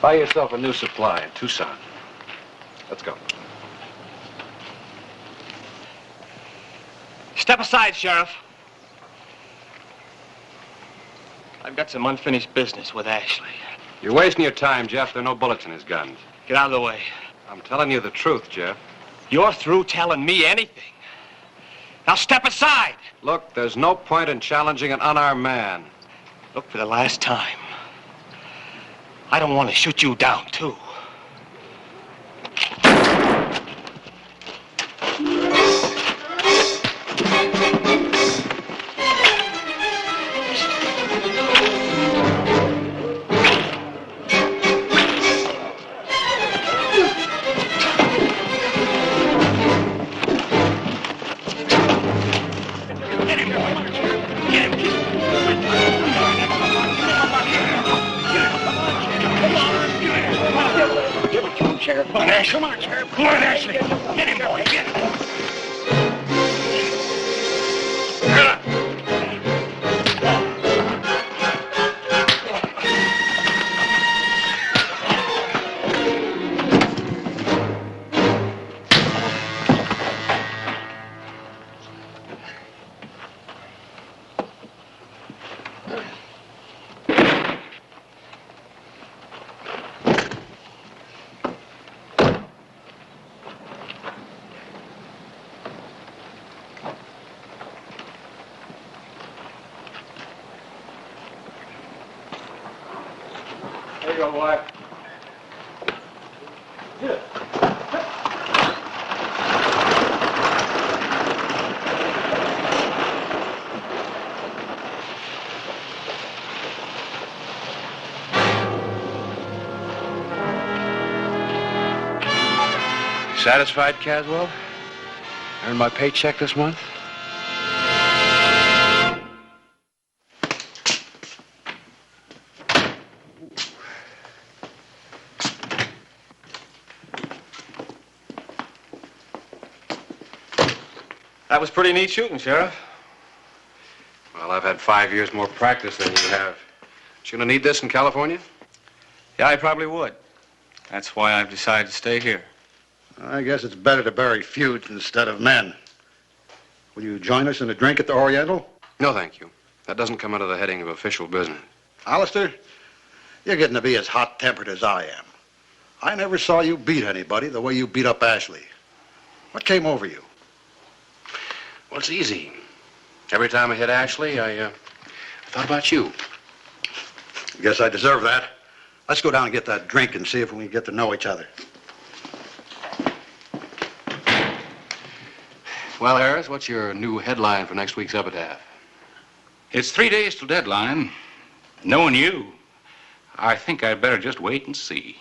Buy yourself a new supply in Tucson. Let's go. Step aside, Sheriff. I've got some unfinished business with Ashley. You're wasting your time, Jeff. There are no bullets in his guns. Get out of the way. I'm telling you the truth, Jeff. You're through telling me anything. Now step aside. Look, there's no point in challenging an unarmed man. Look, for the last time, I don't want to shoot you down, too. Sheriff. Come on, Ashley. Come on, Sheriff. Come on, Ashley. Get him, boy. Get him. you go, boy. Satisfied, Caswell? Earned my paycheck this month? That was pretty neat shooting, Sheriff. Well, I've had 5 years more practice than you have. But you gonna need this in California? Yeah, I probably would. That's why I've decided to stay here. I guess it's better to bury feuds instead of men. Will you join us in a drink at the Oriental? No, thank you. That doesn't come under the heading of official business. Alistair, you're getting to be as hot-tempered as I am. I never saw you beat anybody the way you beat up Ashley. What came over you? Well, it's easy. Every time I hit Ashley, I thought about you. Guess I deserve that. Let's go down and get that drink and see if we can get to know each other. Well, Harris, what's your new headline for next week's epitaph? It's 3 days till deadline. Knowing you, I think I'd better just wait and see.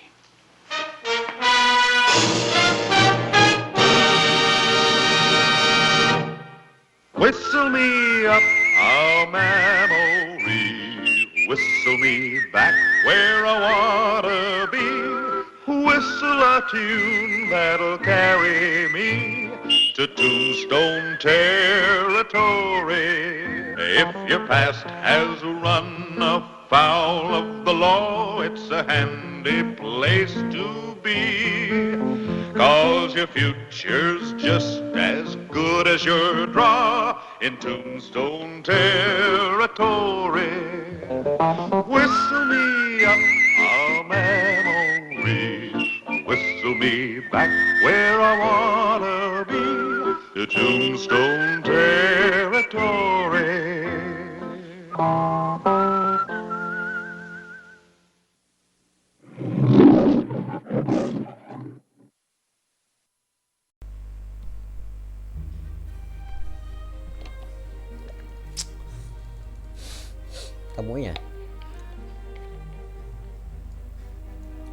Whistle me up a memory, whistle me back where I wanna be, whistle a tune that'll carry me to Tombstone territory. If your past has run afoul of the law, it's a handy place to be, 'cause your future's just as good as your draw in Tombstone territory. Whistle me up a memory, whistle me back where I wanna be, to Tombstone territory. Tao mũi nhỉ?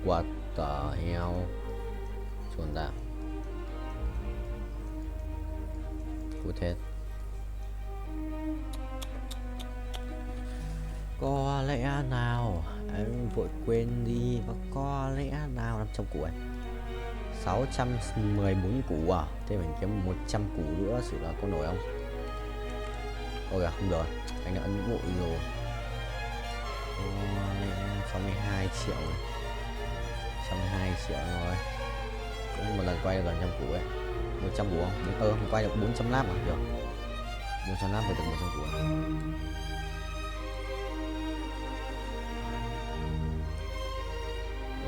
What the hell? Chuồn ra. Cút hết. Có lẽ nào em vội quên đi, và có lẽ nào 500 củ ấy, 614 củ à? Thế mình kiếm 100 củ nữa, sự là có nổi không? Ôi kìa, không được, anh đã ấn vội rồi. Có lẽ 62 triệu rồi. 62 triệu rồi. Cũng một lần quay được gần 100 củ ấy. 100 củ không? Mình quay được 400 lap mà, được. 400 lap phải được 100 củ.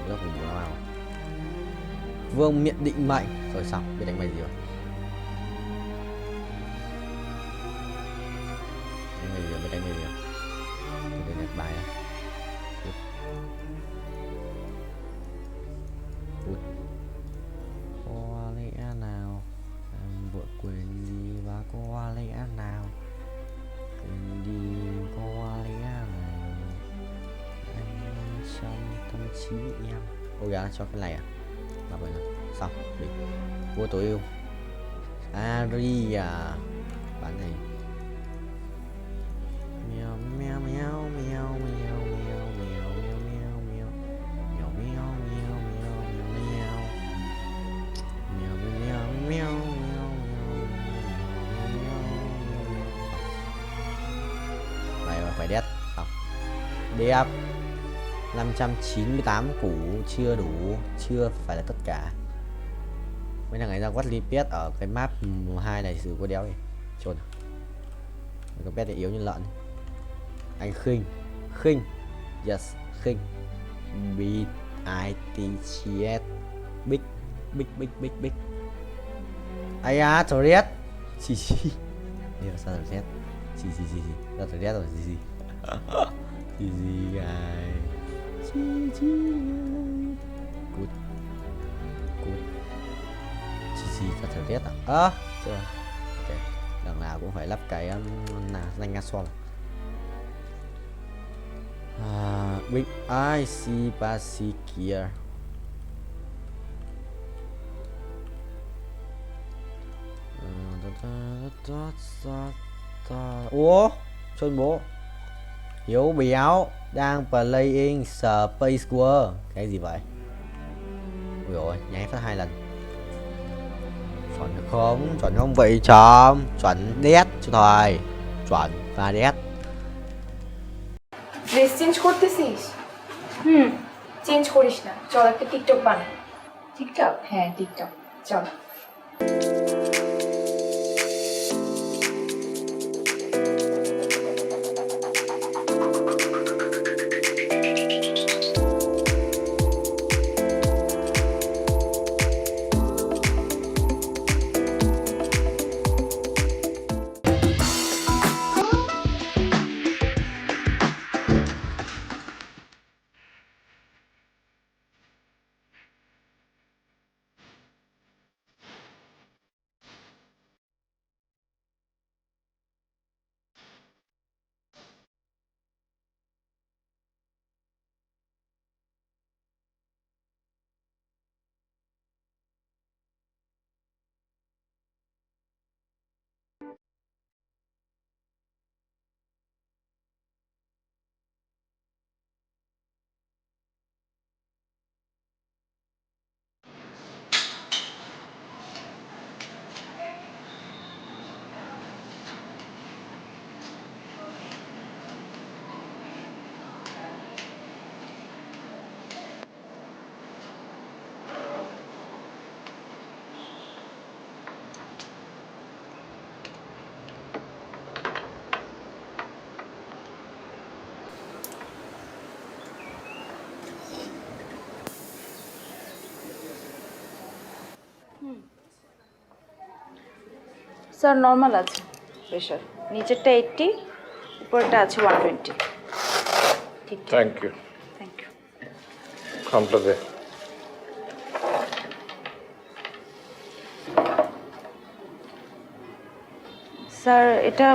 Lớp của bố nào? Vương miện định mệnh. Rồi xong, biết đánh mày gì rồi? Đánh mày gì rồi, biết đánh mày gì rồi? Tôi nhặt bài á. Có lẽ nào em vội quên đi, và có lẽ nào quên đi, có lẽ nào anh trong tâm trí em. Ôi gà cho cái này à? Là vậy rồi. Xong, đi. Vua tối ưu Aria bán này. Mèo mèo mèo mèo mèo mèo mèo mèo mèo mèo mèo mèo mèo mèo mèo mèo mèo mèo. Này mà phải đét. Xong. Đẹp. 598 củ chưa đủ, chưa phải là tất cả. Mấy thằng ấy ra quát lipet ở cái map 2 này sử có đéo gì trồn. Cái pet này yếu như lợn. Anh khinh, yes, khinh, beat, ITCS, big. Ai à, Torres, xì. Điều sao Torres, xì, ra Torres rồi xì. Xì guys. Good. GG cả thử test à? Chưa. Ok. Lần nào cũng phải lắp cái danh gasol. Big IC basic gear. Ủa? Sơn bố. Hiếu béo đang playing Space War. Cái gì vậy? Ui rồi, nháy phát 2 lần. Chuẩn không vậy chấm. Chuẩn đét cho thôi. Chuẩn và đét. Dress change করতেছিস? Change করিস না, চল একটা TikTok বানাই। TikTok? হ্যাঁ TikTok, চল। Sir normal আছে pressure, নিচেরটা 80, উপরটা আছে 120। ঠিক। Thank you. Thank you. খামটা দে। স্যার এটা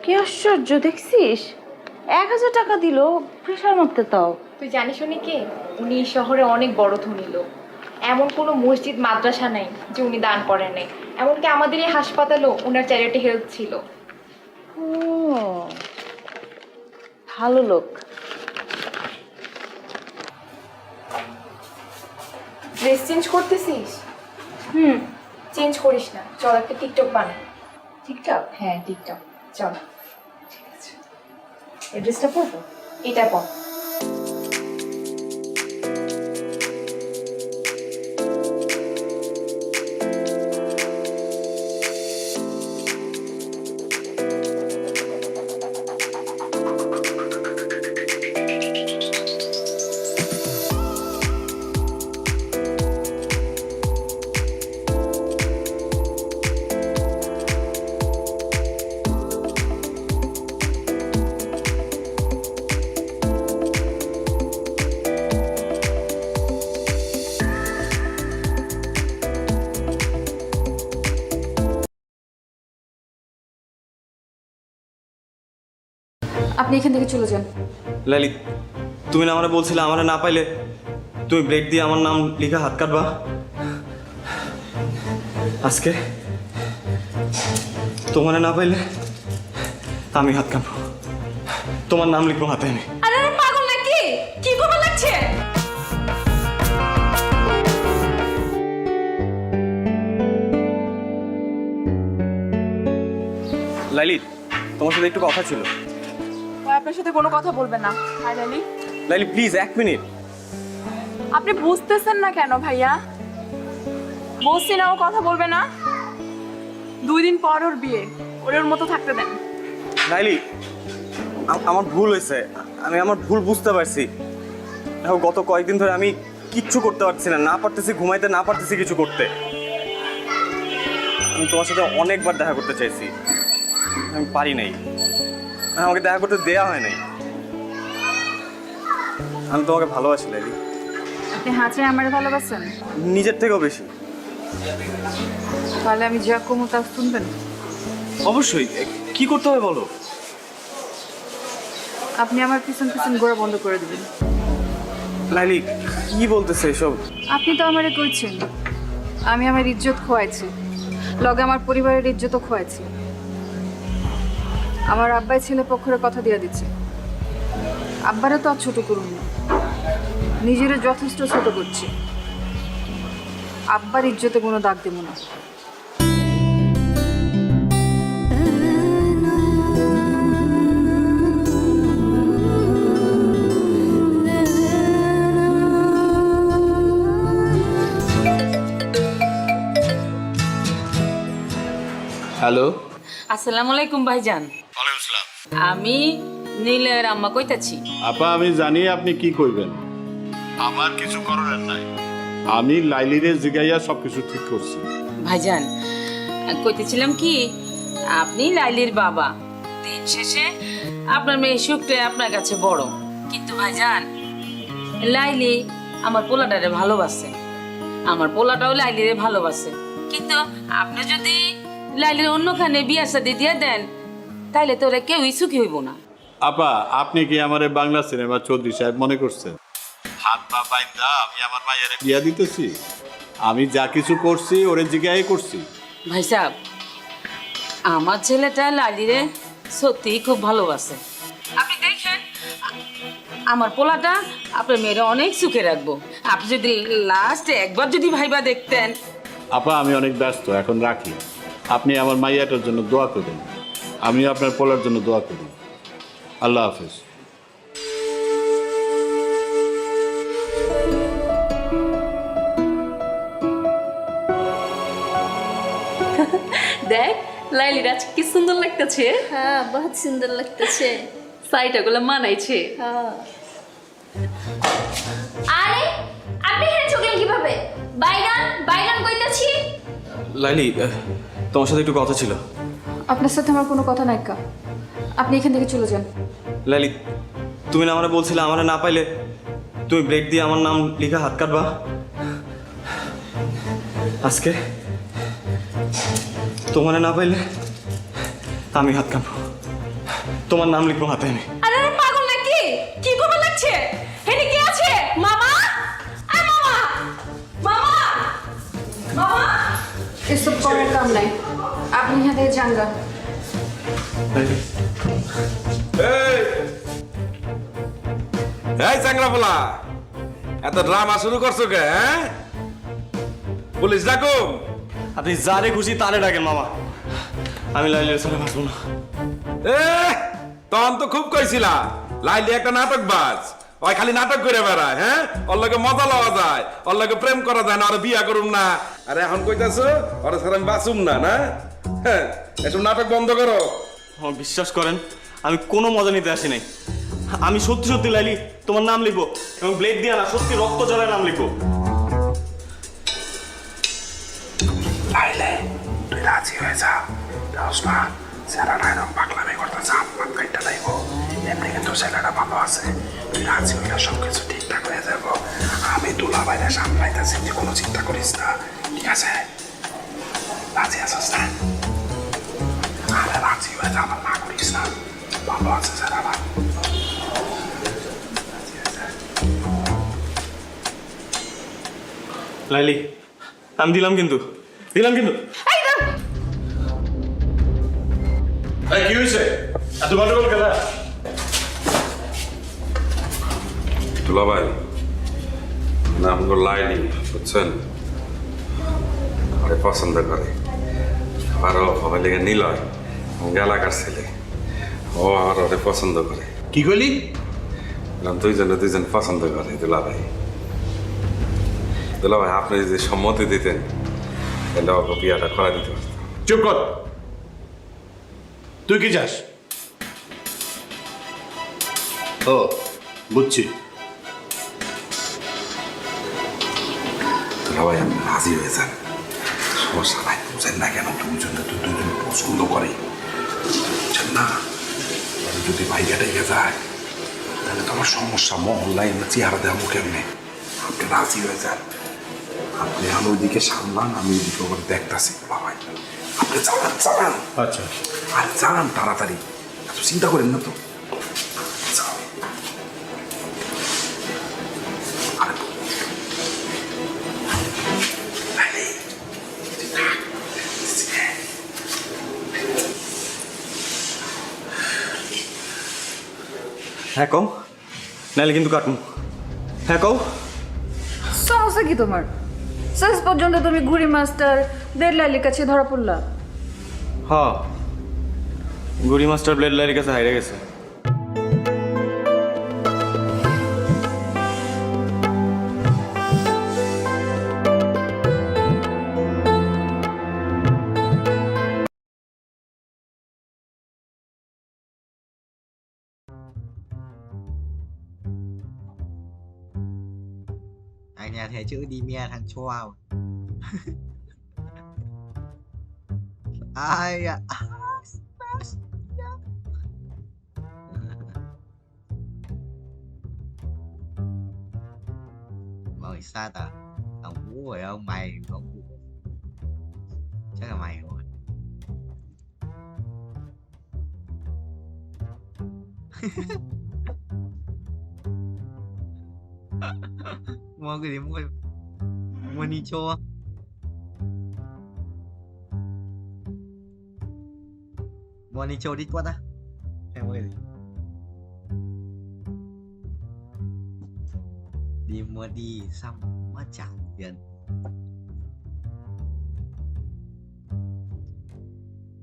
কি আশ্চর্য দেখছিস, 1000 টাকা দিল প্রেশার মারতে। তাও তুই জানিস উনি কে? উনি শহরে অনেক বড় ধনী লোক। এমন কোনো মসজিদ মাদ্রাসা নাই যে উনি দান করেন নাই। এমনকি আমাদের এই হাসপাতালেও ওনার চ্যারিটি হেল্প ছিল। ও ভালো লোক। ড্রেস চেঞ্জ করতেছিস? চেঞ্জ করিস না, চল একটা টিকটক বানাই। টিকটক? হ্যাঁ টিকটক, চল। ঠিক আছে, এই ড্রেসটা পরবো? এটা পর। আপনি এখান থেকে চলে যান। লালি, তুমি না আমারে বলছিলে আমারে না পাইলে তুমি ব্রেক দিয়ে আমার নাম লিখে হাত কাটবা। আজকে তোমারে না পাইলে আমি হাত কাটবো, তোমার নাম লিখবো হাতে এনে। আরে পাগল নাকি? কি করবে লাগছে? লাইলি, তোমার সাথে একটু কথা ছিল। আপনার সাথে কোনো কথা বলবেন না। Hi Lali. Laili please 1 minute. আপনি বুঝতেছেন না কেন ভাইয়া? বলছি না ও কথা বলবে না। 2 দিন পর ওর বিয়ে, ওর মতো থাকতে দেন। লাইলি, আমার ভুল হয়েছে, আমি আমার ভুল বুঝতে পারছি। দেখো গত কয়েকদিন ধরে আমি কিচ্ছু করতে পারছি না, না পারতেছি ঘুমাইতে, না পারতেছি কিছু করতে। আমি তোমার সাথে অনেকবার দেখা করতে চাইছি, আমি পারি নাই, আমাকে দেখা করতে দেয়া হয় নাই। আমি তোমাকে ভালোবাসি লাইলি। আপনি হাঁচে আমার ভালোবাসেন? নিজের থেকেও বেশি। তাহলে আমি যা কমু তা শুনবেন? অবশ্যই। কি করতে হবে বলো? আপনি আমার পিছন পিছন ঘোরা বন্ধ করে দেবেন। লাইলি কি বলতেছে এসব? আপনি তো আমারে কইছেন আমি আমার ইজ্জত খোয়াইছি, লগে আমার পরিবারের ইজ্জতও খোয়াইছি। আমার আব্বাই ছেলে পক্ষের কথা দিয়ে দিচ্ছে। আব্বারে তো আর ছোট করুন না, নিজেরে যথেষ্ট ছোট করছি। আব্বার ইজ্জতে কোনো দাগ দেব না। হ্যালো, আসসালামু আলাইকুম ভাইজান। ওয়ালাইকুম আসসালাম। আমি নীলের আম্মা কইতাছি। আপা আমি জানি আপনি কি কইবেন, আমার কিছু করার নাই। আমি লাইলিরে জিগাইয়া সবকিছু ঠিক করছি। ভাইজান কইতেছিলাম কি, আপনি লাইলির বাবা, দিন শেষে আপনার মেয়ে সুখটা আপনার কাছে বড়। কিন্তু ভাইজান লাইলি আমার পোলাটারে ভালোবাসে, আমার পোলাটাও লাইলিরে ভালোবাসে। কিন্তু আপনি যদি লাইলির অন্যখানে বিয়া শাদী দিয়ে দেন তাইলে তো ওরা কেউই সুখী হইব না। আপা আপনি কি আমারে বাংলা সিনেমা চৌধুরী সাহেব মনে করছেন? হাত পা বাইন্দা আমি আমার মায়ের বিয়া দিতেছি? আমি যা কিছু করছি ওরে জিগাই করছি। ভাই সাহেব, আমার ছেলেটা লালিরে সত্যিই খুব ভালোবাসে। আপনি দেখেন আমার পোলাটা আপনার মেয়েরা অনেক সুখে রাখবো। আপনি যদি লাস্টে একবার যদি ভাইবা দেখতেন। আপা আমি অনেক ব্যস্ত, এখন রাখি। আপনি আমার মাইয়াটার জন্য দোয়া করবেন, আমি আপনার পোলার জন্য দোয়া করি। আল্লাহ হাফেজ। দেখ লাইলির আজ কি সুন্দর লাগতেছে। হ্যাঁ বহুত সুন্দর লাগতেছে। সাইটাগুলো মানাইছে। আরে আপনি এখানে চলে কিভাবে? বাইগান বাইগান কইতাছি। লাইলি তোমার সাথে একটু কথা ছিল। আপনার সাথে আমার কোনো কথা নাই কা, আপনি এখান থেকে চলে যান। লাইলি তুমি না আমারে বলছিলে আমারে না পাইলে তুমি ব্রেক দিয়ে আমার নাম লিখে হাত কাটবা। আজকে তোমারে না পাইলে আমি হাত কাটবো, তোমার নাম লিখবো হাতে আমি। আরে পাগল নাকি? কি করবে লাগছে? এখানে কি আছে? মামা, আ মামা, মামা, মামা। এসব করার কাম নাই, আপনি এখান থেকে যান গা। এই চাংরাফলা, এত ড্রামা শুরু করছো কে? হ্যাঁ, পুলিশ ডাকুম। আপনি যারে খুশি তারে ডাকেন মামা, আমি লাইলির সাথে বাঁচবো না। তখন তো খুব কইছিলা লাইলি একটা নাটক বাজ, ওই খালি নাটক করে বেড়ায়। হ্যাঁ, ওর লগে মজা লওয়া যায়, ওর লগে প্রেম করা যায় না, আর বিয়া করুম না। আরে এখন কইতাছো ওরা ছাড়া আমি বাঁচুম না? না, হ্যাঁ, এসব নাটক বন্ধ করো। বিশ্বাস করেন আমি কোনো মজা নিতে আসি নাই। আমি সত্যি সত্যি লাইলি তোমার নাম লিখবো, এবং ব্লেড দিয়ে না সত্যি রক্ত জলের নাম লিখবো। লাইলে তুই রাজি হয়ে যা, না ছেলেটা এরকম পাগলামি করতেছে, আপনার কাইটা লাগবো। এমনি কিন্তু ছেলেটা ভালো আছে, তুই রাজি হইলে সবকিছু ঠিকঠাক হয়ে যাবো। আমি দুলা বাইরে সামলাইতেছি, তুই কোনো চিন্তা করিস না, ঠিক আছে? রাজি আছিস না? আরে রাজি হয়ে যা, আমার না করিস না, ভালো আছে ছেলেটা। লাইলি আমি দিলাম কিন্তু, দিলাম কিন্তু। কি হয়েছে? এত গন্ডগোল কেন? দুলা ভাই, নাম হলো লাইলি, বুঝছেন? আরে পছন্দ করে, আরো হবে লেগে নিলয় এলাকার ছেলে, ও আর ওরে পছন্দ করে। কি কইলি? দুইজনে দুইজন পছন্দ করে। দুলা ভাই, দুলা ভাই আপনি যদি সম্মতি দিতেন তাহলে ওকে বিয়াটা করা দিতে পারতাম। চুপ কর, তুই কি চাস? ও বুঝছি, দুলাভাই আপনি রাজি হয়ে যান, সমস্যা নাই। বুঝেন না কেন দুজনে তো দুজনে পছন্দ করে, বুঝছেন না? যদি ভাইয়াটাই যায় তাহলে তো আমার সমস্যা, মহল্লায় আমরা চেহারা দেবো কেমনে? আপনি রাজি হয়ে যান, আপনি আমি ওইদিকে সামলান, আমি ওইদিকে ওখানে দেখতেছি দুলাভাই। আপনি চালান চালান। আচ্ছা আর যান তাড়াতাড়ি, এত চিন্তা করেন না তো। হ্যাঁ কও, নাহলে কিন্তু কাটমু। হ্যাঁ কও। সমস্যা কি তোমার? শেষ পর্যন্ত তুমি ঘুড়ি মাস্টার ব্লেড লাইলির কাছে ধরা পড়লা। হ্যাঁ, গুড়ি মাস্টার ব্লেড লাইলির কাছে হাইরে গেছে। Tại nhà thầy chữ đi mia thằng Choao. Ai à? Ngồi xa tà. Thằng Vũ rồi không? Mày không Vũ. Chắc là mày rồi. Mua cái gì mua đi cho mua đi cho đi quát á em ơi đi mua đi xong mất trả tiền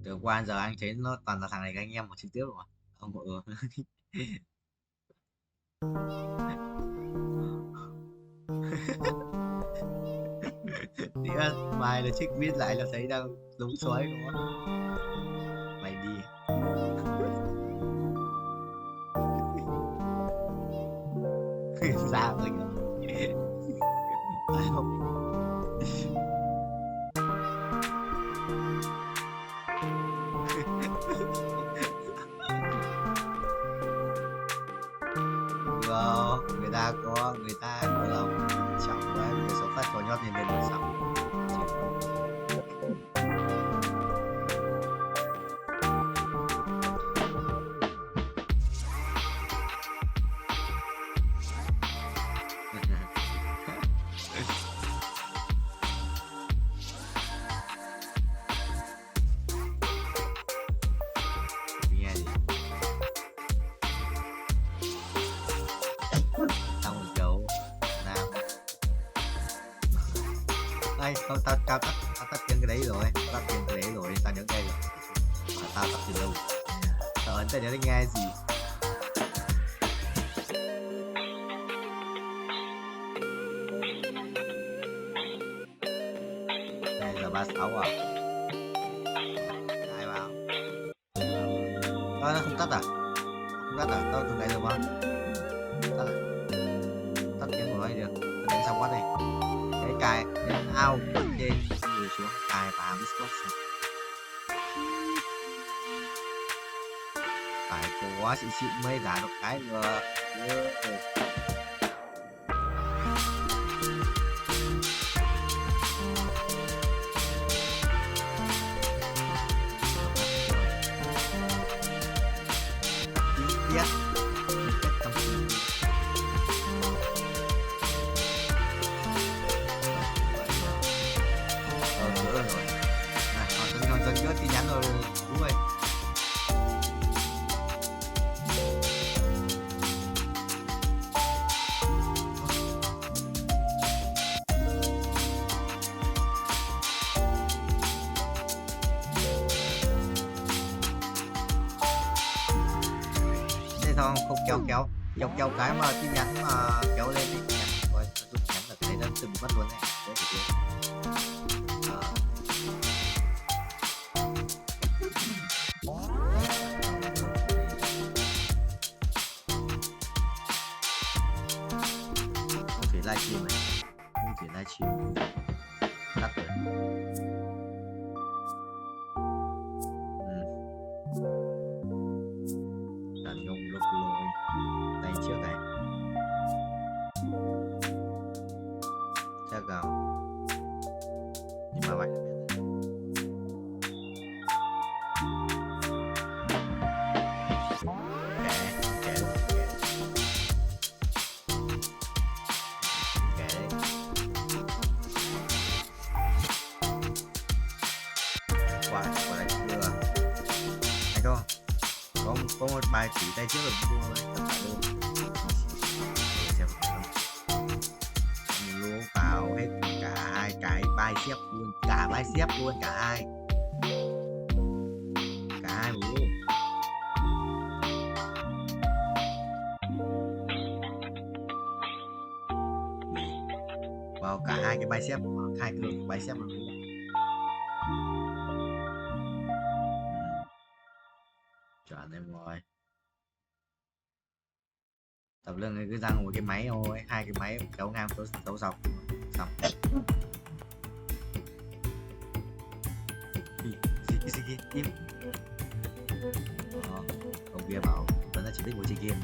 từ qua giờ anh thấy nó toàn là thằng này các anh em một trực tiếp rồi ông vợ thì bài là check viết lại là thấy đang đúng xoáy đúng không? Mày đi sao rồi người ta có người ta lòng trọng đấy bây giờ số phát có nhót nhìn lên là xong nghe gì xong một chỗ nào đây tao tắt chân cái đấy rồi tắt chân cái đấy rồi tao nhớ đây rồi mà tao tắt từ đâu tao ấn tao nhớ nghe gì đây giờ 36 à ai bảo nó không tắt à không tắt à tao từ nãy giờ mà tắt à tắt tiếng của nó được đánh xong quá này cái cài đến ao trên người xuống cài và discord xong phải có xịn mới giả được cái vừa tin nhắn rồi đúng rồi thế thôi không kéo cái mà tin nhắn mà kéo lên thì tin nhắn rồi tin nhắn là cái đấy nó từng mất luôn này đấy thì livestream này không chỉ livestream Đàn nhung lục lôi tay trước này chắc gào nhưng mà vậy có một bài chỉ tay trước rồi tập lại luôn xem mình luôn vào hết cả hai cái bicep luôn cả bicep luôn cả hai luôn vào cả hai cái bicep hai cái bicep luôn chuẩn em rồi tập lưng này cứ răng một cái máy thôi hai cái máy kéo ngang kéo dọc xong gì im ông kia bảo vẫn là chỉ biết ngồi chơi game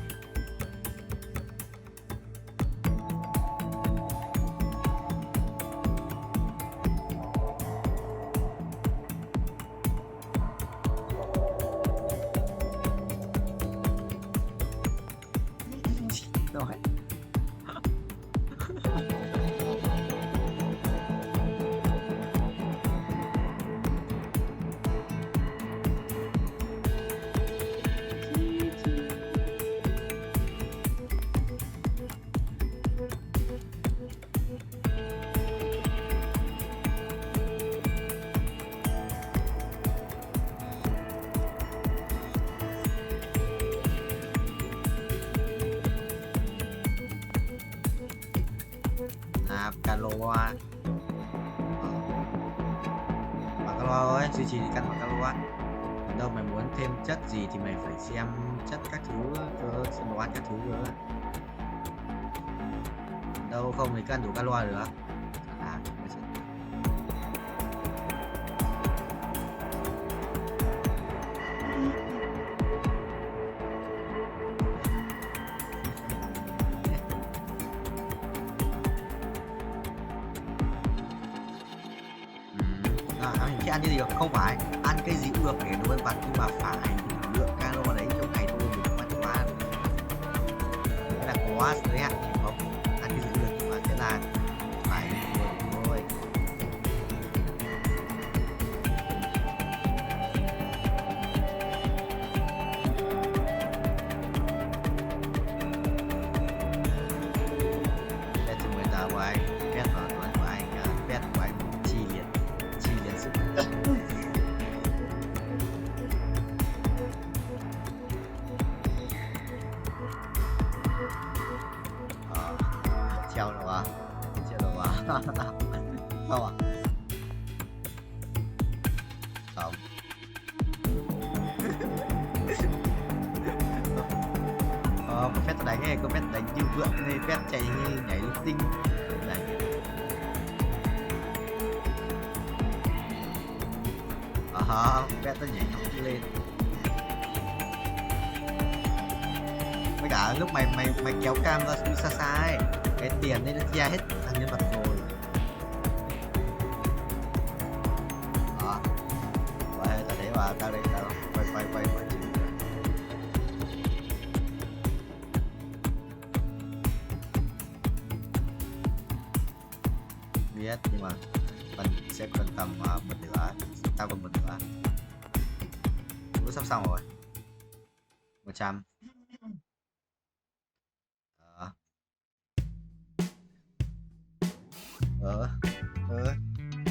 caloa bằng caloa thôi duy trì căn bằng caloa đâu mày muốn thêm chất gì thì mày phải xem chất các thứ cơ đồ ăn các thứ cơ đâu không thì cân đủ caloa được ăn cái gì được không phải ăn cái gì cũng được để nuôi vặt nhưng mà phải lượng calo đấy trong ngày thôi đừng ăn quá cái là quá giới hạn không ăn cái gì cũng được nhưng mà thế là phải thôi để cho người ta của anh biết vào tuần của anh biết của anh chi liệt sức treo rồi à không à không có phép đánh này có phép đánh như vượn này phép chạy như nhảy linh tinh này phép nó nhảy nhót lên với cả lúc mày kéo cam ra xa xa ấy cái tiền đấy nó chia hết thằng nhân vật rồi đó vậy là thế mà tao đây tao quay biết nhưng mà mình sẽ còn tầm một nửa tao còn một nửa cũng sắp xong rồi 100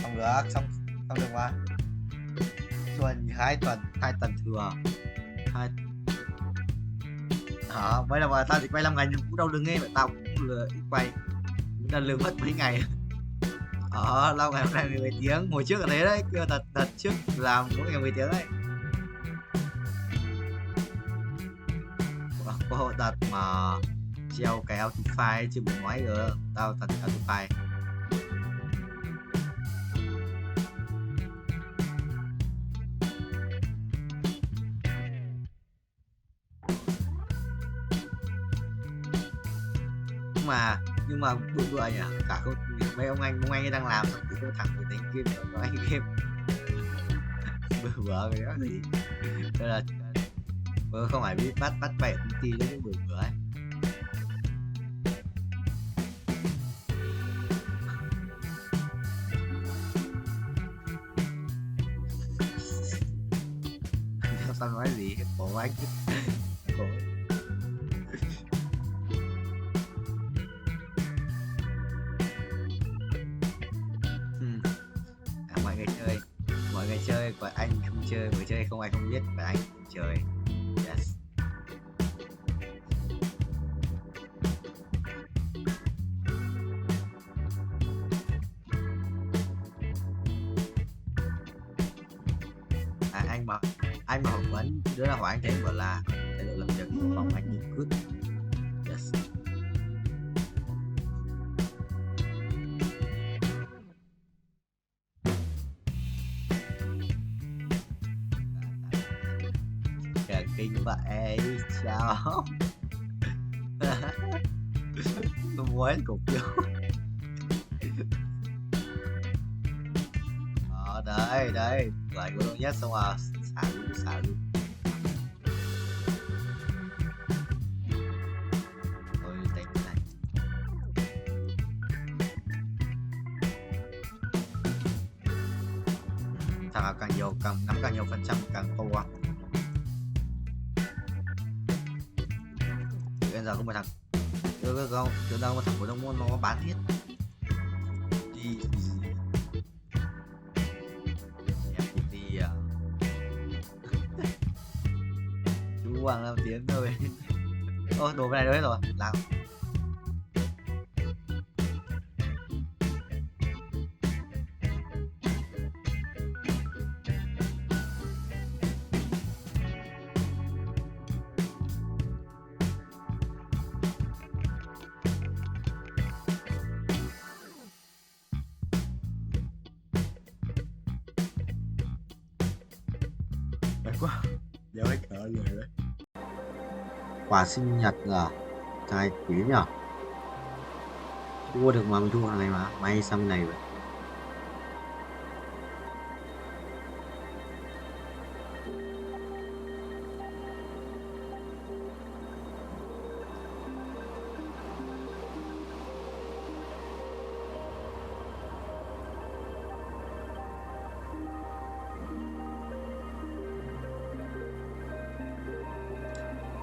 không được xong được qua tuần hai tuần thừa vậy là tao chỉ quay 5 ngày nhưng cũng đâu được nghe mà tao cũng lừa quay cũng là lừa mất mấy ngày lâu ngày hôm nay 10 tiếng hồi trước ở đấy đấy kia đợt trước làm mỗi ngày 10 tiếng đấy có đợt mà treo cái auto file chưa bị ngoái rồi tao tắt auto file nhưng mà bữa nhỉ, cả không mấy ông anh ấy đang làm xong thì có thằng của đánh game nó anh game bữa cái đó thì đây là không phải biết bắt bậy ở công ty nó cũng bữa ấy. Sao nói gì khổ anh khổ. Mọi người chơi còn anh không chơi, người chơi không ai không biết và anh không chơi. Yes. Anh mà phỏng vấn đứa nào hỏi anh thấy bảo là thái độ làm việc của phòng anh như good. Yes. Kinh vậy chào muốn cục vô đây lại của nhất xong rồi xả luôn thôi đánh cái này thằng nào càng nhiều nắm càng nhiều phần trăm càng to. Bây giờ có một thằng không từ đâu mà thằng của đông môn nó bán hết đi à chú Hoàng làm tiếng thôi. Ô đồ cái này đấy rồi làm quá đéo hết cỡ rồi đấy. Quà sinh nhật là trai quý nhở, mua được mà mình thu hàng này mà may sang này vậy.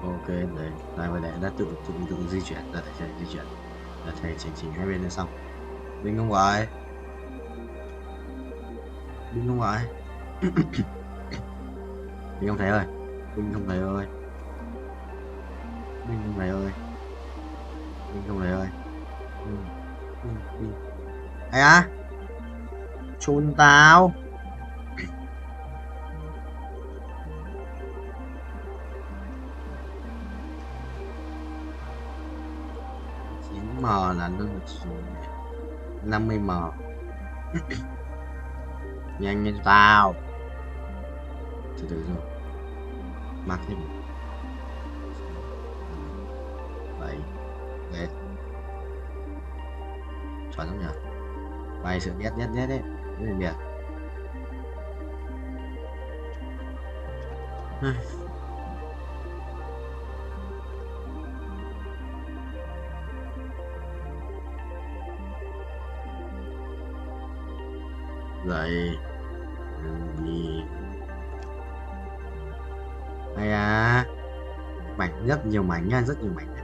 Ok đấy, lại về đây đã tự di chuyển là thầy di chuyển là thầy chỉnh hai bên là xong. Binh không phải binh không phải binh không thầy ơi, binh không thầy ơi, binh không thầy ơi, binh không thầy ơi, binh ai á chôn tao. M là nó 50m. Nhanh lên tao. Từ từ rồi. Mắc thêm 7 lên. Chuẩn không nhỉ? Bay sự nhất đấy. Đấy là biệt. Vậy gì hay à, mảnh rất nhiều mảnh nha, rất nhiều mảnh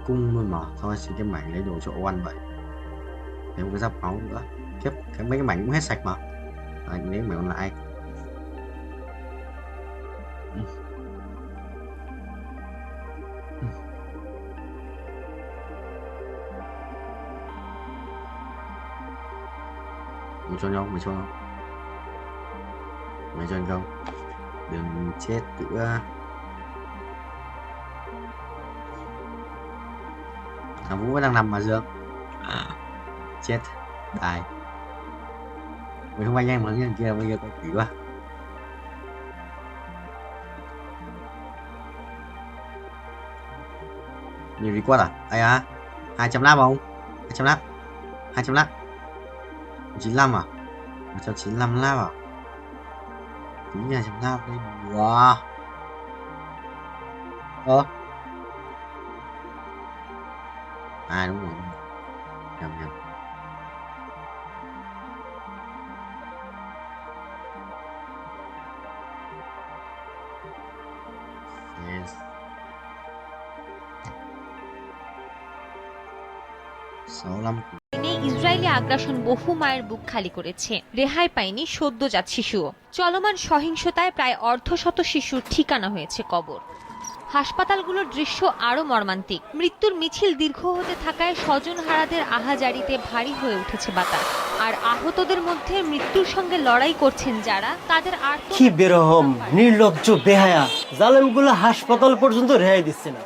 cung luôn mà thôi xin cái mảnh lấy đồ chỗ ăn vậy. Thêm cái giáp máu nữa kiếp, mấy cái mảnh cũng hết sạch mà anh lấy mảnh còn lại. Mày cho nhau, mày cho anh không, đừng chết nữa. Thằng Vũ đang nằm mà Dương chết đài. Mày không anh em mà cái kia bây giờ có quỷ quá. Nhiều request à? Ai à? 200 không? 200 lap. 200 lap. 95 à? 195 lap à? Tính 200 lap đấy. Wow. À đúng rồi. Nhầm. Yes. 65 Israeli আগ্রাসন বহু মায়ের বুক খালি করেছে। রেহাই পায়নি সদ্যজাত শিশুও। চলমান সহিংসতায় প্রায় অর্ধশত শিশুর ঠিকানা হয়েছে কবর। হাসপাতালগুলোর দৃশ্য আরো মর্মান্তিক। মৃত্যুর মিছিল দীর্ঘ হতে থাকায় স্বজনহারাদের আহাজারিতে ভারী হয়ে উঠেছে বাতাস। আর আহতদের মধ্যে মৃত্যুর সঙ্গে লড়াই করছেন যারা, তাদের আর কি বেরহম, নির্লজ্জ, বেহায়া জালেমগুলো হাসপাতাল পর্যন্ত রেহাই দিচ্ছে না।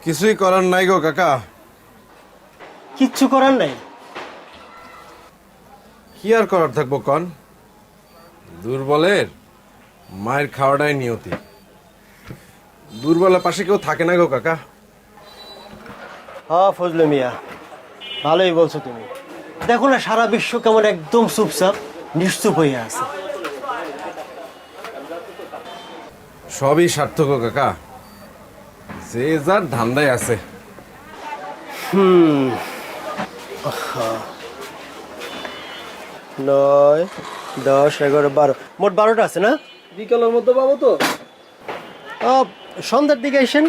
কিছুই করার নাই গো কাকা। কিচ্ছু করার নাই? কি আর করার থাকবো কন? দুর্বলের মায়ের খাওয়াটাই নিয়তি। দুর্বলের পাশে কেউ থাকে না গো কাকা। হ্যাঁ ফজলে মিয়া, ভালোই বলছো তুমি। দেখো না সারা বিশ্ব কেমন একদম চুপচাপ নিশ্চুপ হয়ে আছে। সবই সার্থক কাকা, যে যার ধান্দায় আছে। 9, 10, 11, 12, মোট 12টা আছে না? বিকালের মধ্যে পাবো তো? সন্ধ্যার দিকে আসেন।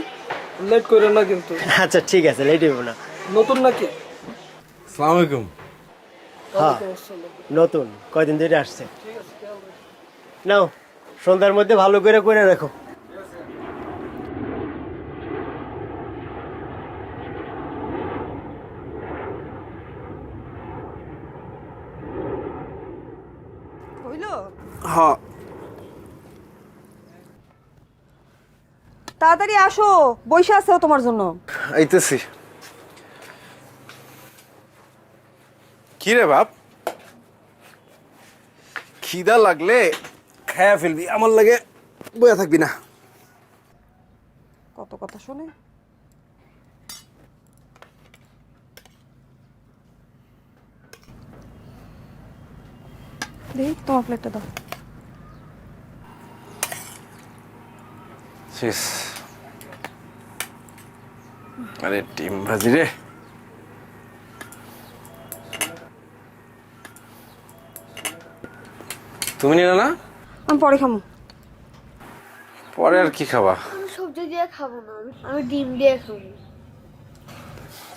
লেট করেন না কিন্তু। আচ্ছা ঠিক আছে, লেট হইব না। নতুন নাকি? আসসালামু আলাইকুম। হ্যাঁ নতুন, কয়দিন ধরে আসছে। নাও সন্ধ্যার মধ্যে ভালো করে করে রাখো। হ্যাঁ তাড়াতাড়ি আসো, বসে আছে তোমার জন্য। আইতেছি। কি রে বাপ, খিদা লাগলে খায়া ফেলবি, আমার লাগে বয়া থাকবি না। কত কথা শুনে। দেখি তোমার প্লেটটা দাও। শেষ। আরে ডিম ভাজি রে। তুমি নিলে না? আমি পরে খাবো। পরে আর কি খাবা? আমি সবজি দিয়ে খাবো না, আমি ডিম দিয়ে খাবো।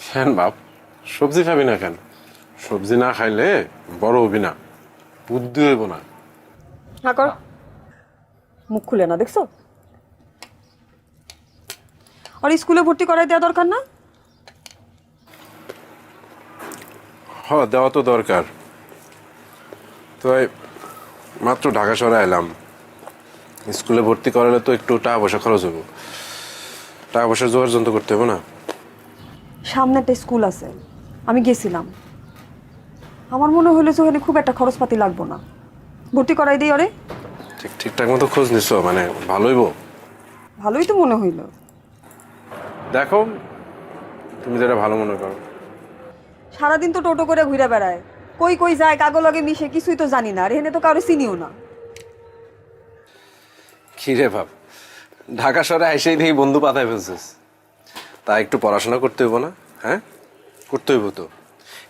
কেন বাপ, সবজি খাবি না কেন? সবজি না খাইলে বড় হবি না, বুদ্ধি হইব না। হ্যাঁ কর, মুখ খুলে না দেখছো? আর স্কুলে ভর্তি করাই দেওয়া দরকার না? হ্যাঁ দেওয়া তো দরকার। তো মাত্র ঢাকা শহরে এলাম, স্কুলে ভর্তি করালে তো একটু টাকা পয়সা খরচ হবো, টাকা পয়সা জোগাড় যন্ত্র করতে হবে না। সামনে একটা স্কুল আছে, আমি গেছিলাম। আমার মনে হলো যে ওখানে খুব একটা খরচপাতি লাগবো না, ভর্তি করাই দিই। আরে ঠিকঠাক মতো খোঁজ নিছো? মানে ভালোইব? ভালোই তো মনে হইলো। দেখো তুমি যেটা ভালো মনে করো। সারাদিন তো টোটো করে ঘুরে বেড়ায়, কই কই যায়, কাগো লগে মিশে, কিছুই তো জানি না। আর এখানে তো কারো চিনিও না। কি রে বাপ, ঢাকা শহরে এসেই দেখি বন্ধু পাতায় ফেলছিস। তা একটু পড়াশোনা করতে হইব না? হ্যাঁ করতে হইব তো।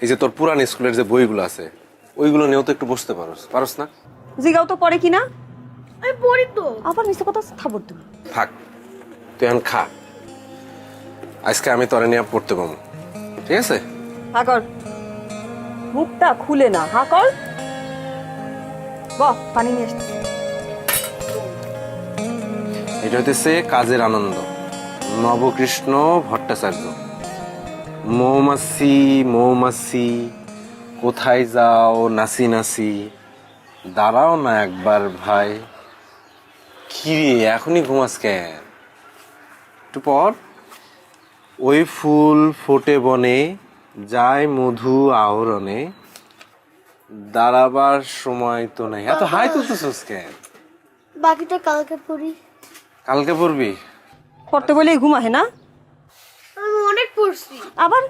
এই যে তোর পুরান স্কুলের যে বইগুলো আছে, ওইগুলো নিয়েও তো একটু বসতে পারস না? জিগাও তো পড়ে কিনা। আমি পড়ি তো। আবার মিথ্যা কথা খাবো তুমি। থাক, তুই এখন খা, আজকে আমি তোরে নিয়ে পড়তে পাবো, ঠিক আছে? হা কর, মুখটা খুলে না। হা কর, বাহ পানি নিয়ে আসতে। এটা হইতেছে কাজের আনন্দ, নবকৃষ্ণ ভট্টাচার্য। মৌমাছি মৌমাছি কোথায় যাও নাচি নাচি, দাঁড়াও না একবার ভাই। কি রে এখনই ঘুমাস কেন? একটু পর। ওই ফুল ফোটে বনে, যায় মধু আহরণে, দাঁড়াবার সময় তো নাই। এত হাই তুলতেছিস কেন? বাকিটা কালকে পড়ি। কালকে পড়বি? পড়তে বলেই ঘুমাহে না? আমি অনেক পড়ছি। আবার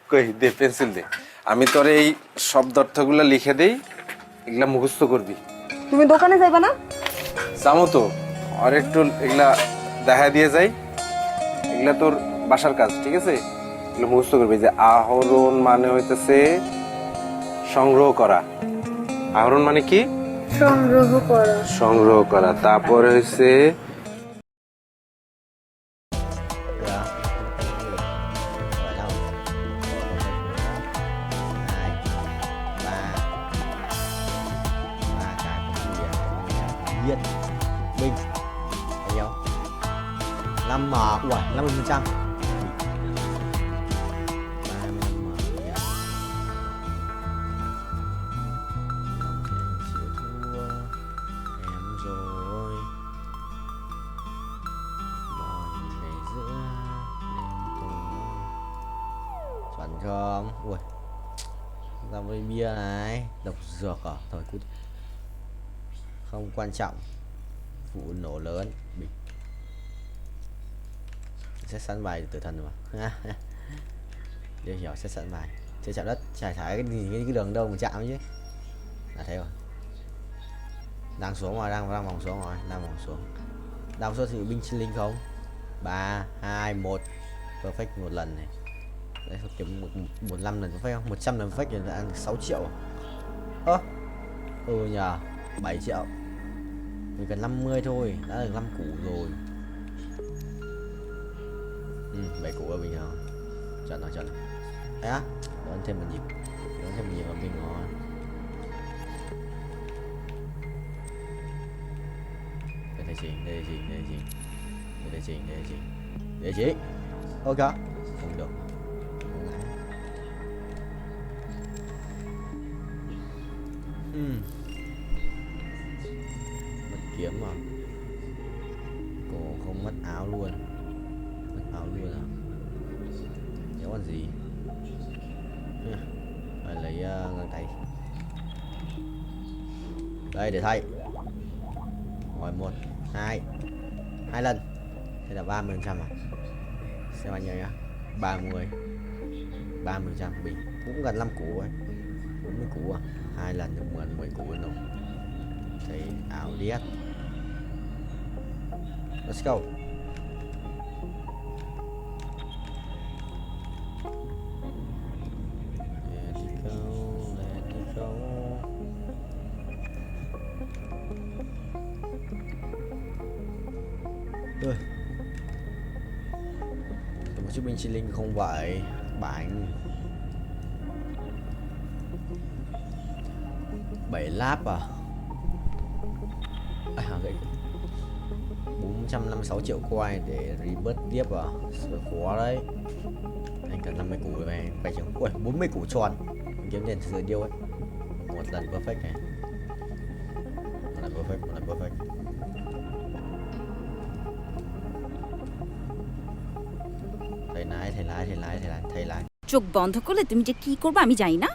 কই দে পেন্সিল দে, আমি তোর এই শব্দ অর্থগুলো লিখে দেই, এগুলা মুখস্থ করবি। তুমি দোকানে যাইবা না? যাবো তো, আর একটু এগুলা দেখা দিয়ে যাই, এগুলা তোর বাসার কাজ, ঠিক আছে? এগুলো মুখস্থ করবি যে আহরণ মানে হইতেছে সংগ্রহ করা। আহরণ মানে কি? সংগ্রহ করা। সংগ্রহ করা। তারপরে হইছে Diện Bình bao nhiêu? 5 m. Ủa 50%. 35 m. Chịu thua em rồi. Mọi ngày giữa đêm tối. Chuẩn không? Ui, ra với bia này. Độc dược à? Thôi cút. Không quan trọng. Vụ nổ lớn. Bình sẽ sẵn bài tử thần mà. Điều hiểu sẽ sẵn bài. Chưa chạm đất, trải thái cái đường đâu mà chạm chứ. Là thế rồi. Đang xuống rồi, đang vòng xuống rồi, đang vòng xuống. Đang số thì binh sinh linh không? 3 2 1. Perfect một lần này. Đấy kiếm 15 lần perfect không? 100 lần perfect là ăn 6 triệu. Ơ. Nhờ 7 triệu. Mình cần 50 thôi, đã được 5 củ rồi. 7 củ là bình thường. Chuẩn rồi. Đấy á, đón thêm một nhịp. Đón thêm một nhịp là bình rồi. Để chỉnh. Ok. Không được. Kiếm mà cổ không mất áo luôn, à? Nếu còn gì phải lấy găng tay đây để thay. Hỏi 1 2 lần, thế là 30% à? Xem bao nhiêu nhá. 30% bình cũng gần 5 củ ấy, 40 củ à? 2 lần được 10 củ luôn rồi. Thấy áo điếc. Let's go. Let it go. Rồi. Một chiếc binh chi linh không phải bánh 7 láp à? Vậy 456 triệu coin để rebirth tiếp à? Khó đấy. Anh cần 50 củ về phải chừng. Ui, 40 củ tròn. Mình kiếm tiền từ điêu ấy. Một lần perfect này. Một lần perfect. Thầy lái. চোখ বন্ধ করলে তুমি যে কি করবে আমি জানি না।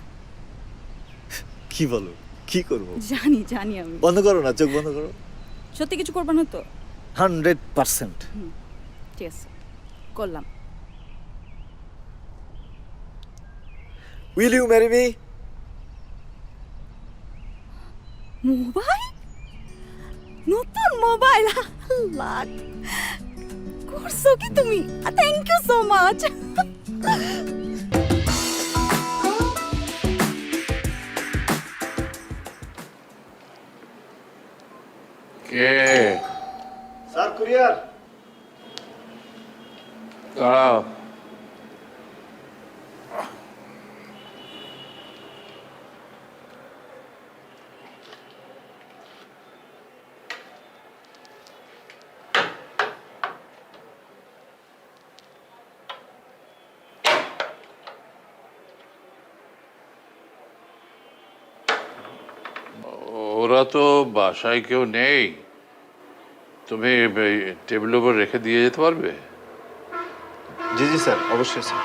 কি বলো? কি করব? জানি আমি। বন্ধ করো না, চোখ বন্ধ করো। সত্যি কিছু করবে না তো? 100%। ঠিক আছে, করলাম। Will you marry me? Mobile? নতুন মোবাইল? লাখ করছো কি তুমি? Thank you so much. কে? Sir courier. দাঁড়াও। ওরা তো বাসায় কেউ নেই, তুমি টেবিলের উপর রেখে দিয়ে যেতে পারবে? জি স্যার, অবশ্যই স্যার।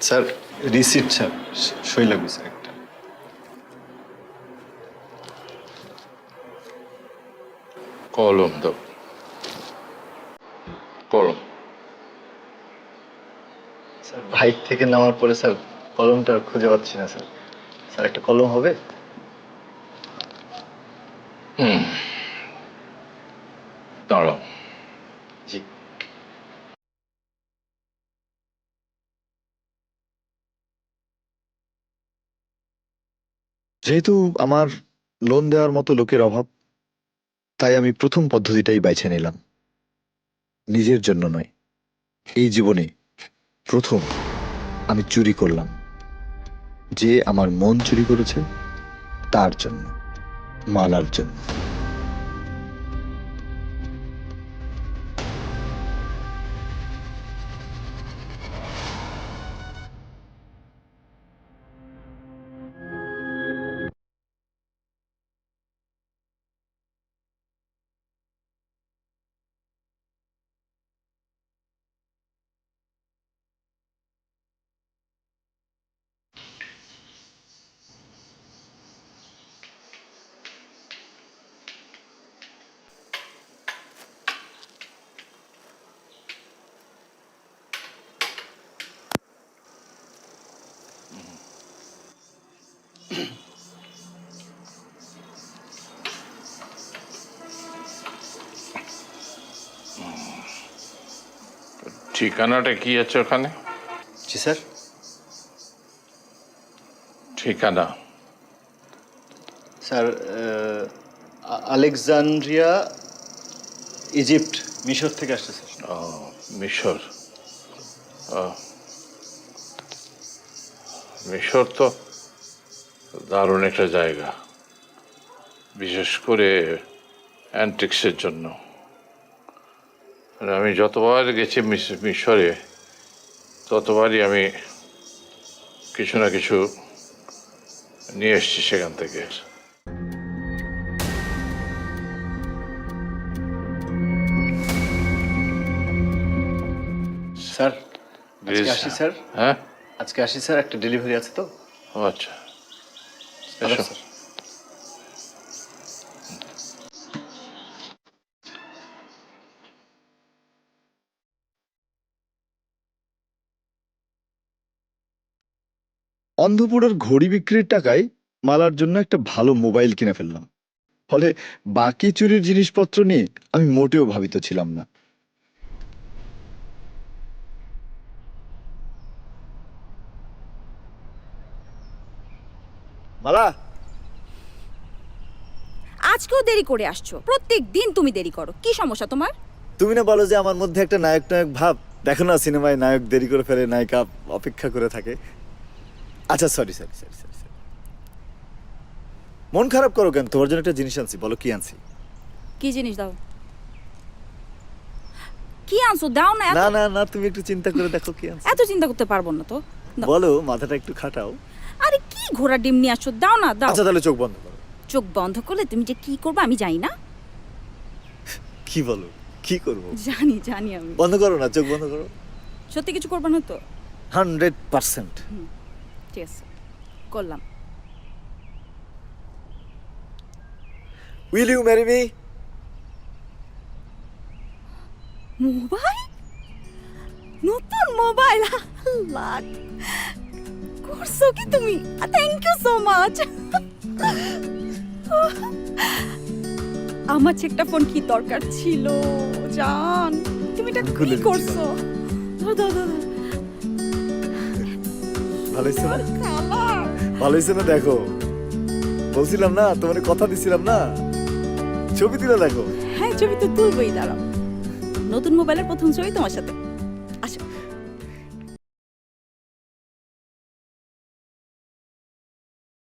স্যার রিসিট স্যার, সই লাগবে স্যার একটা। কলম দাও, কলম। স্যার বাইক থেকে নামার পরে স্যার কলমটা আর খুঁজে পাচ্ছি না স্যার। স্যার একটা কলম হবে? দাঁড়াও। জি। যেহেতু আমার লোন দেওয়ার মতো লোকের অভাব, তাই আমি প্রথম পদ্ধতিটাই বেছে নিলাম। নিজের জন্য নয়, এই জীবনে প্রথম আমি চুরি করলাম। যে আমার মন চুরি করেছে তার জন্য, মালার জন্য। ঠিকানাটা কি আছে ওখানে? জি স্যার। ঠিকানা স্যার আলেকজান্দ্রিয়া, ইজিপ্ট, মিশর থেকে আসছে স্যার। ও, মিশর। মিশর তো দারুণ একটা জায়গা, বিশেষ করে অ্যান্টিক্সের জন্য। আর আমি যতবার গেছি মিশরে, ততবারই আমি কিছু না কিছু নিয়ে এসছি সেখান থেকে। স্যার আজকে আসি স্যার। হ্যাঁ, আজকে আসি স্যার, একটা ডেলিভারি আছে তো। ও আচ্ছা, এসো। স্যার অন্ধপুরের ঘড়ি বিক্রির টাকায় মালার জন্য একটা ভালো মোবাইল কিনে ফেললাম। ফলে বাকি চুরির জিনিসপত্র নিয়ে আমি মোটেও ভাবিত ছিলাম না। মালা, আজকেও দেরি করে আসছো, প্রত্যেক দিন তুমি দেরি করো, কি সমস্যা তোমার? তুমি না বলো যে আমার মধ্যে একটা নায়ক নায়ক ভাব? দেখো না সিনেমায় নায়ক দেরি করে ফেলে, নায়িকা অপেক্ষা করে থাকে। আচ্ছা সরি সরি সরি সরি। মন খারাপ করো কেন? তোমার জন্য একটা জিনিস আনছি, বলো কি আনছি। কি জিনিস দাও? কি আনছো দাও না। না না না, তুমি একটু চিন্তা করে দেখো কি আনছি। এত চিন্তা করতে পারবো না তো। দাও। বলো, মাথাটা একটু খাটাও। আরে কি ঘোড়া ডিম নিয়ে আসছো, দাও না দাও। আচ্ছা তাহলে চোখ বন্ধ করো। চোখ বন্ধ করলে তুমি যে কি করবে আমি জানি না। কি বলো, কি করব? জানি জানি আমি। বন্ধ করো না, চোখ বন্ধ করো। সত্যি কিছু করবে না তো? 100%। ঠিক আছে, করলাম। Will you marry me? Mobile, নতুন মোবাইল, লাখ করছো কি তুমি? Thank you so much. আমার একটা ফোন কি দরকার ছিল জান, তুমি এটা কি করছো? ধর ধর ধর। ভালো হয়েছে না? ভালো হয়েছে না? দেখো, বলছিলাম না তোমার, কথা দিছিলাম না, ছবি তুলে দেখো। হ্যাঁ ছবি তো তুলবই, দাঁড়াও। নতুন মোবাইলের প্রথম ছবি তোমার সাথে।